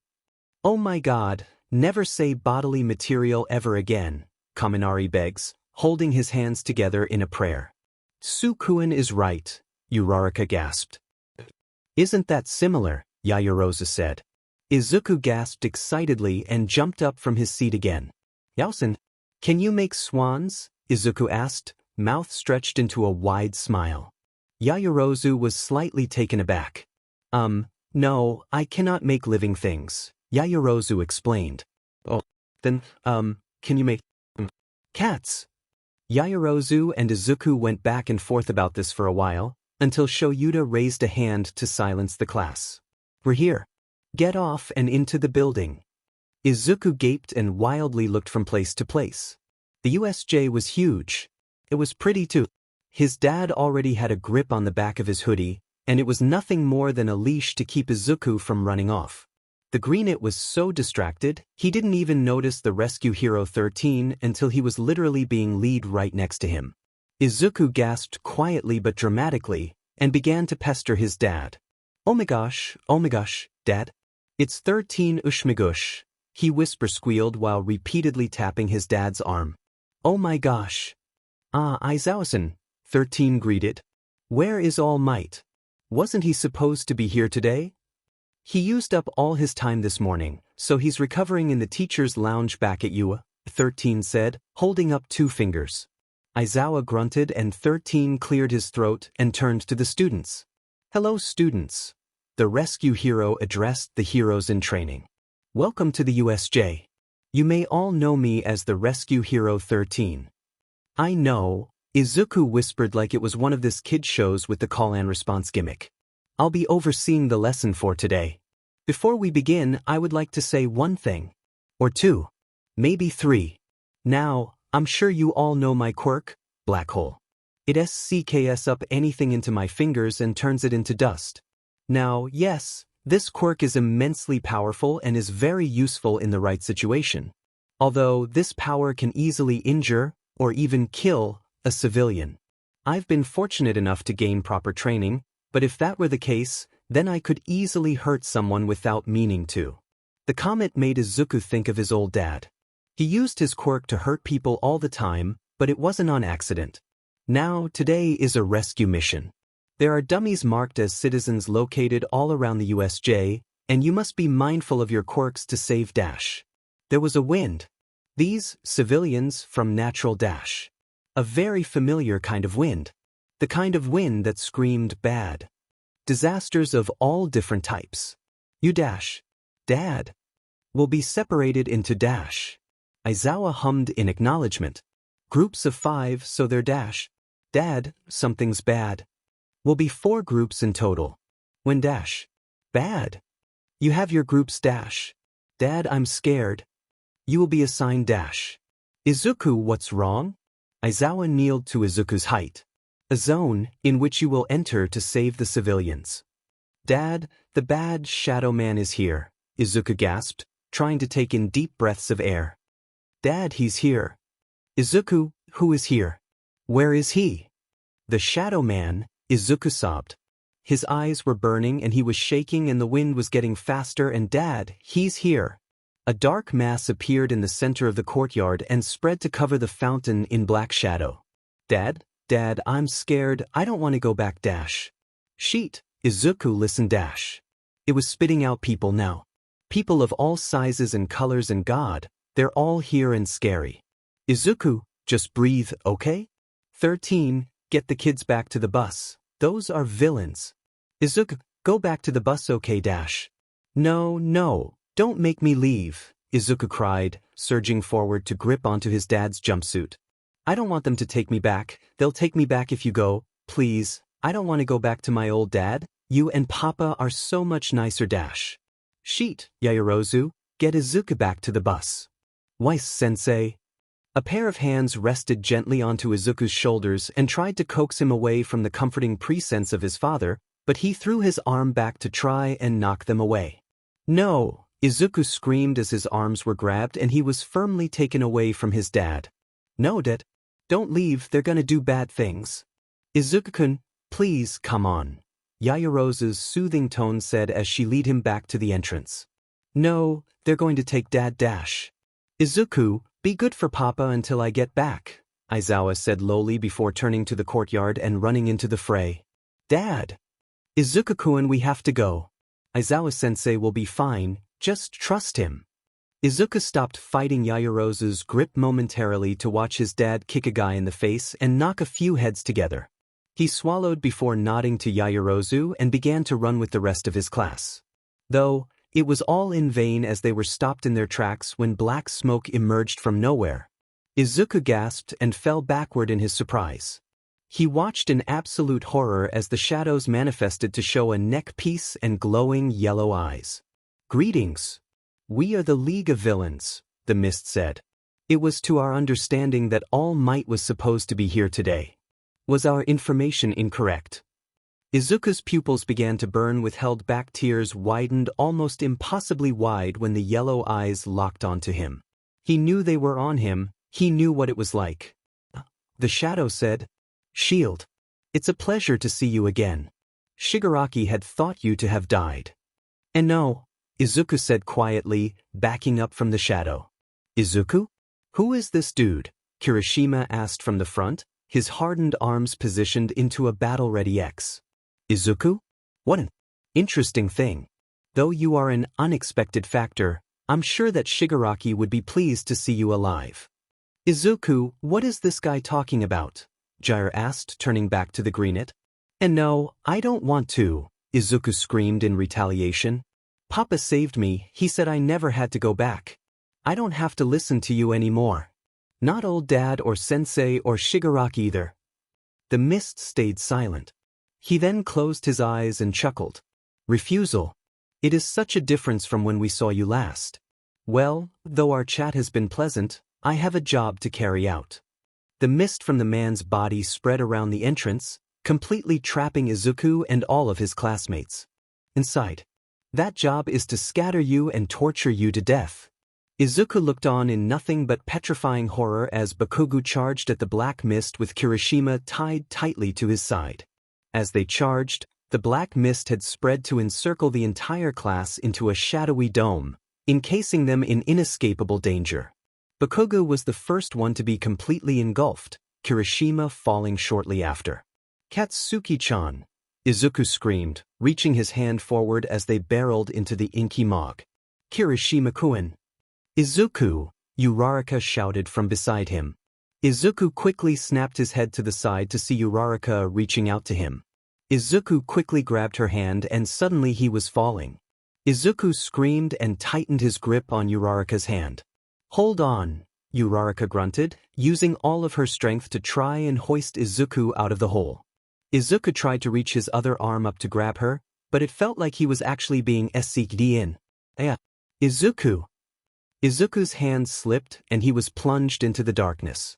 "Oh my god, never say bodily material ever again," Kaminari begs, holding his hands together in a prayer. Sukuin is right, Uraraka gasped. Isn't that similar? Yaoyorozu said. Izuku gasped excitedly and jumped up from his seat again. Yaosen, can you make swans? Izuku asked, mouth stretched into a wide smile. Yaoyorozu was slightly taken aback. No, I cannot make living things, Yaoyorozu explained. Oh, then, can you make cats? Yaoyorozu and Izuku went back and forth about this for a while, until Shoyuta raised a hand to silence the class. We're here. Get off and into the building. Izuku gaped and wildly looked from place to place. The USJ was huge. It was pretty too. His dad already had a grip on the back of his hoodie, and it was nothing more than a leash to keep Izuku from running off. The greenet was so distracted, he didn't even notice the rescue hero 13 until he was literally being led right next to him. Izuku gasped quietly but dramatically, and began to pester his dad. Oh my gosh, Dad. It's 13 Ushmigush, he whisper-squealed while repeatedly tapping his dad's arm. Oh my gosh. Ah, Aizawa-san, 13 greeted. Where is All Might? Wasn't he supposed to be here today? He used up all his time this morning, so he's recovering in the teacher's lounge back at UA, 13 said, holding up 2 fingers. Aizawa grunted and 13 cleared his throat and turned to the students. Hello students. The rescue hero addressed the heroes in training. Welcome to the USJ. You may all know me as the rescue hero 13. I know, Izuku whispered like it was one of this kid shows with the call and response gimmick. I'll be overseeing the lesson for today. Before we begin, I would like to say one thing. Or 2. Maybe 3. Now, I'm sure you all know my quirk, black hole. It SCKs up anything into my fingers and turns it into dust. Now, yes, this quirk is immensely powerful and is very useful in the right situation. Although this power can easily injure, or even kill, a civilian. I've been fortunate enough to gain proper training, but if that were the case, then I could easily hurt someone without meaning to. The comment made Izuku think of his old dad. He used his quirk to hurt people all the time, but it wasn't on accident. Now, today is a rescue mission. There are dummies marked as citizens located all around the USJ, and you must be mindful of your quirks to save Dash. There was a wind. These, civilians from Natural Dash. A very familiar kind of wind. The kind of wind that screamed bad. Disasters of all different types. You Dash. Dad. Will be separated into Dash. Aizawa hummed in acknowledgement. Groups of 5 so they're Dash. Dad, something's bad. Will be 4 groups in total. When Dash. Bad. You have your groups Dash. Dad, I'm scared. You will be assigned Dash. Izuku, what's wrong? Aizawa kneeled to Izuku's height. A zone in which you will enter to save the civilians. Dad, the bad shadow man is here, Izuku gasped, trying to take in deep breaths of air. Dad, he's here. Izuku, who is here? Where is he? The shadow man, Izuku sobbed. His eyes were burning and he was shaking and the wind was getting faster and Dad, he's here. A dark mass appeared in the center of the courtyard and spread to cover the fountain in black shadow. Dad, I'm scared, I don't want to go back Dash. Sheet, Izuku listened Dash. It was spitting out people now. People of all sizes and colors and God, they're all here and scary. Izuku, just breathe, okay? 13, get the kids back to the bus. Those are villains. Izuku, go back to the bus okay Dash. No, don't make me leave, Izuku cried, surging forward to grip onto his dad's jumpsuit. I don't want them to take me back, they'll take me back if you go, please, I don't want to go back to my old dad, you and Papa are so much nicer Dash. Sheet, Yaoyorozu, get Izuku back to the bus. Weiss-sensei. A pair of hands rested gently onto Izuku's shoulders and tried to coax him away from the comforting presence of his father, but he threw his arm back to try and knock them away. No, Izuku screamed as his arms were grabbed and he was firmly taken away from his dad. No, Dad. Don't leave, they're gonna do bad things. Izuku-kun, please come on. Yaoyorozu's soothing tone said as she led him back to the entrance. No, they're going to take Dad Dash. Izuku, Be good for Papa until I get back, Aizawa said lowly before turning to the courtyard and running into the fray. Dad! Izuku-kun, we have to go. Aizawa-sensei will be fine, just trust him. Izuku stopped fighting Yaoyorozu's grip momentarily to watch his dad kick a guy in the face and knock a few heads together. He swallowed before nodding to Yaoyorozu and began to run with the rest of his class. Though, it was all in vain as they were stopped in their tracks when black smoke emerged from nowhere. Izuku gasped and fell backward in his surprise. He watched in absolute horror as the shadows manifested to show a neck piece and glowing yellow eyes. Greetings. We are the League of Villains, the mist said. It was to our understanding that All Might was supposed to be here today. Was our information incorrect? Izuku's pupils began to burn with held-back tears widened almost impossibly wide when the yellow eyes locked onto him. He knew they were on him, he knew what it was like. The shadow said, Shield. It's a pleasure to see you again. Shigaraki had thought you to have died. And no, Izuku said quietly, backing up from the shadow. Izuku? Who is this dude? Kirishima asked from the front, his hardened arms positioned into a battle-ready X. Izuku? What an interesting thing. Though you are an unexpected factor, I'm sure that Shigaraki would be pleased to see you alive. Izuku, what is this guy talking about? Jair asked, turning back to the greenet. And no, I don't want to, Izuku screamed in retaliation. Papa saved me, he said I never had to go back. I don't have to listen to you anymore. Not old dad or sensei or Shigaraki either. The mist stayed silent. He then closed his eyes and chuckled. Refusal. It is such a difference from when we saw you last. Well, though our chat has been pleasant, I have a job to carry out. The mist from the man's body spread around the entrance, completely trapping Izuku and all of his classmates. Inside. That job is to scatter you and torture you to death. Izuku looked on in nothing but petrifying horror as Bakugo charged at the black mist with Kirishima tied tightly to his side. As they charged, the black mist had spread to encircle the entire class into a shadowy dome, encasing them in inescapable danger. Bakugo was the first one to be completely engulfed, Kirishima falling shortly after. Katsuki-chan! Izuku screamed, reaching his hand forward as they barreled into the inky mog. Kirishima-kun! Izuku! Uraraka shouted from beside him. Izuku quickly snapped his head to the side to see Uraraka reaching out to him. Izuku quickly grabbed her hand and suddenly he was falling. Izuku screamed and tightened his grip on Uraraka's hand. Hold on, Uraraka grunted, using all of her strength to try and hoist Izuku out of the hole. Izuku tried to reach his other arm up to grab her, but it felt like he was actually being sucked in. Izuku! Izuku's hand slipped and he was plunged into the darkness.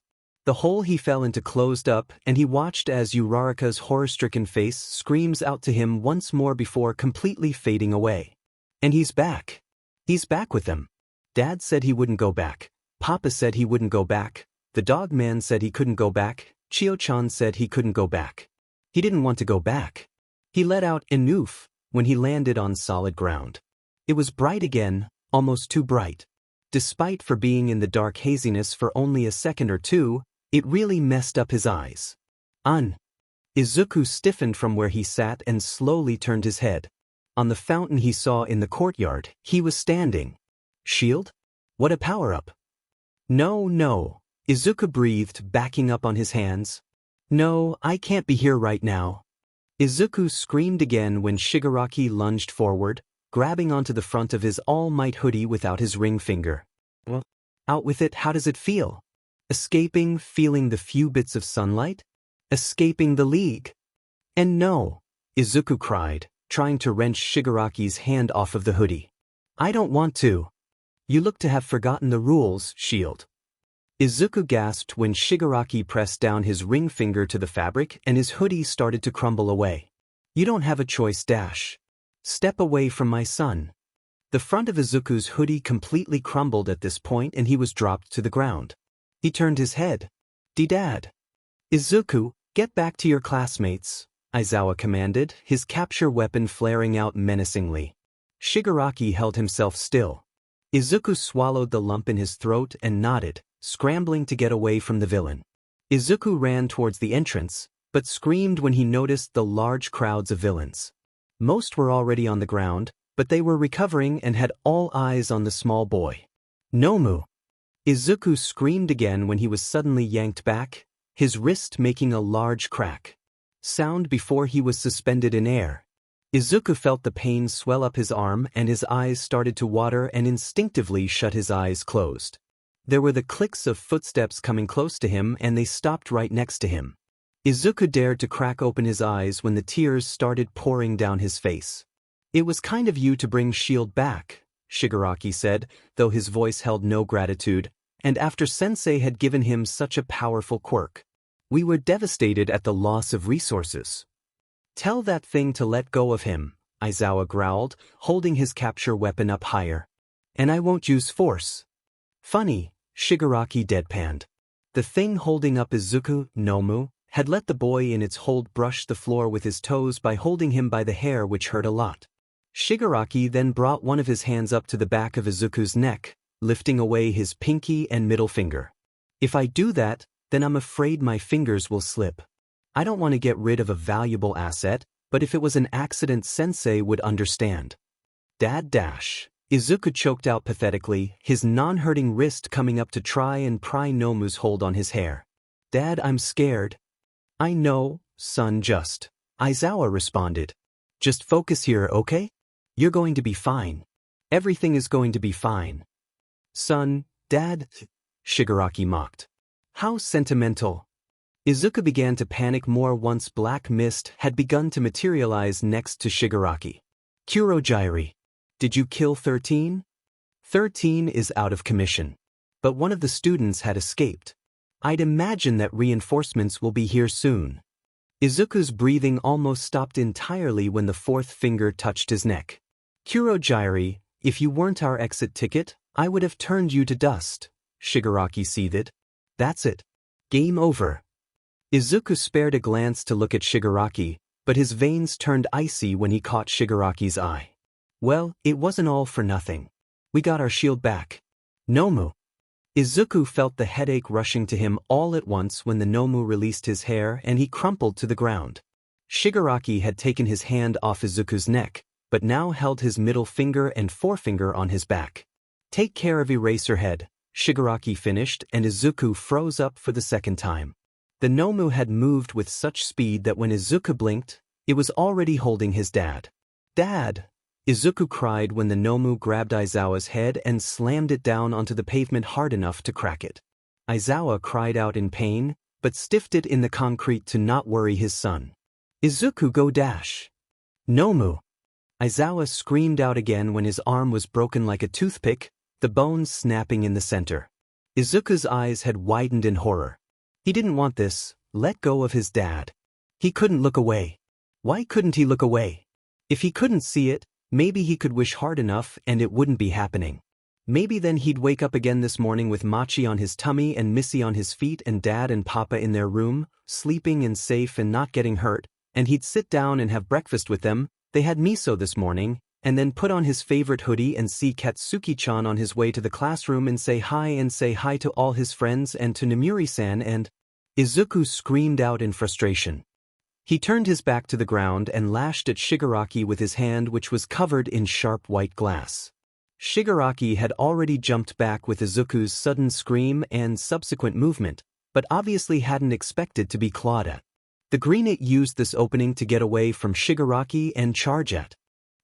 The hole he fell into closed up and he watched as Uraraka's horror-stricken face screams out to him once more before completely fading away. And he's back. He's back with them. Dad said he wouldn't go back. Papa said he wouldn't go back. The dog man said he couldn't go back. Chio-chan said he couldn't go back. He didn't want to go back. He let out an oof when he landed on solid ground. It was bright again, almost too bright. Despite for being in the dark haziness for only a second or two, it really messed up his eyes. Izuku stiffened from where he sat and slowly turned his head. On the fountain he saw in the courtyard, he was standing. Shield? What a power-up! No, Izuku breathed, backing up on his hands. No, I can't be here right now. Izuku screamed again when Shigaraki lunged forward, grabbing onto the front of his All Might hoodie without his ring finger. Well, out with it, how does it feel? Escaping, feeling the few bits of sunlight? Escaping the League? And no, Izuku cried, trying to wrench Shigaraki's hand off of the hoodie. I don't want to. You look to have forgotten the rules, Shield. Izuku gasped when Shigaraki pressed down his ring finger to the fabric and his hoodie started to crumble away. You don't have a choice, Dash. Step away from my son. The front of Izuku's hoodie completely crumbled at this point and he was dropped to the ground. He turned his head. Dad. Izuku, get back to your classmates, Aizawa commanded, his capture weapon flaring out menacingly. Shigaraki held himself still. Izuku swallowed the lump in his throat and nodded, scrambling to get away from the villain. Izuku ran towards the entrance, but screamed when he noticed the large crowds of villains. Most were already on the ground, but they were recovering and had all eyes on the small boy. Nomu! Izuku screamed again when he was suddenly yanked back, his wrist making a large crack. Sound before he was suspended in air. Izuku felt the pain swell up his arm and his eyes started to water and instinctively shut his eyes closed. There were the clicks of footsteps coming close to him and they stopped right next to him. Izuku dared to crack open his eyes when the tears started pouring down his face. "It was kind of you to bring Shield back," Shigaraki said, though his voice held no gratitude, and after Sensei had given him such a powerful quirk. "We were devastated at the loss of resources." "Tell that thing to let go of him," Aizawa growled, holding his capture weapon up higher. "And I won't use force." "Funny," Shigaraki deadpanned. The thing holding up Izuku, Nomu, had let the boy in its hold brush the floor with his toes by holding him by the hair, which hurt a lot. Shigaraki then brought one of his hands up to the back of Izuku's neck, lifting away his pinky and middle finger. "If I do that, then I'm afraid my fingers will slip. I don't want to get rid of a valuable asset, but if it was an accident, Sensei would understand." "Dad dash." Izuku choked out pathetically, his non-hurting wrist coming up to try and pry Nomu's hold on his hair. "Dad, I'm scared." "I know, son, just," Aizawa responded. "Just focus here, okay? You're going to be fine. Everything is going to be fine." "Son, Dad," Shigaraki mocked. "How sentimental." Izuku began to panic more once black mist had begun to materialize next to Shigaraki. "Kurogyri. Did you kill 13? 13 is out of commission. But one of the students had escaped. I'd imagine that reinforcements will be here soon." Izuku's breathing almost stopped entirely when the fourth finger touched his neck. "Kurogyri, if you weren't our exit ticket, I would have turned you to dust," Shigaraki seethed. "That's it. Game over." Izuku spared a glance to look at Shigaraki, but his veins turned icy when he caught Shigaraki's eye. "Well, it wasn't all for nothing. We got our shield back. Nomu." Izuku felt the headache rushing to him all at once when the Nomu released his hair and he crumpled to the ground. Shigaraki had taken his hand off Izuku's neck, but now held his middle finger and forefinger on his back. "Take care of Eraserhead," Shigaraki finished, and Izuku froze up for the second time. The Nomu had moved with such speed that when Izuku blinked, it was already holding his dad. "Dad!" Izuku cried when the Nomu grabbed Aizawa's head and slammed it down onto the pavement hard enough to crack it. Aizawa cried out in pain, but stiffed it in the concrete to not worry his son. "Izuku, go dash!" "Nomu!" Aizawa screamed out again when his arm was broken like a toothpick, the bones snapping in the center. Izuku's eyes had widened in horror. He didn't want this. Let go of his dad. He couldn't look away. Why couldn't he look away? If he couldn't see it, maybe he could wish hard enough and it wouldn't be happening. Maybe then he'd wake up again this morning with Machi on his tummy and Missy on his feet and Dad and Papa in their room, sleeping and safe and not getting hurt, and he'd sit down and have breakfast with them. They had miso this morning, and then put on his favorite hoodie and see Katsuki-chan on his way to the classroom and say hi to all his friends and to Namuri-san and... Izuku screamed out in frustration. He turned his back to the ground and lashed at Shigaraki with his hand, which was covered in sharp white glass. Shigaraki had already jumped back with Izuku's sudden scream and subsequent movement, but obviously hadn't expected to be clawed at. The Greenit used this opening to get away from Shigaraki and charge at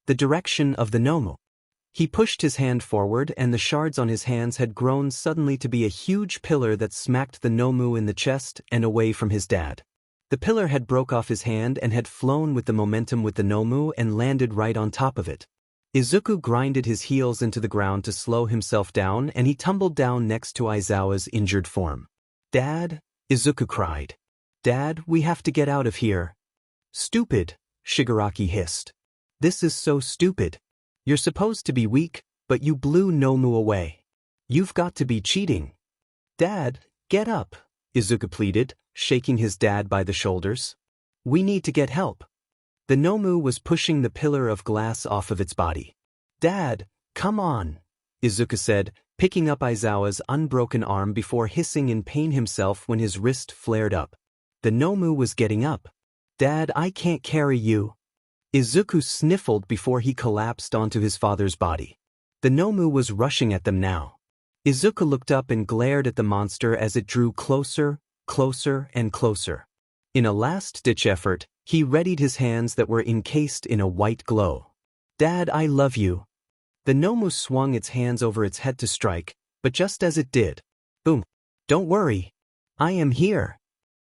the direction of the Nomu. He pushed his hand forward and the shards on his hands had grown suddenly to be a huge pillar that smacked the Nomu in the chest and away from his dad. The pillar had broke off his hand and had flown with the momentum with the Nomu and landed right on top of it. Izuku grinded his heels into the ground to slow himself down and he tumbled down next to Aizawa's injured form. "Dad?" Izuku cried. "Dad, we have to get out of here." "Stupid," Shigaraki hissed. "This is so stupid. You're supposed to be weak, but you blew Nomu away. You've got to be cheating." "Dad, get up," Izuku pleaded, shaking his dad by the shoulders. "We need to get help." The Nomu was pushing the pillar of glass off of its body. "Dad, come on," Izuku said, picking up Aizawa's unbroken arm before hissing in pain himself when his wrist flared up. The Nomu was getting up. "Dad, I can't carry you." Izuku sniffled before he collapsed onto his father's body. The Nomu was rushing at them now. Izuku looked up and glared at the monster as it drew closer, closer, and closer. In a last-ditch effort, he readied his hands that were encased in a white glow. "Dad, I love you." The Nomu swung its hands over its head to strike, but just as it did, boom. "Don't worry. I am here."